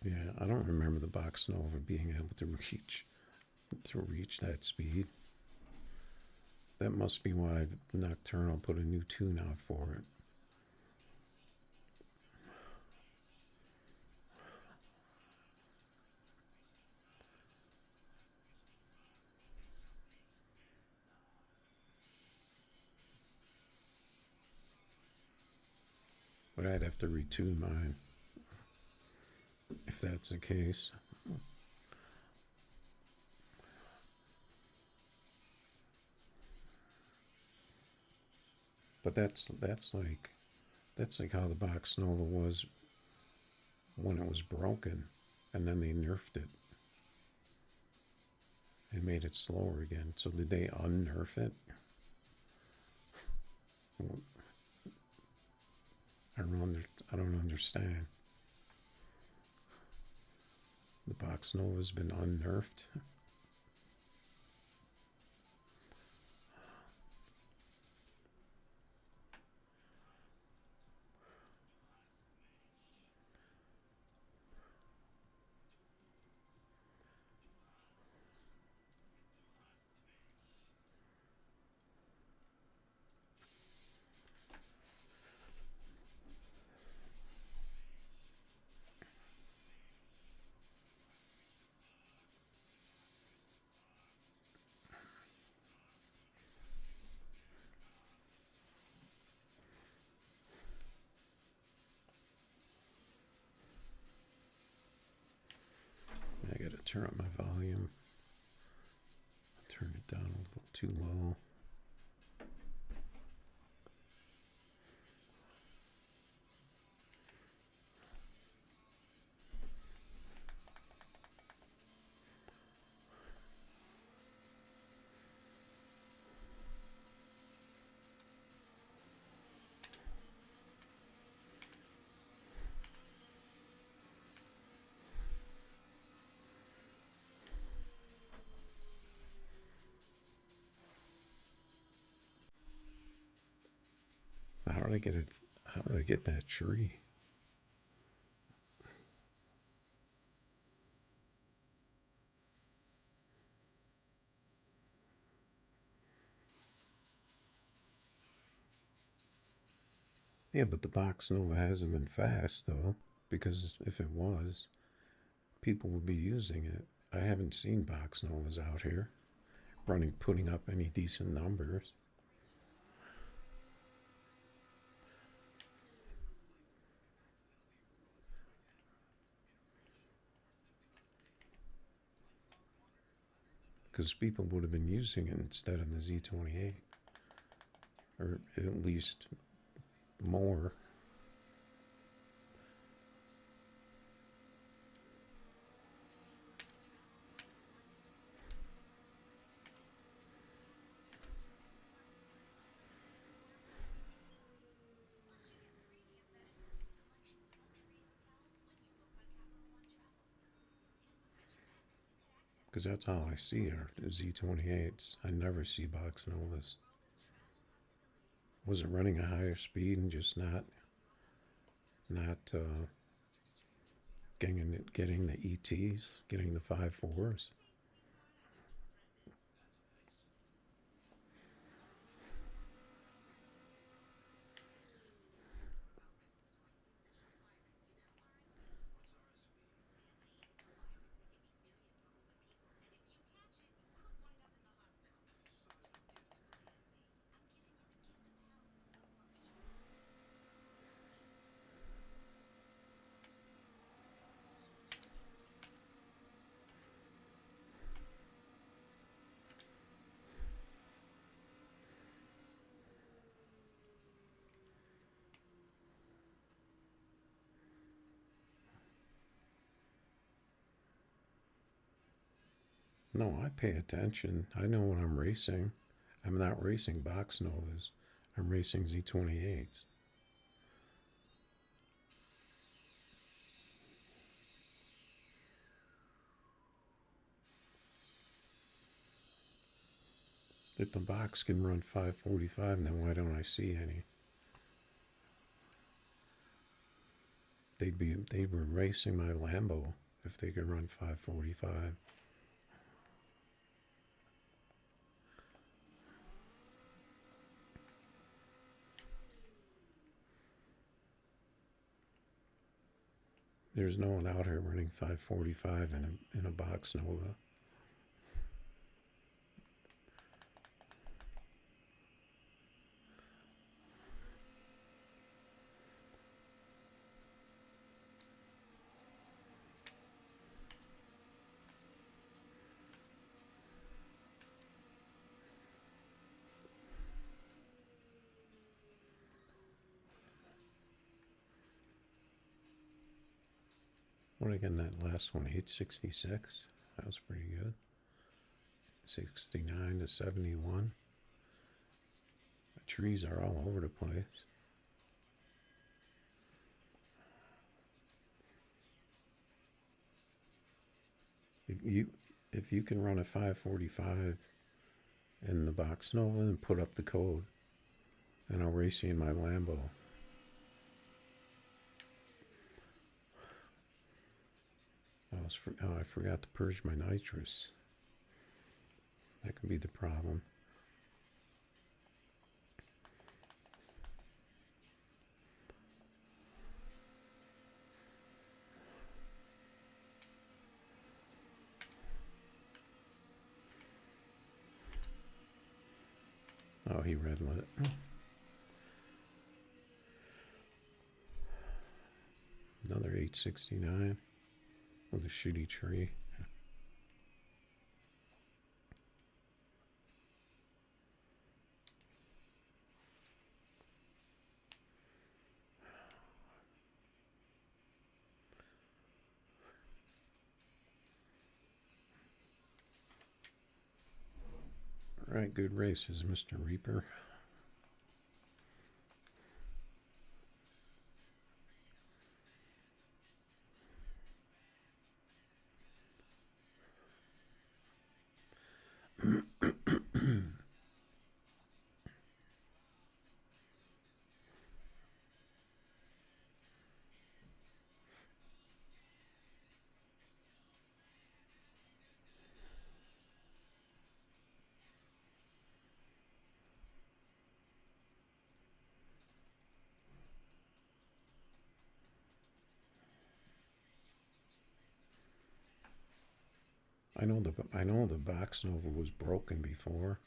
Speaker 1: Yeah, I don't remember the box Nova being able to reach that speed. That must be why Nocturnal put a new tune out for it. But I'd have to retune mine if that's the case. But that's like how the box Nova was when it was broken, and then they nerfed it and made it slower again. So did they unnerf it? I don't understand. The box Nova's been unnerfed. turn up my volume. Turn it down a little too low. How did I get it? How did I get that tree? Yeah, but the Box Nova hasn't been fast though, because if it was, people would be using it. I haven't seen Box Novas out here putting up any decent numbers. Because people would have been using it instead of the Z28, or at least more. Because that's all I see are Z28s. I never see Box Novas. Was it running a higher speed and just not getting the ETs, getting the 5.4s? No, I pay attention. I know when I'm racing. I'm not racing Box Novas. I'm racing Z28s. If the box can run 545, then why don't I see any? They were racing my Lambo if they could run 545. There's no one out here running 545 in a Box Nova. What again? That last one, 866. That was pretty good. 69 to 71. The trees are all over the place. If you can run a 545 in the Box Nova and put up the code, and I'll race you in my Lambo. I forgot to purge my nitrous. That could be the problem. Oh, he red lit. Another 869 with a shitty tree. Alright, good races, Mr. Reaper. I know the Box Nova was broken before,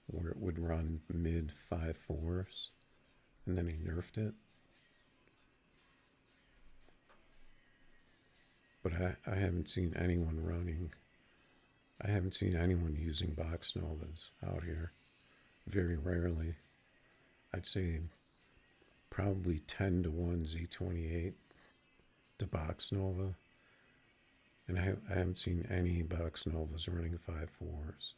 Speaker 1: where it would run mid 5.4s, and then he nerfed it. But I haven't seen anyone running. I haven't seen anyone using Box Novas out here. Very rarely. I'd say probably 10 to 1 Z28 to Box Nova. And I haven't seen any Box Novas running 5.4s.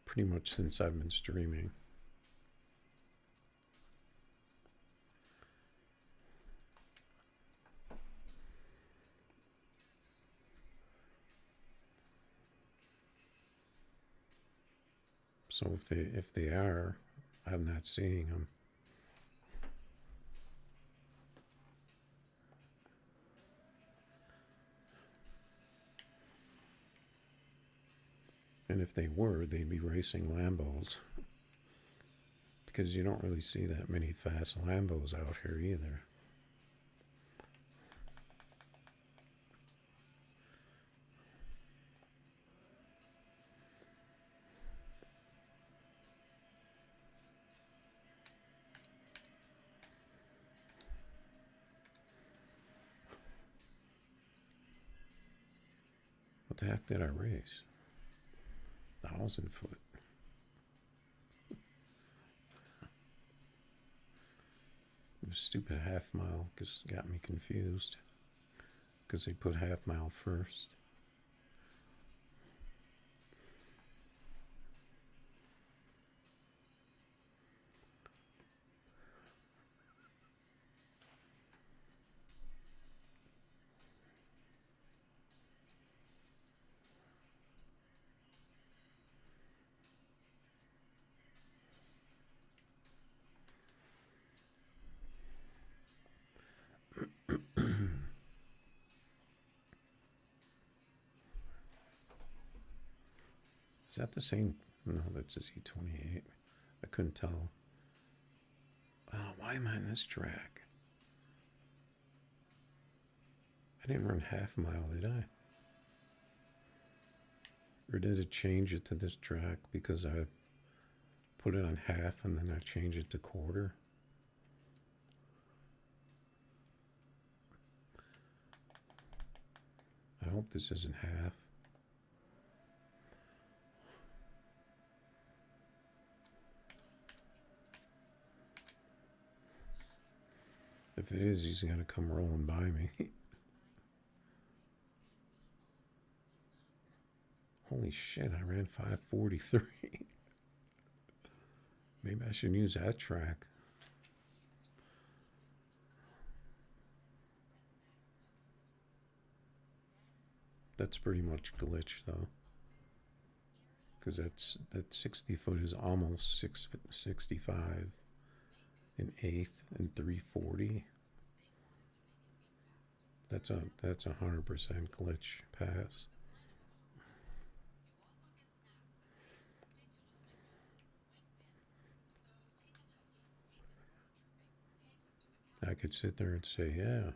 Speaker 1: Pretty much since I've been streaming. So if they are, I'm not seeing them. And if they were, they'd be racing Lambos. Because you don't really see that many fast Lambos out here either. What the heck did I race? 1,000 foot. The stupid half mile just got me confused. Because they put half mile first. Is that the same? No, that's a Z28. I couldn't tell. Why am I on this track? I didn't run half mile, did I? Or did it change it to this track because I put it on half and then I changed it to quarter? I hope this isn't half. If it is, he's gonna come rolling by me. Holy shit, I ran 5:43. Maybe I should use that track. That's pretty much glitch though. Because that 60 foot is almost 65 in 8th and 340. That's a 100% glitch pass. I could sit there and say, yeah.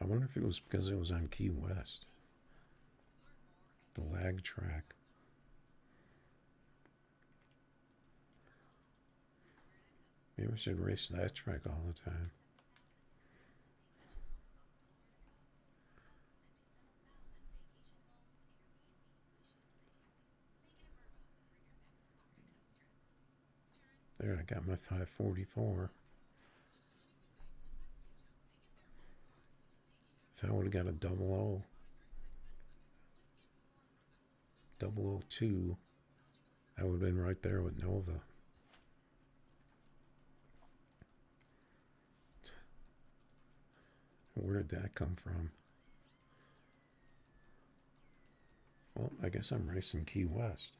Speaker 1: I wonder if it was because it was on Key West. The lag track. Maybe I should race that track all the time. There, I got my 544. If I would have got a 00. 002. I would have been right there with Nova. Where did that come from? Well, I guess I'm racing Key West.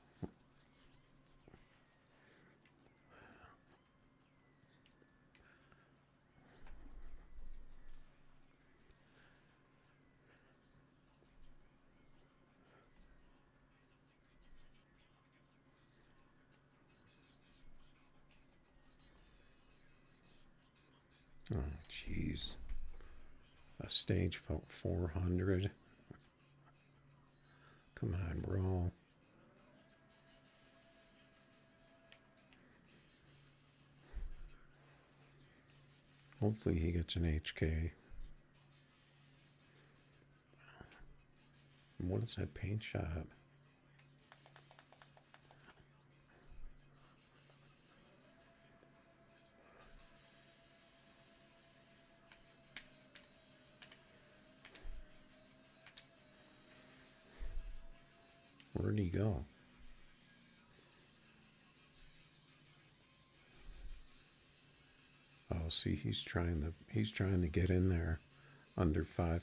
Speaker 1: Oh, jeez. A stage 400. Come on, bro. Hopefully he gets an HK. What is that paint shop? Where'd he go? Oh, see, he's trying to get in there under 5.4.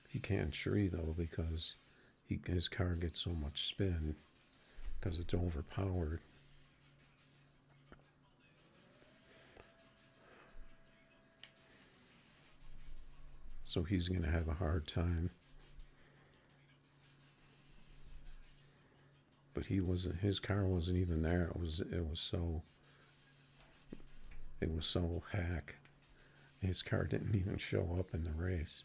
Speaker 1: He can't tree though because his car gets so much spin because it's overpowered. So he's going to have a hard time. But his car wasn't even there. It was so hack. His car didn't even show up in the race.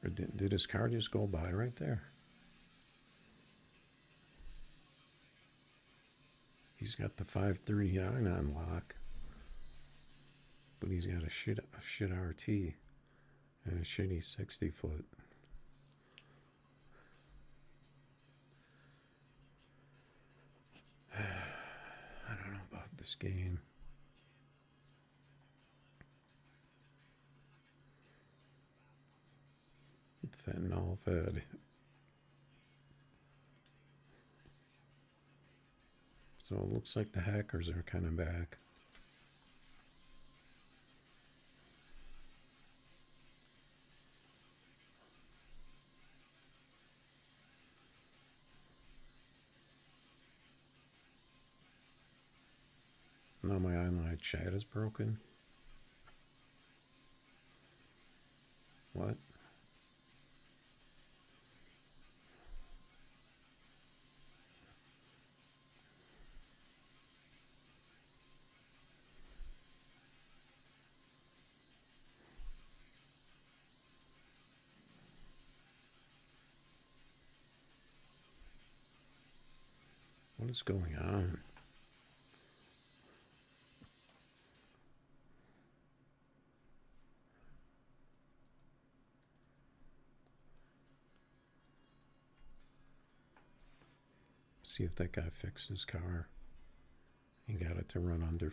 Speaker 1: Or did his car just go by right there? He's got the 539 on lock, but he's got a shit RT and a shitty 60-foot. I don't know about this game. Fentanyl fed. So it looks like the hackers are kind of back. Now my online chat is broken. What? What is going on? See if that guy fixed his car. He got it to run under.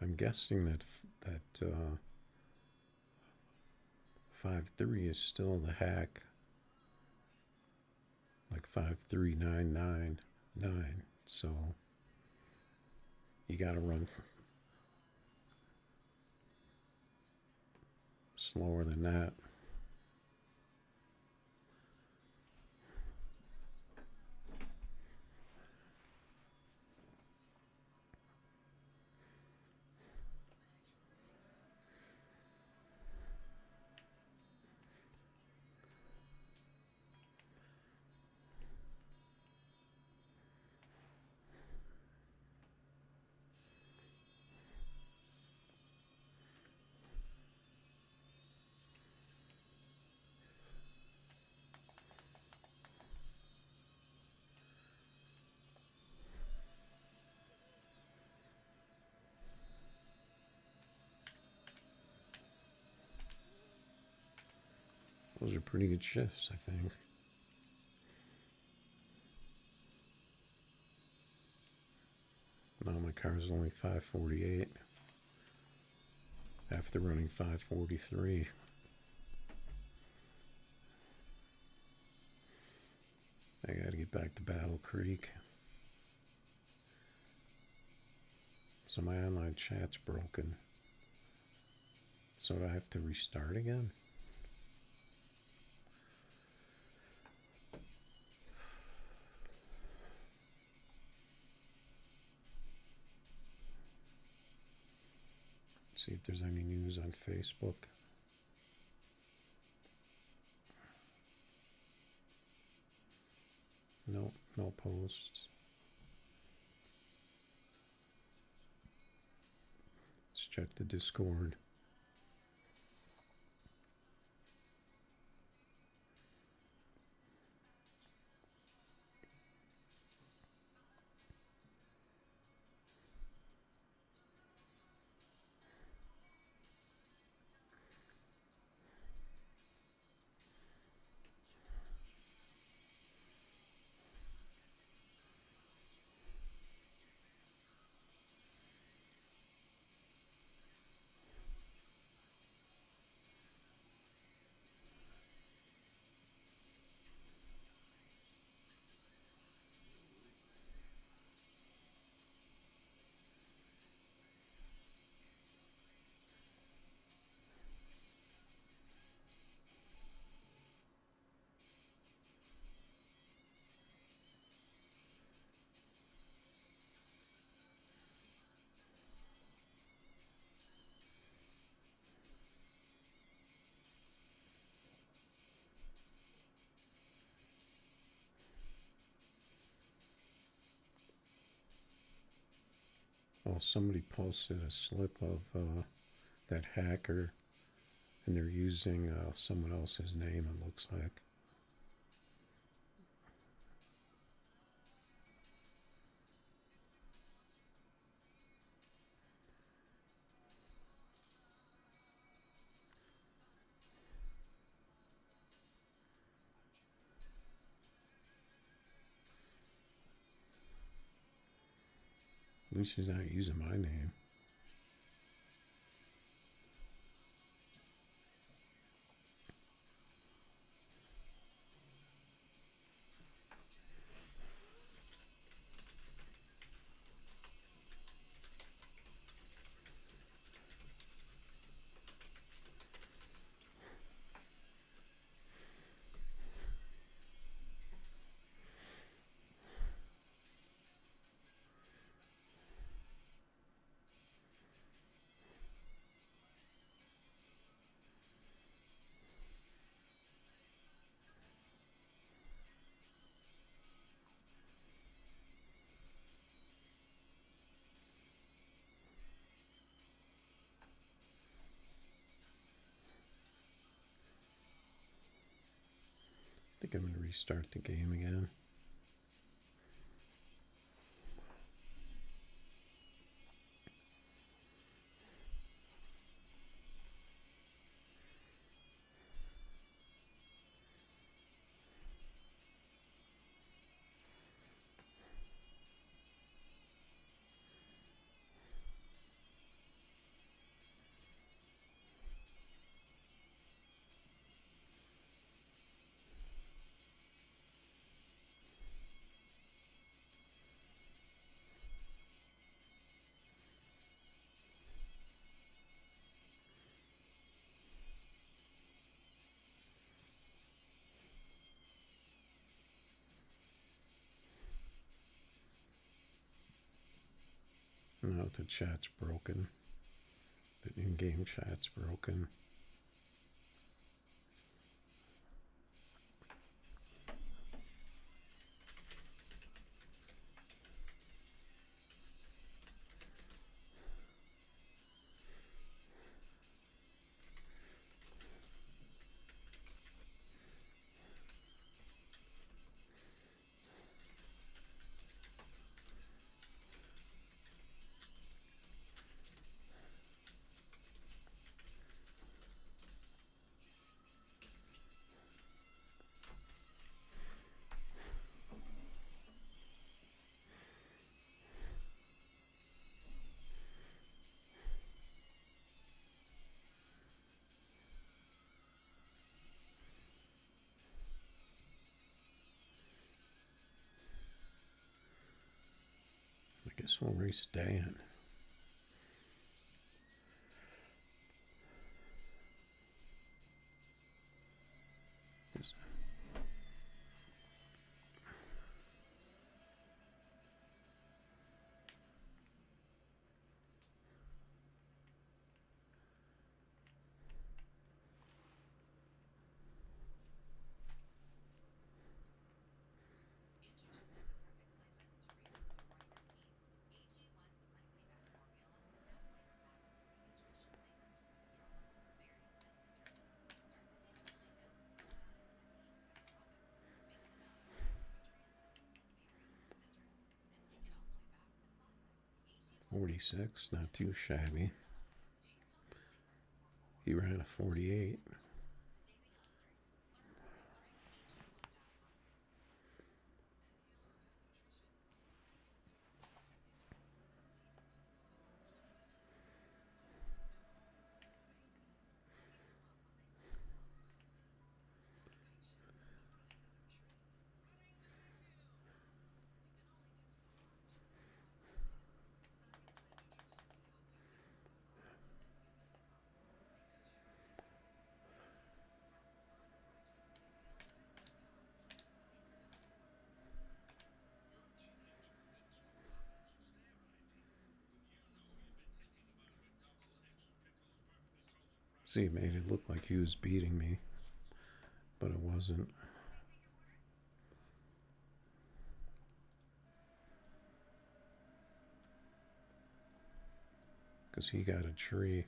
Speaker 1: I'm guessing that 5.3 is still the hack. Like 5.3999. So you got to run slower than that. Those are pretty good shifts, I think. Now my car's only 548 after running 543. I gotta get back to Battle Creek. So my online chat's broken. So do I have to restart again? See if there's any news on Facebook. No, no posts. Let's check the Discord. Oh, somebody posted a slip of that hacker, and they're using someone else's name, it looks like. At least he's not using my name. I think I'm going to restart the game again. Now the chat's broken. The in-game chat's broken. guess we'll race Dan. .46, not too shabby. He ran a 48. See, it made it look like he was beating me, but it wasn't. Because he got a tree.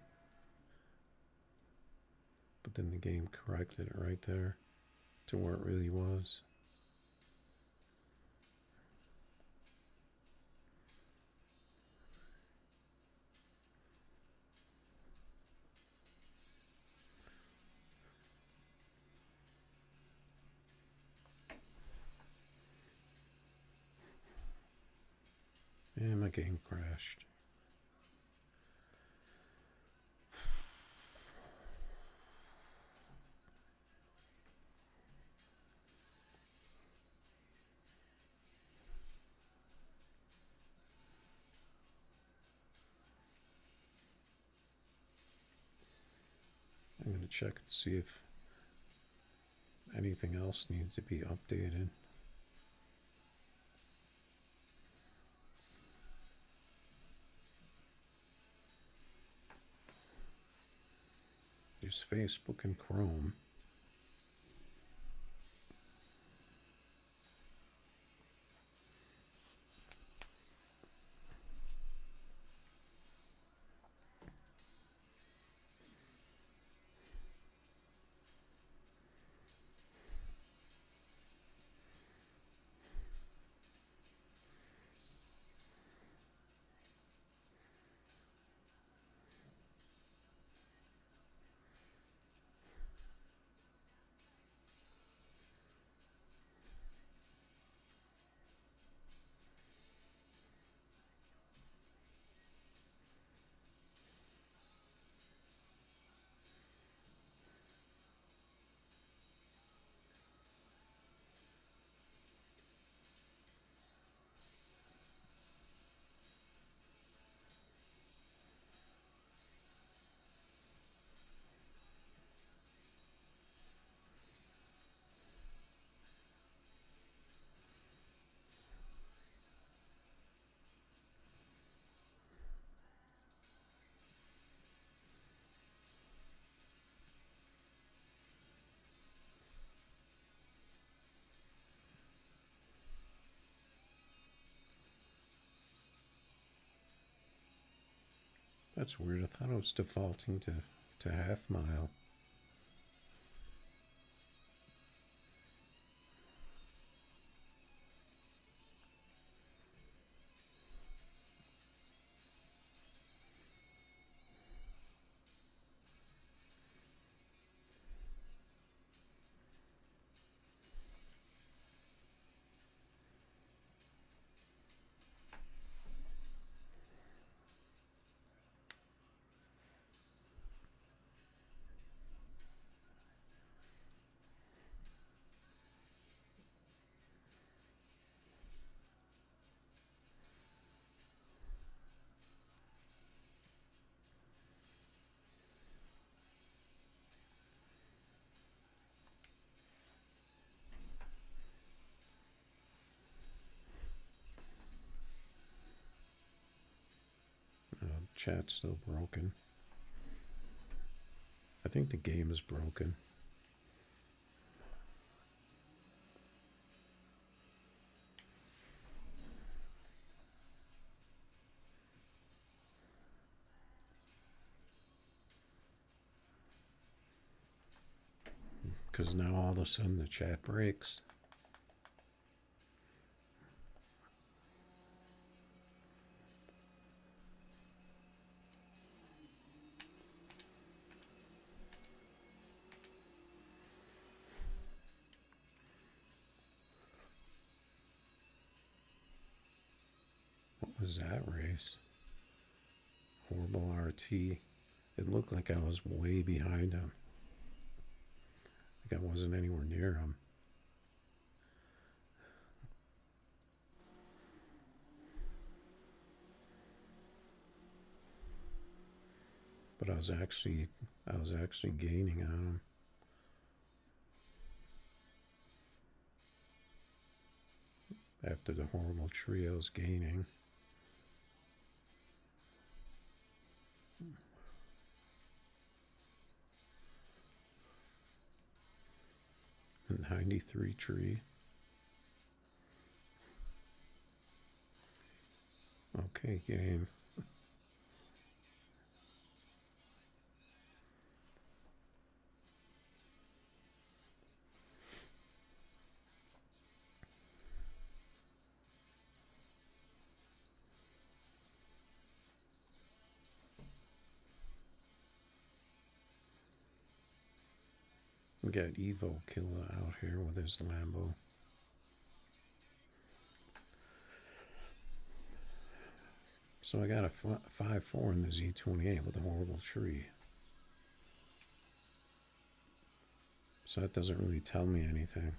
Speaker 1: But then the game corrected it right there to where it really was. And my game crashed. I'm going to check and see if anything else needs to be updated. There's Facebook and Chrome. That's weird. I thought it was defaulting to half mile. Chat's still broken. I think the game is broken. Because now all of a sudden the chat breaks. What was that race? Horrible RT. It looked like I was way behind him. Like I wasn't anywhere near him. But I was actually gaining on him. After the horrible tree, I was gaining. And 93 tree. Okay, game. We got Evo Killer out here with his Lambo. So I got a 5-4 in the Z28 with a horrible tree. So that doesn't really tell me anything.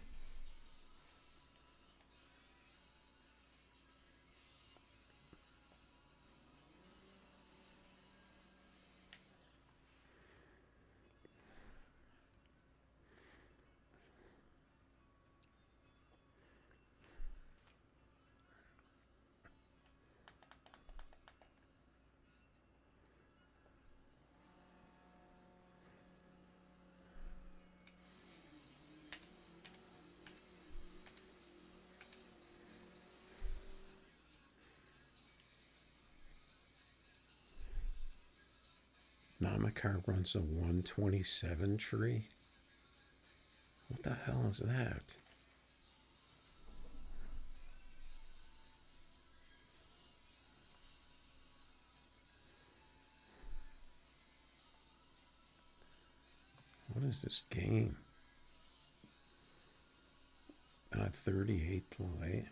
Speaker 1: Now my car runs a 127 tree. What the hell is that? What is this game? 38 light.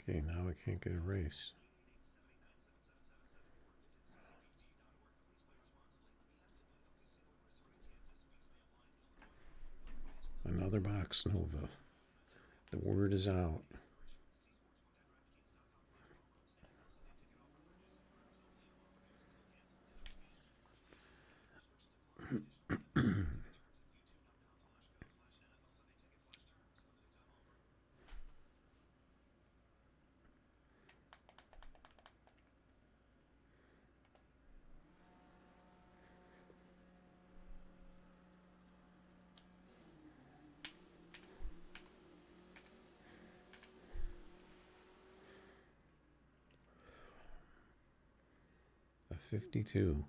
Speaker 1: Okay, now I can't get a race. Another box Nova. The word is out. 52.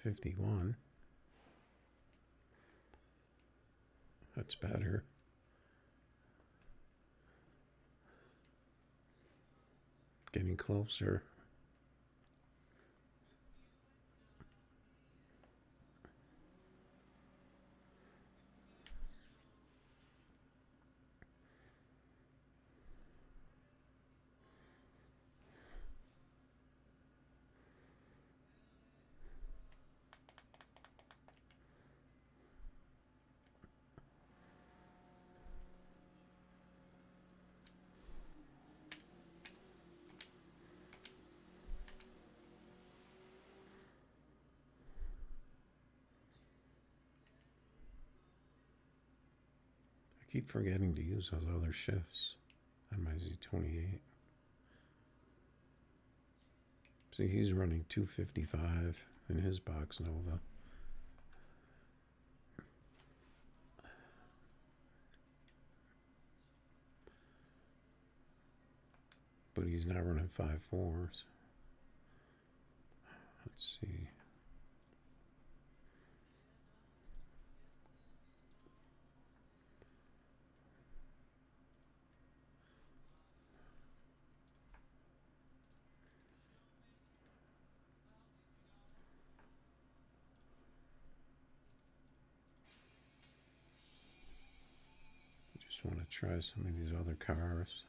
Speaker 1: $51. That's better. Getting closer. I keep forgetting to use those other shifts on my Z28. See, he's running 255 in his box Nova. But he's not running 5.4s. Let's see. Just want to try some of these other cars.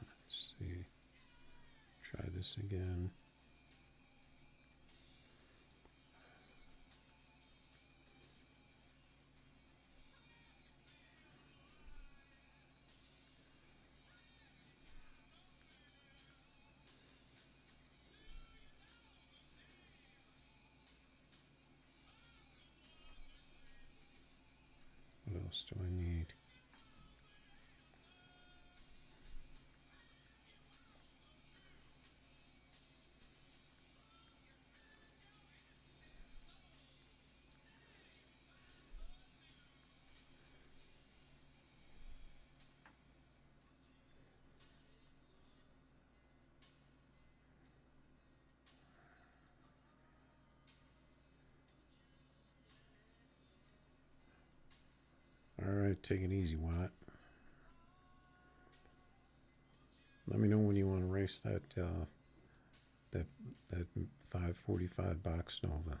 Speaker 1: Let's see. Try this again. What else do I need? All right, take it easy, Watt. Let me know when you want to race that 545 box Nova.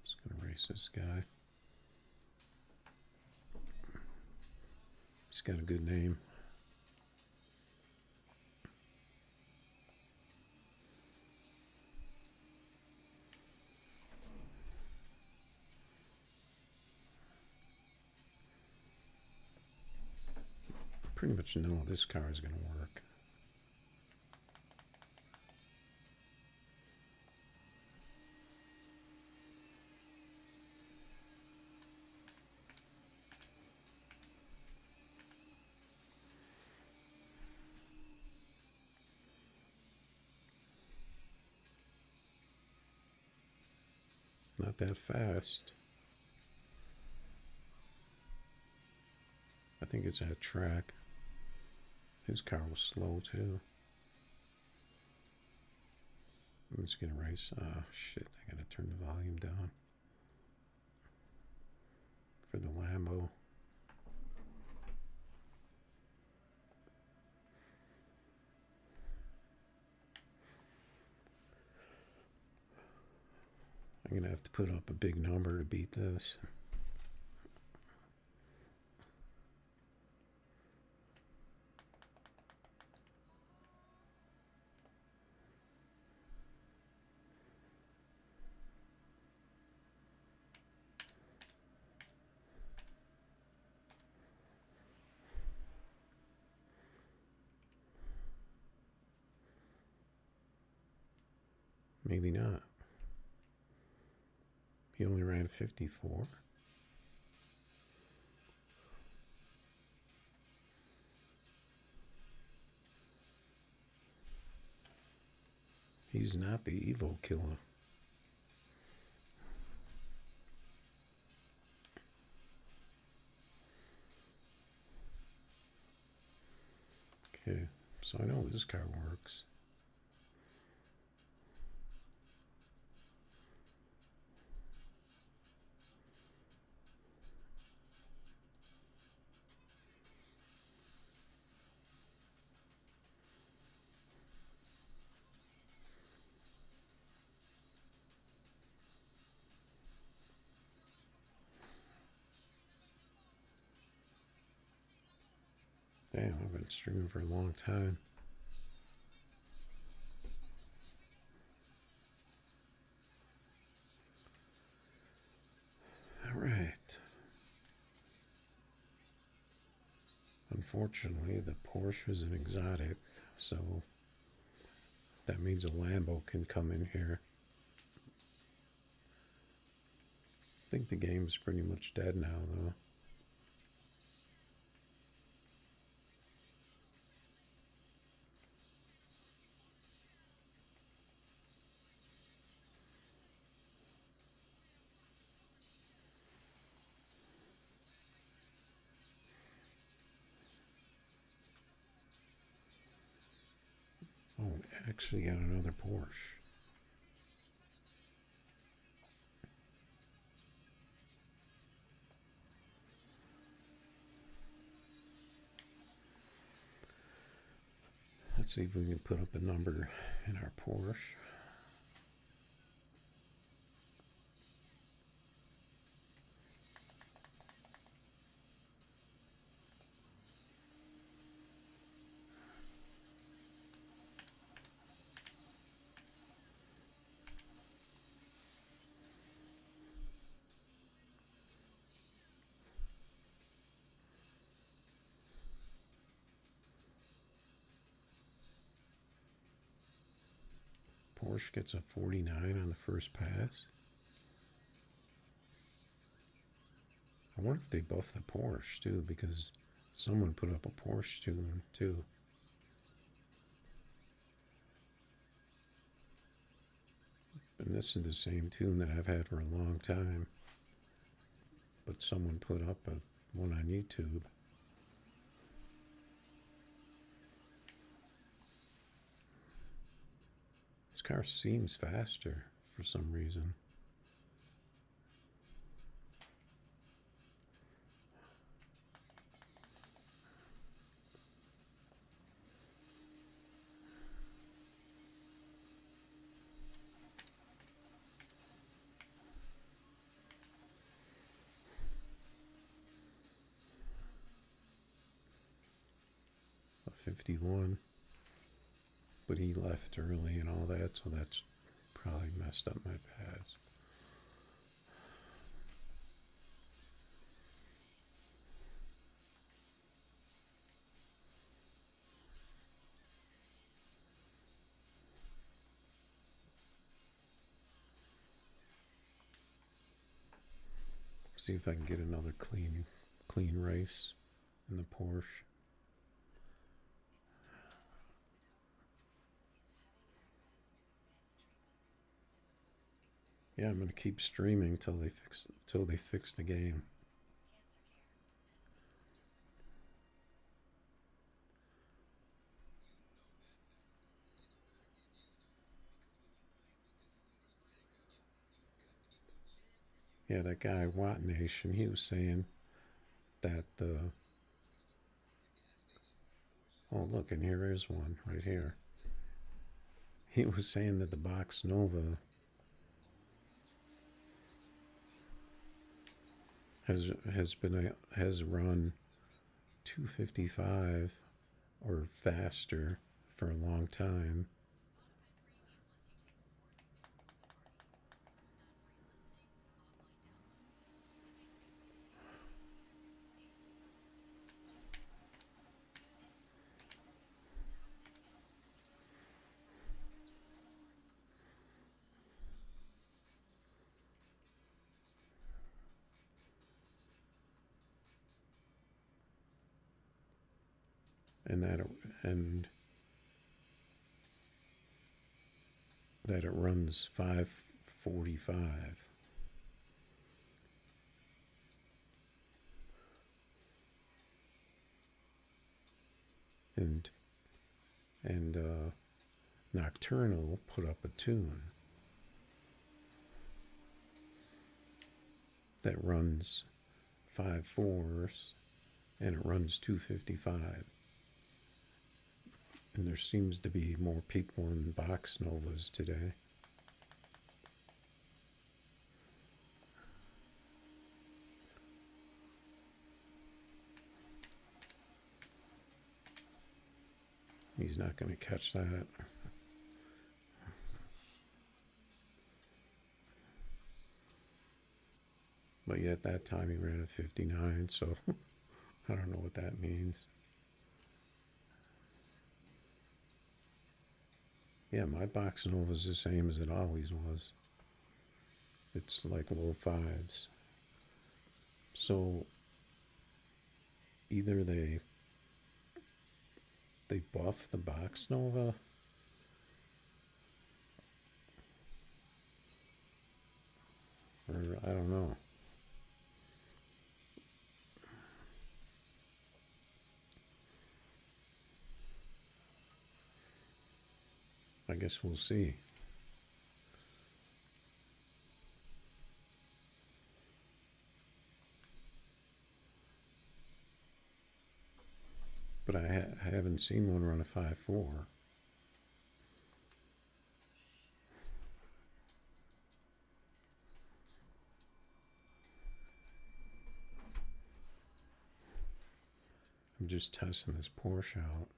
Speaker 1: Just gonna race this guy. He's got a good name. Pretty much know this car is going to work. Not that fast. I think it's at track. His car was slow too. I'm just gonna race. Ah, shit, I gotta turn the volume down for the Lambo. I'm gonna have to put up a big number to beat this. Maybe not. He only ran 54. He's not the Evo killer. Okay, so I know this car works. Damn, I've been streaming for a long time. All right. Unfortunately, the Porsche is an exotic, so that means a Lambo can come in here. I think the game's pretty much dead now, though. Oh, we actually got another Porsche. Let's see if we can put up a number in our Porsche. Porsche gets a 49 on the first pass. I wonder if they buffed the Porsche too, because someone put up a Porsche tune too. And this is the same tune that I've had for a long time, but someone put up one on YouTube. This car seems faster for some reason. A 51. But he left early and all that, so that's probably messed up my pass. See if I can get another clean race in the Porsche. Yeah, I'm gonna keep streaming till they fix the game. Yeah, that guy Watt Nation, he was saying that the oh look, and here is one right here. He was saying that the Box Nova has run 255 or faster for a long time. And that it runs 545. And Nocturnal put up a tune that runs 5/4s and it runs 255. And there seems to be more people in box novas today. He's not going to catch that. But yet that time he ran a 59, so I don't know what that means. Yeah, my box nova is the same as it always was. It's like low fives. So either they buff the box nova, or I don't know. I guess we'll see. But I haven't seen one run a 5/4. I'm just testing this Porsche out.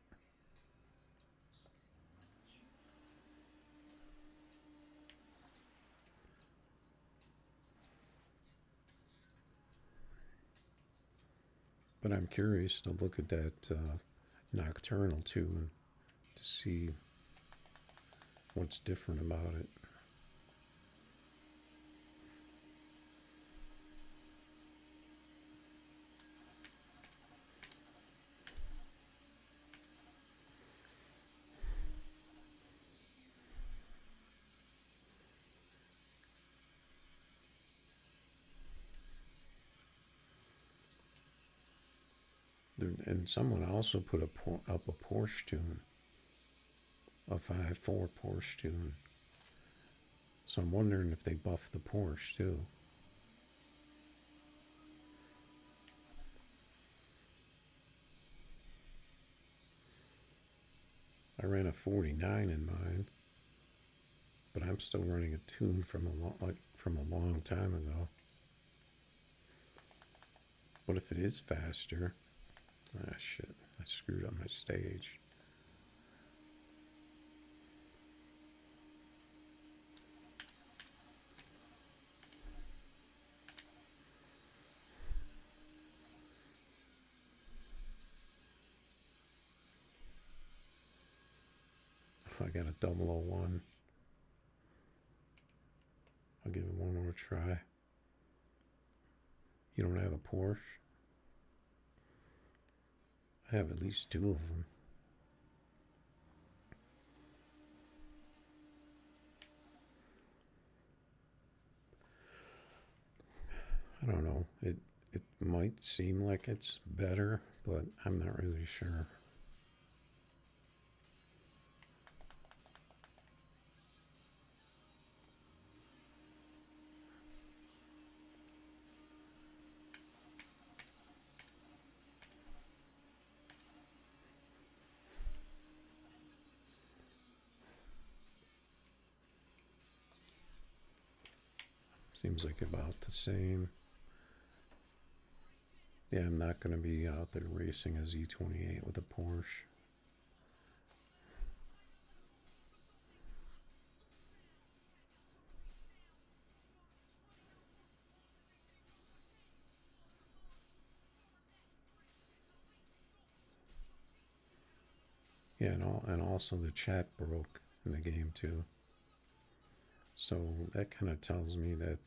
Speaker 1: But I'm curious to look at that Nocturnal too, to see what's different about it. And someone also put up a Porsche tune, a 5/4 Porsche tune. So I'm wondering if they buffed the Porsche too. I ran a 49 in mine, but I'm still running a tune from a long time ago. What if it is faster? Ah, shit, I screwed up my stage. I got a 001. I'll give it one more try. You don't have a Porsche? I have at least 2 of them. I don't know. It might seem like it's better, but I'm not really sure. Seems like about the same. Yeah, I'm not going to be out there racing a Z28 with a Porsche. Yeah, and also the chat broke in the game too. So that kind of tells me that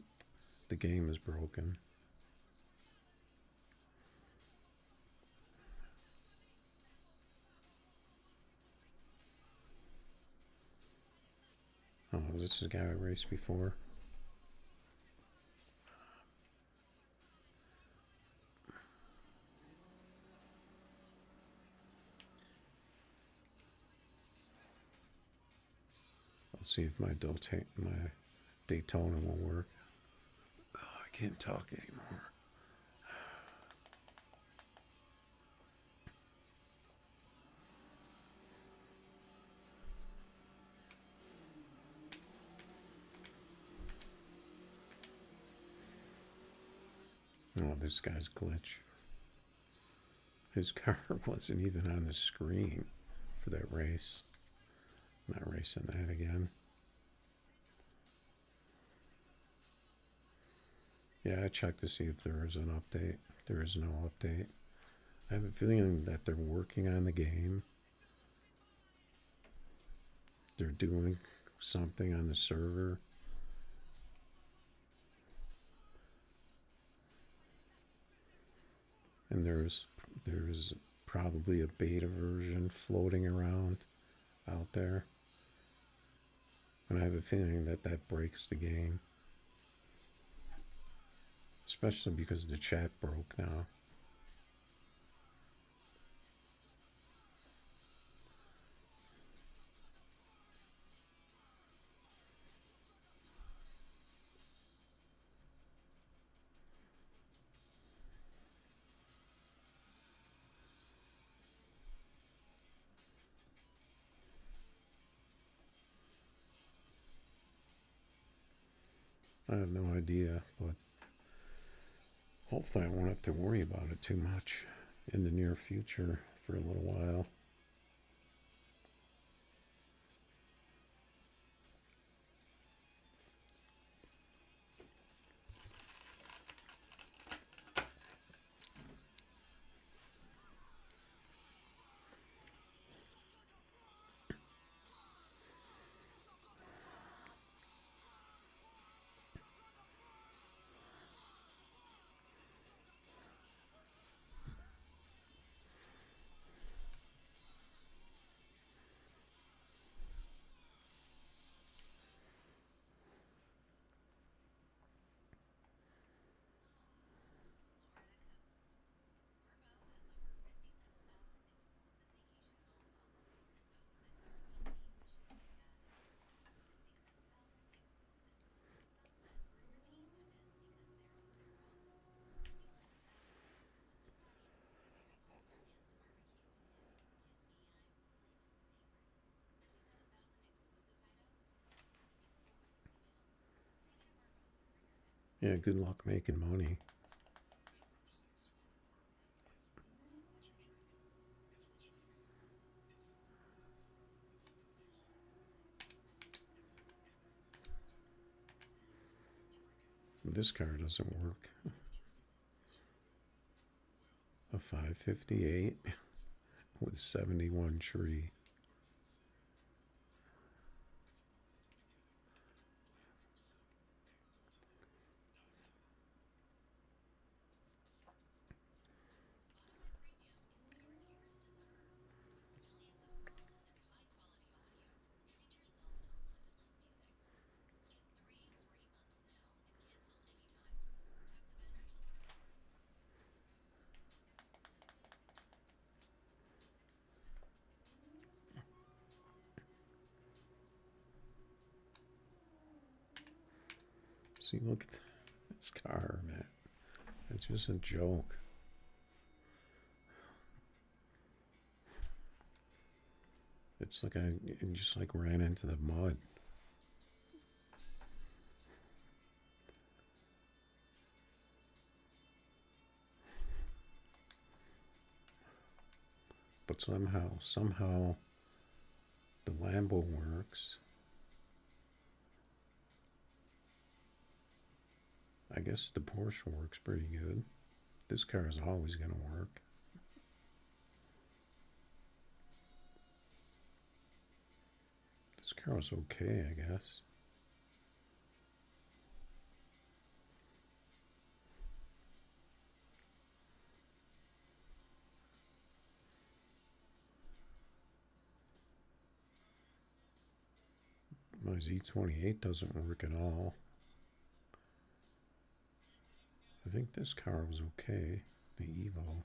Speaker 1: the game is broken. Oh, this is a guy I raced before. Let's see if my Daytona will work. Oh, I can't talk anymore. Oh, this guy's glitch. His car wasn't even on the screen for that race. Not racing that again. Yeah, I checked to see if there was an update. There is no update. I have a feeling that they're working on the game. They're doing something on the server. And there's probably a beta version floating around out there. And I have a feeling that that breaks the game. Especially because the chat broke now. I have no idea, but hopefully I won't have to worry about it too much in the near future for a little while. Yeah, good luck making money. This car doesn't work. A 558 with 71 tree. See, look at this car, man. It's just a joke. It's like I just like ran into the mud. but somehow the Lambo works. I guess the Porsche works pretty good. This car is always going to work. This car was okay, I guess. My Z28 doesn't work at all. I think this car was okay, the Evo.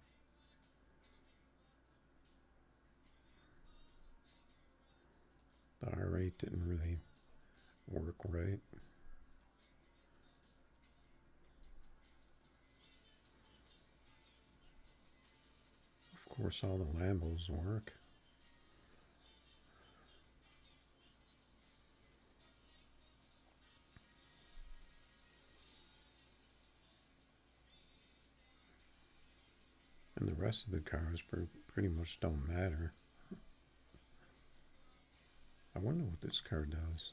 Speaker 1: The R8 didn't really work right. Of course, all the Lambos work. And the rest of the cars pretty much don't matter. I wonder what this car does.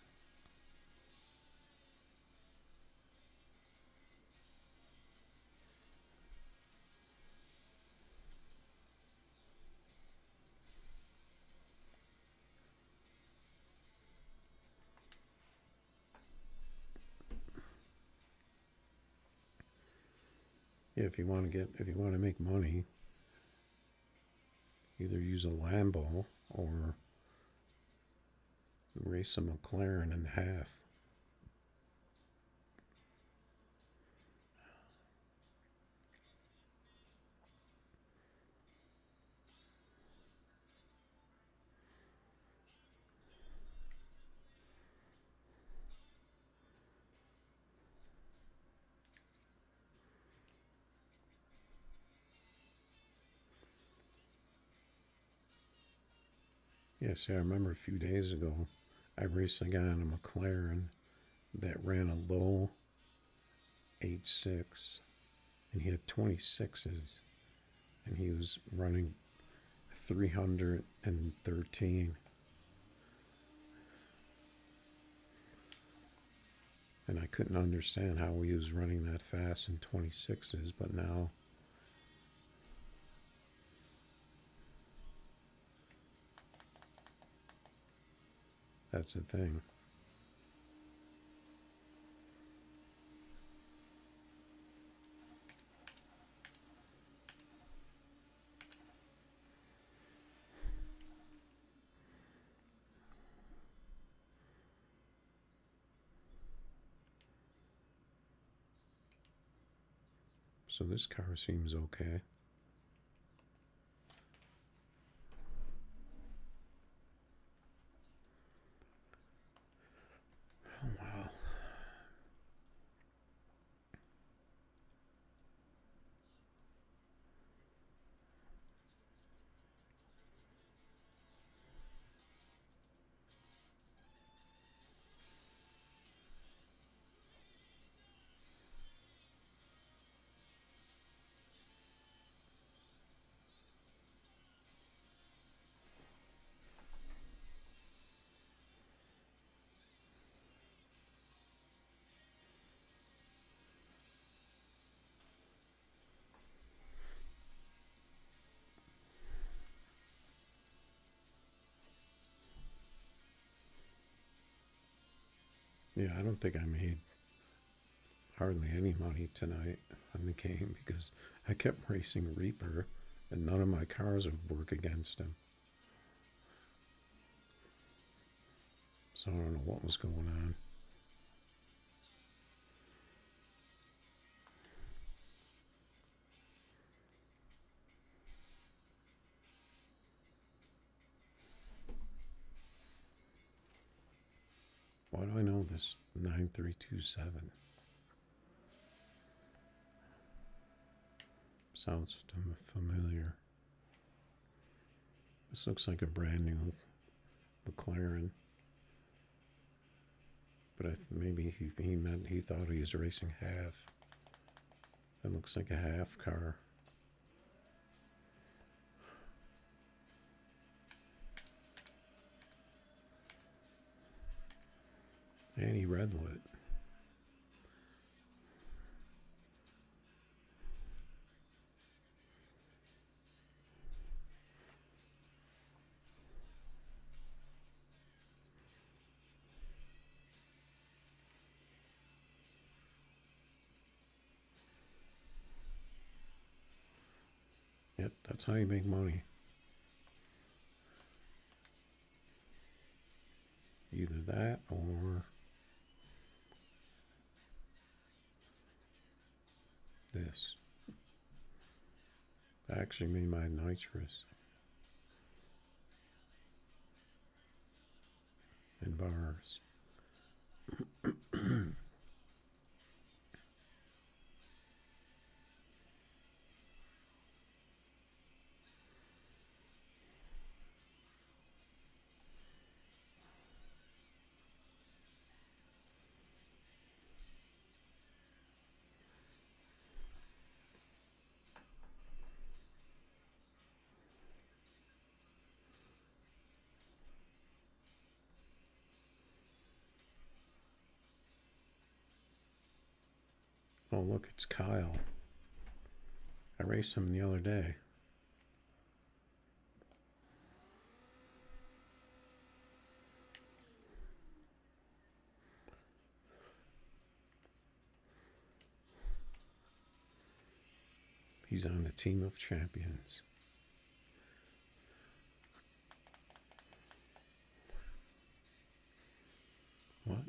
Speaker 1: Yeah, if you want to make money, either use a Lambo or race a McLaren in half. Yeah, see, I remember a few days ago, I raced a guy on a McLaren that ran a low 8.6, and he had 26s, and he was running 313. And I couldn't understand how he was running that fast in 26s, but now that's the thing. So this car seems okay. Oh, wow. Yeah, I don't think I made hardly any money tonight on the game because I kept racing Reaper and none of my cars would work against him. So I don't know what was going on. Why do I know this 9327? Sounds familiar. This looks like a brand new McLaren. But maybe he thought he was racing half. That looks like a half car. And he redlit. Yep, that's how you make money. Either that or this. I actually made my nitrous in bars. Oh, look, it's Kyle. I raced him the other day. He's on the team of champions. What?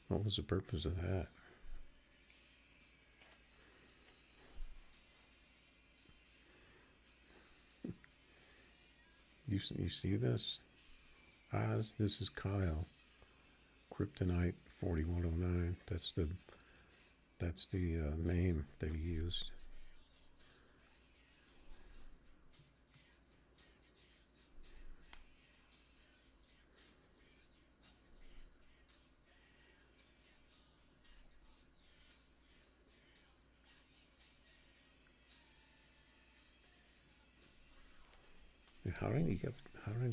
Speaker 1: What was the purpose of that? You see this? Oz, this is Kyle. Kryptonite 4109. That's the name that he used. How did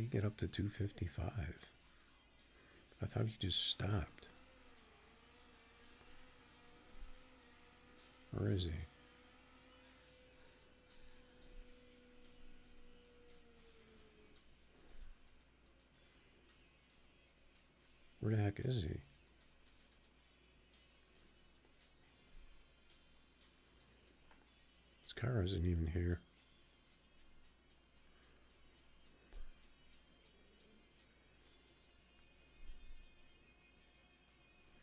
Speaker 1: he get up to 255? I thought he just stopped. Where is he? Where the heck is he? His car isn't even here.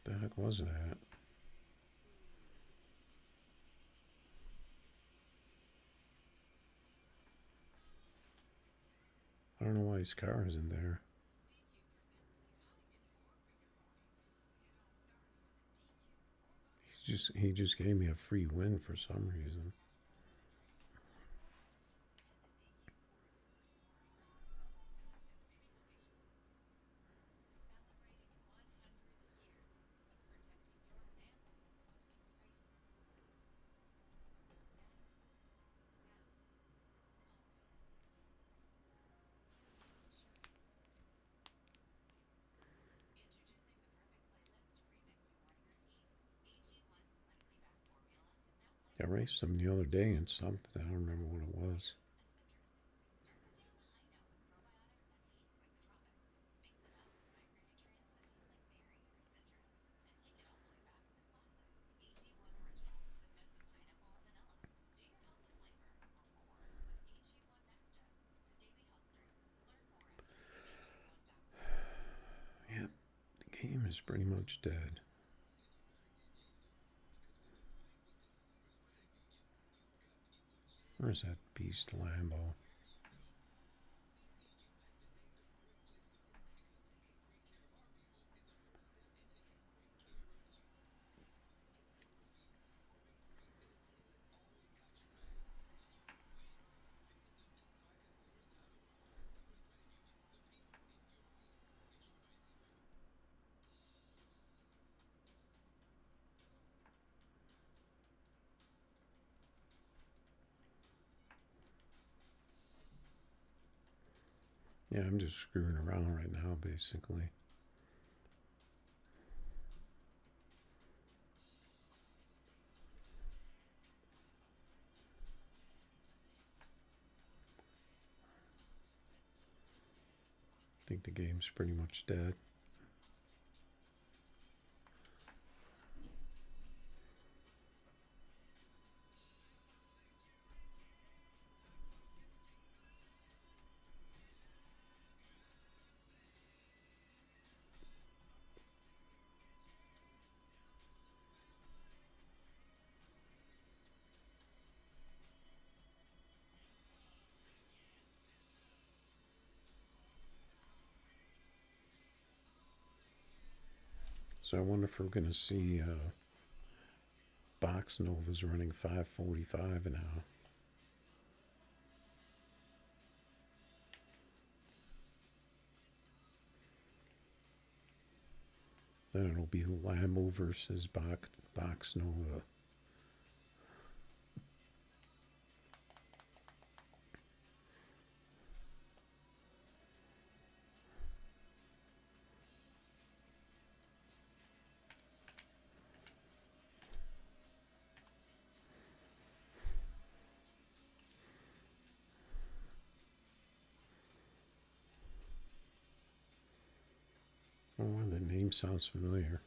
Speaker 1: What the heck was that? I don't know why his car isn't there. He just gave me a free win for some reason. I raced him the other day in something. I don't remember what it was. Yeah, the game is pretty much dead. Where's that beast Lambo? Yeah, I'm just screwing around right now, basically. I think the game's pretty much dead. So I wonder if we're going to see box novas running 545 an hour. Then it'll be Lamo versus box nova. Oh, the name sounds familiar.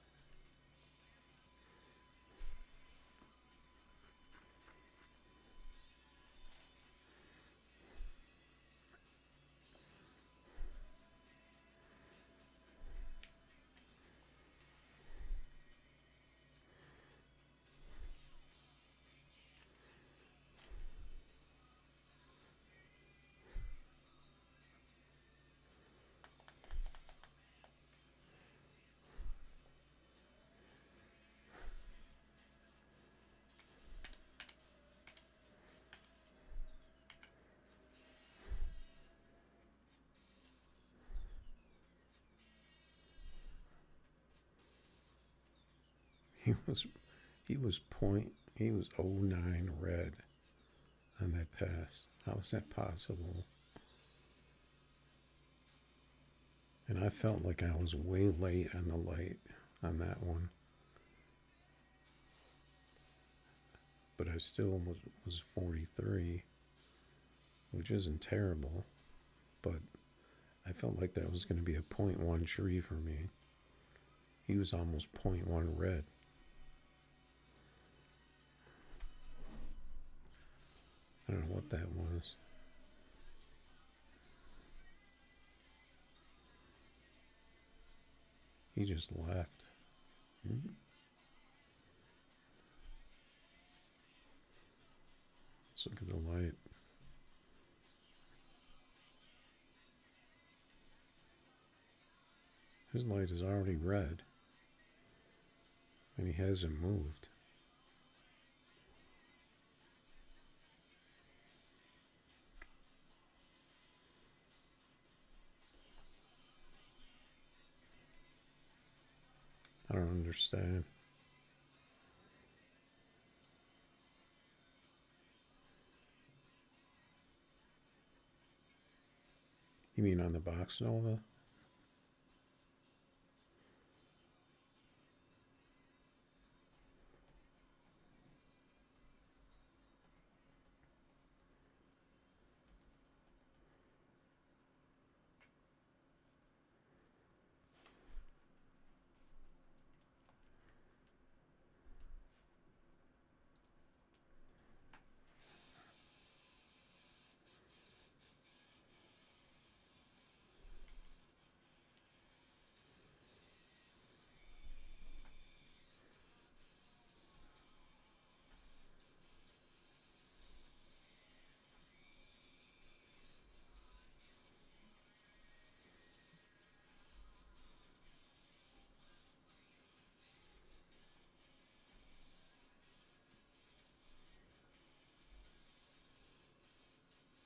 Speaker 1: He was he was 09 red on that pass. How is that possible? And I felt like I was way late on the light on that one. But I still was 43, which isn't terrible. But I felt like that was going to be a 0.1 tree for me. He was almost 0.1 red. I don't know what that was. He just left. Let's look at the light. His light is already red. And he hasn't moved. I don't understand. You mean on the box nova?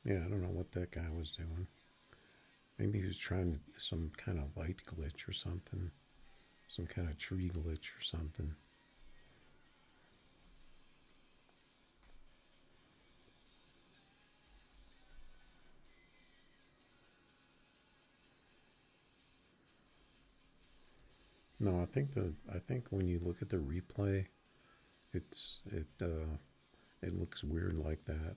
Speaker 1: Yeah, I don't know what that guy was doing. Maybe he was trying to some kind of light glitch or something. Some kind of tree glitch or something. No, I think when you look at the replay, it looks weird like that.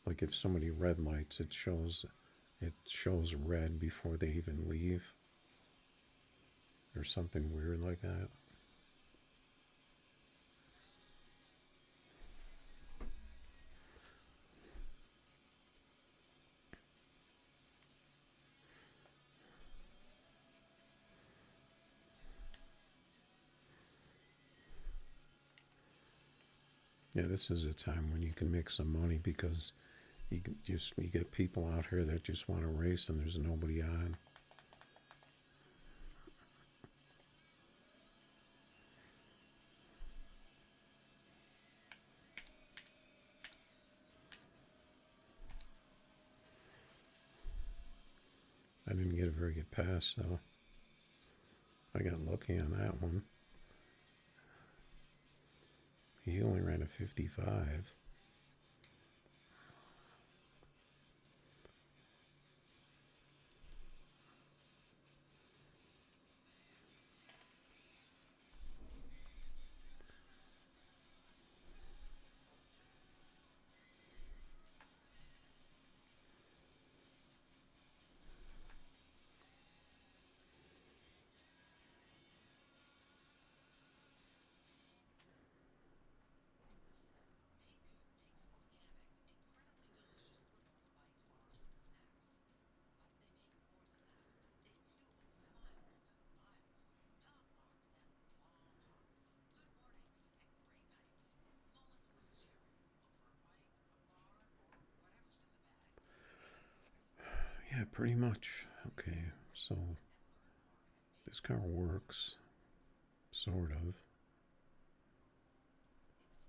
Speaker 1: Like if somebody red lights, it shows red before they even leave, or something weird like that. Yeah, this is a time when you can make some money because you get people out here that just want to race and there's nobody on. I didn't get a very good pass though. I got lucky on that one. He only ran a 55. Yeah, pretty much. Okay, so this car works, sort of.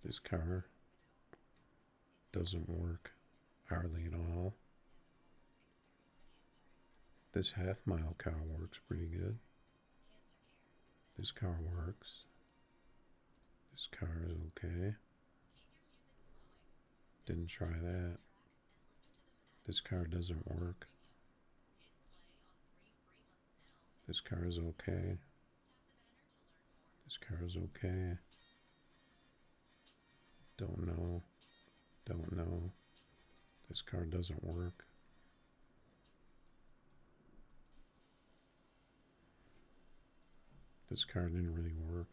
Speaker 1: This car doesn't work hardly at all. This half-mile car works pretty good. This car works. This car is okay. Didn't try that. This car doesn't work. This car is okay. This car is okay. Don't know. Don't know. This car doesn't work. This car didn't really work.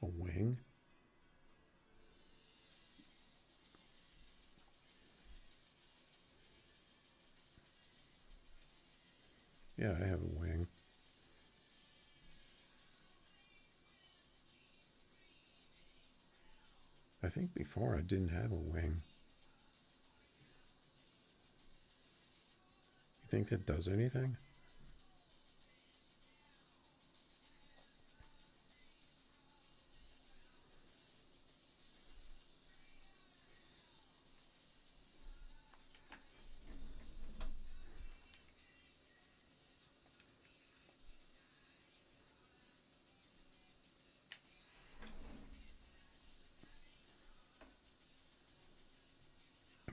Speaker 1: A wing? Yeah, I have a wing. I think before I didn't have a wing. You think that does anything?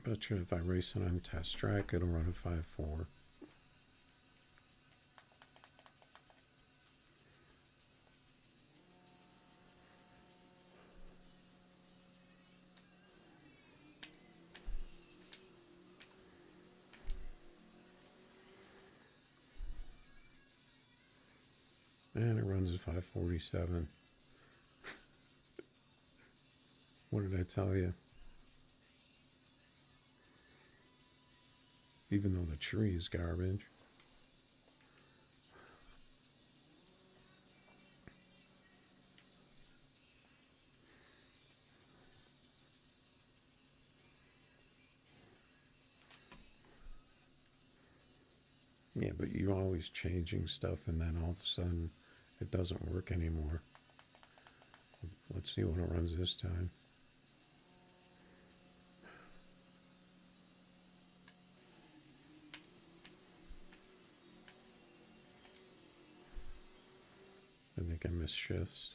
Speaker 1: I bet you if I race it on test track, it'll run a 5.4. And it runs at 547. What did I tell you? Even though the tree is garbage. Yeah, but you're always changing stuff and then all of a sudden it doesn't work anymore. Let's see what it runs this time. like I missed shifts.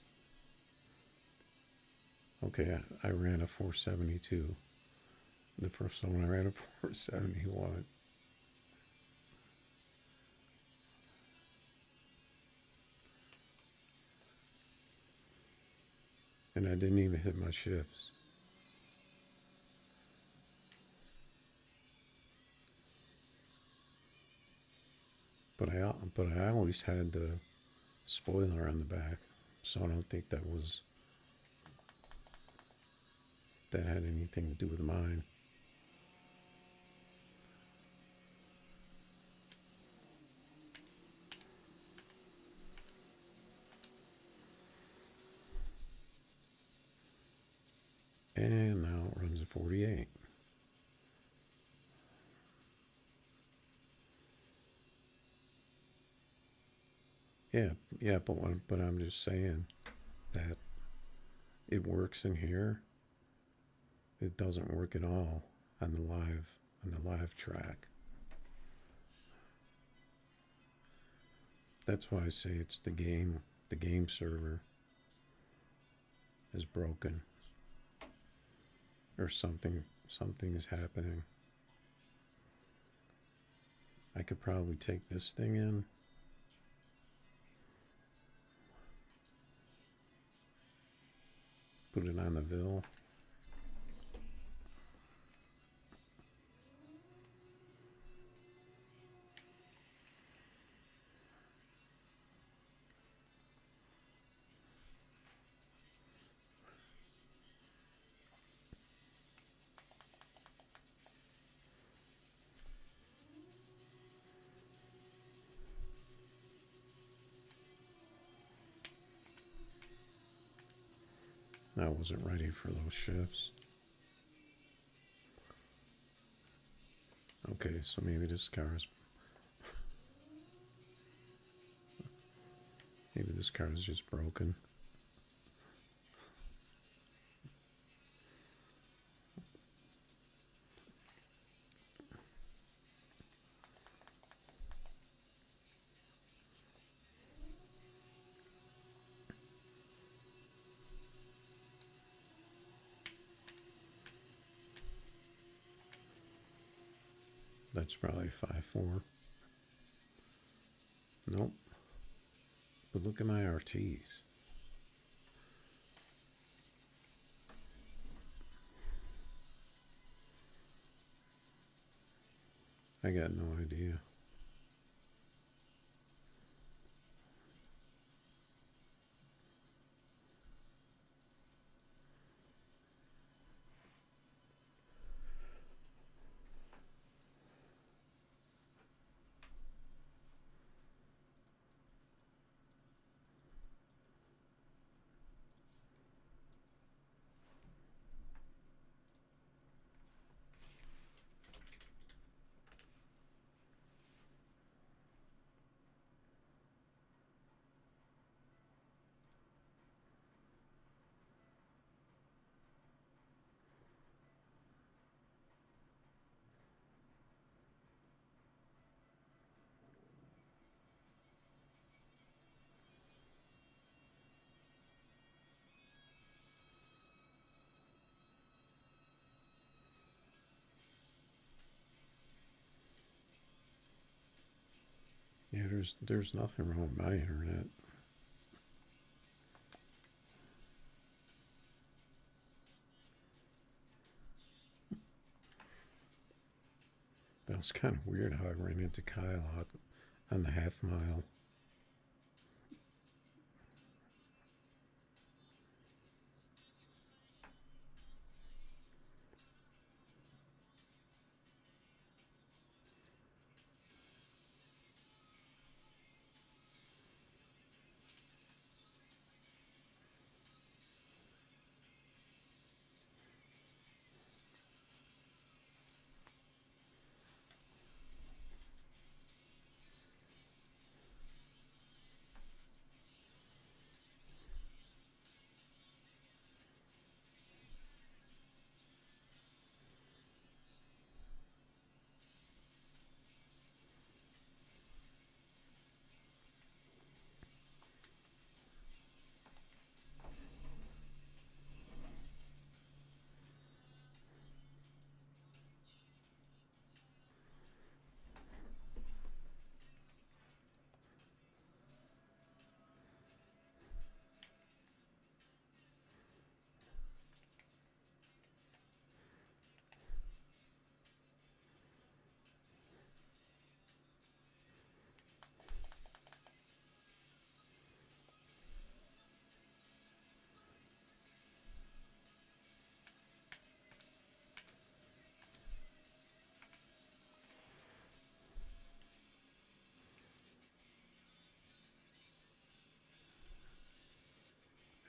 Speaker 1: Okay, I ran a 472. The first one I ran a 471. And I didn't even hit my shifts. But I always had the spoiler on the back, so I don't think that had anything to do with mine. And now it runs a 48. Yeah, but I'm just saying that it works in here. It doesn't work at all on the live track. That's why I say it's the game. The game server is broken, or something is happening. I could probably take this thing in. Put it on the Ville. I wasn't ready for those shifts. Okay, so maybe this car is just broken. That's probably 5.4. Nope. But look at my RTs. I got no idea. Yeah, there's nothing wrong with my internet. That was kind of weird how I ran into Kyle out on the half mile.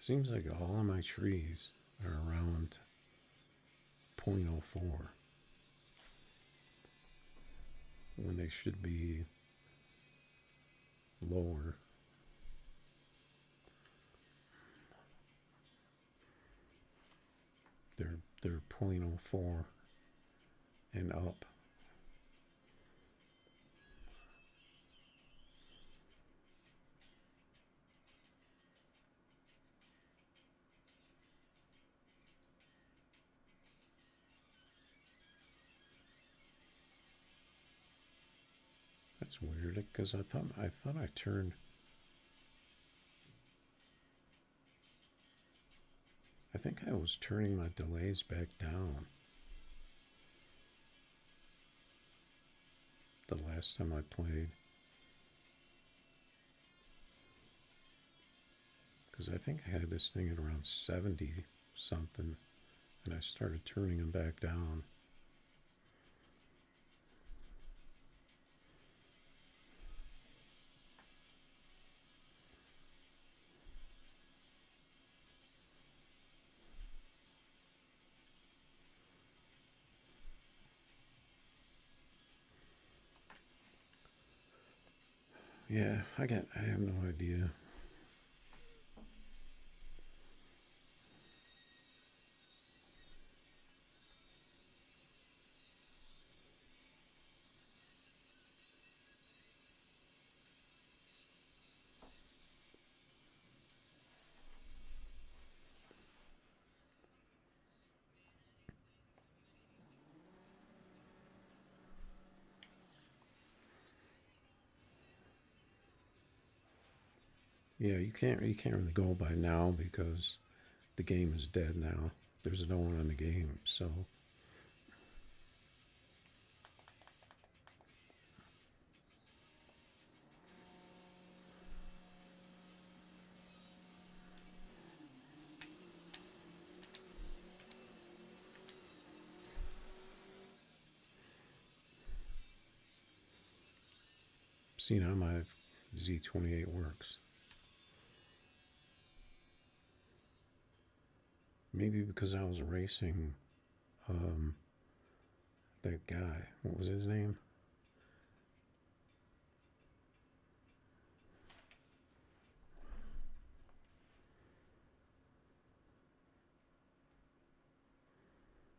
Speaker 1: Seems like all of my trees are around 0.04 when they should be lower. They're 0.04 and up. That's weird because I thought I turned. I think I was turning my delays back down the last time I played. Because I think I had this thing at around 70 something, and I started turning them back down. Yeah, I have no idea. Yeah, you can't really go by now because the game is dead now. There's no one on the game, so see now my Z28 works. Maybe because I was racing that guy. What was his name?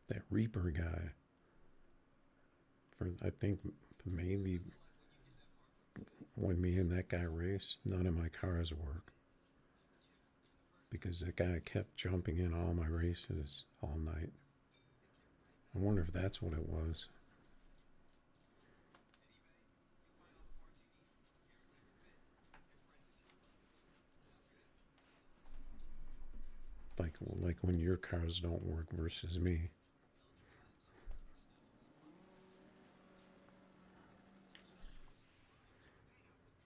Speaker 1: That Reaper guy. For I think maybe when me and that guy race, none of my cars work. Because that guy kept jumping in all my races all night. I wonder if that's what it was. Like when your cars don't work versus me.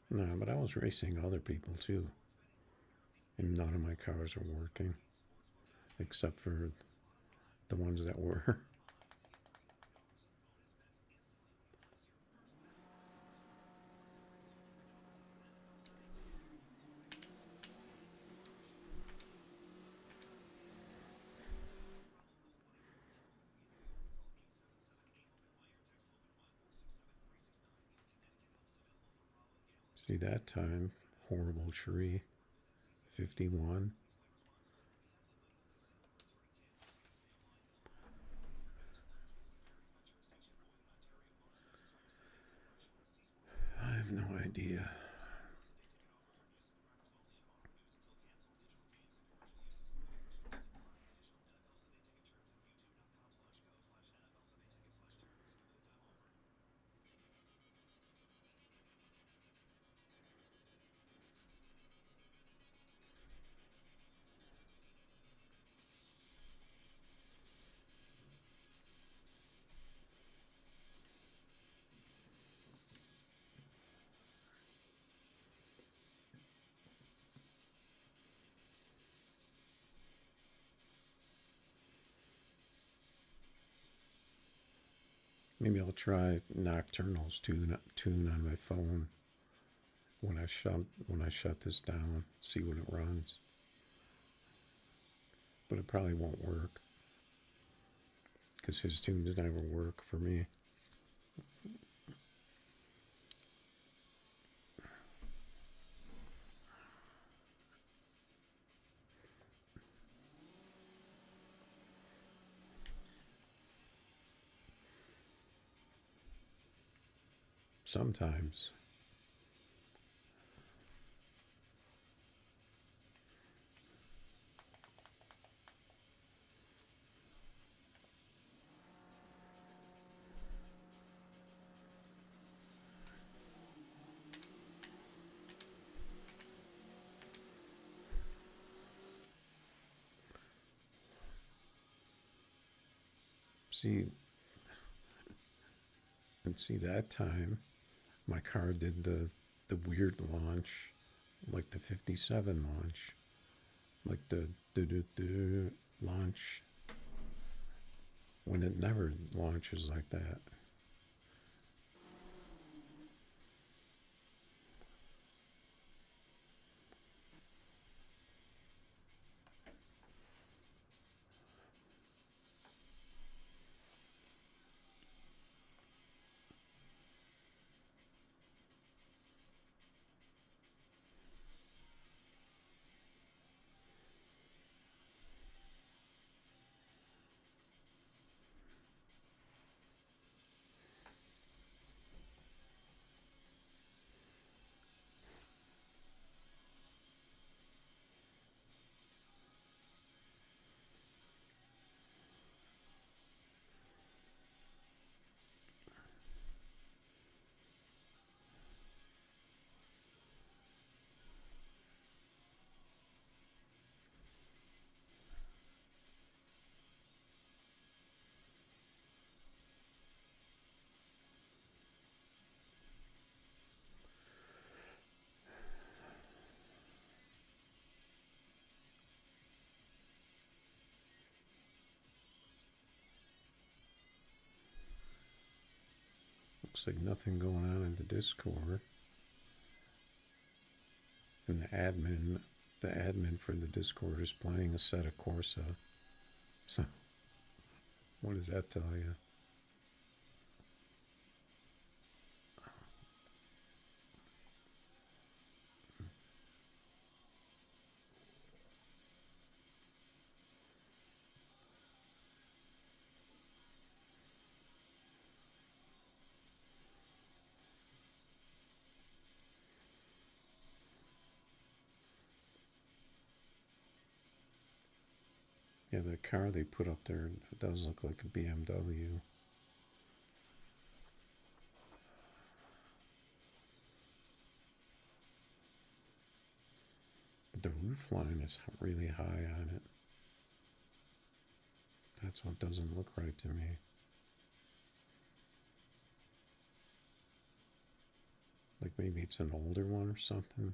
Speaker 1: No, but I was racing other people too. And none of my cars are working. Except for the ones that were. See that time, horrible tree, 51. I have no idea. Maybe I'll try Nocturnal's tune on my phone when I shut this down. See what it runs. but it probably won't work because his tunes never work for me. Sometimes. See, and see that time my car did the weird launch, like the 57 launch, like the do launch, when it never launches like that. Looks like nothing going on in the Discord. And the admin for the Discord is playing a set of Corsa. So, what does that tell you? Yeah, the car they put up there does look like a BMW. But the roof line is really high on it. That's what doesn't look right to me. Like maybe it's an older one or something.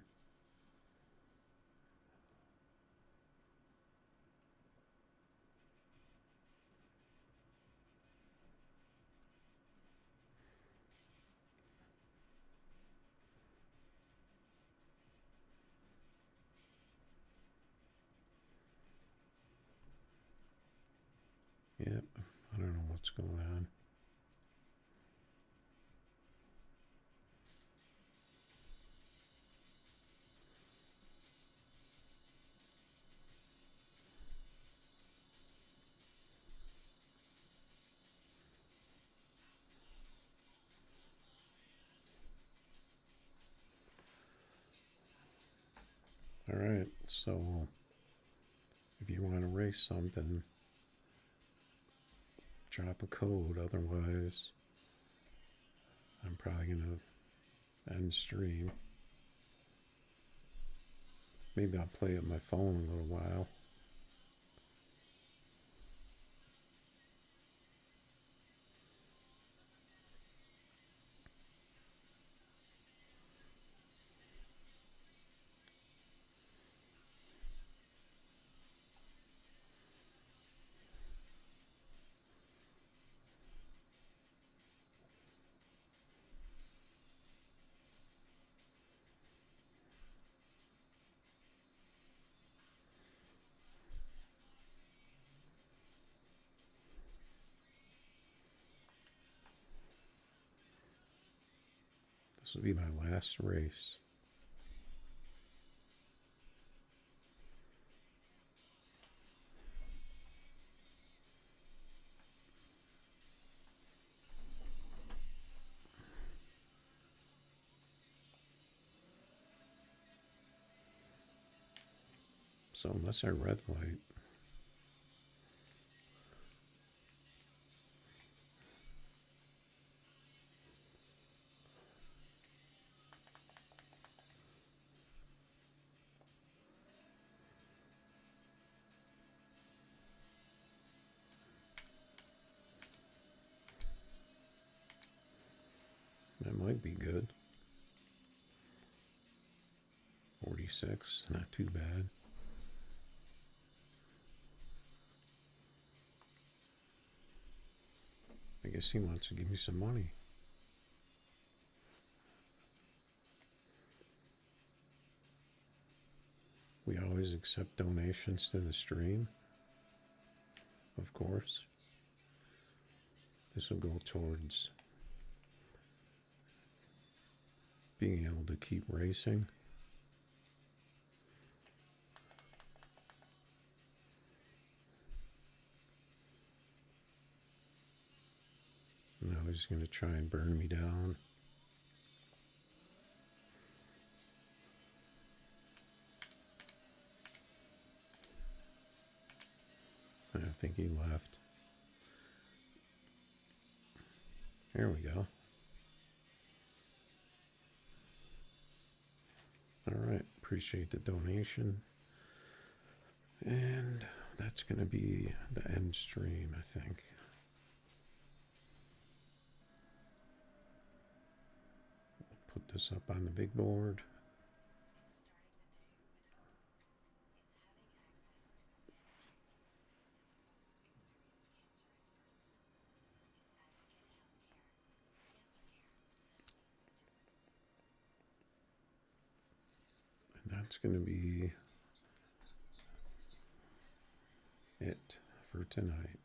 Speaker 1: Yep, I don't know what's going on. All right, so if you want to race something, drop a code. Otherwise, I'm probably going to end the stream. Maybe I'll play it on my phone a little while. This will be my last race. So unless I red light, that might be good. 46, not too bad. I guess he wants to give me some money. We always accept donations to the stream, of course. This will go towards being able to keep racing. Now he's going to try and burn me down. I think he left. There we go. All right, appreciate the donation. And that's going to be the end stream, I think. Put this up on the big board. And that's going to be it for tonight.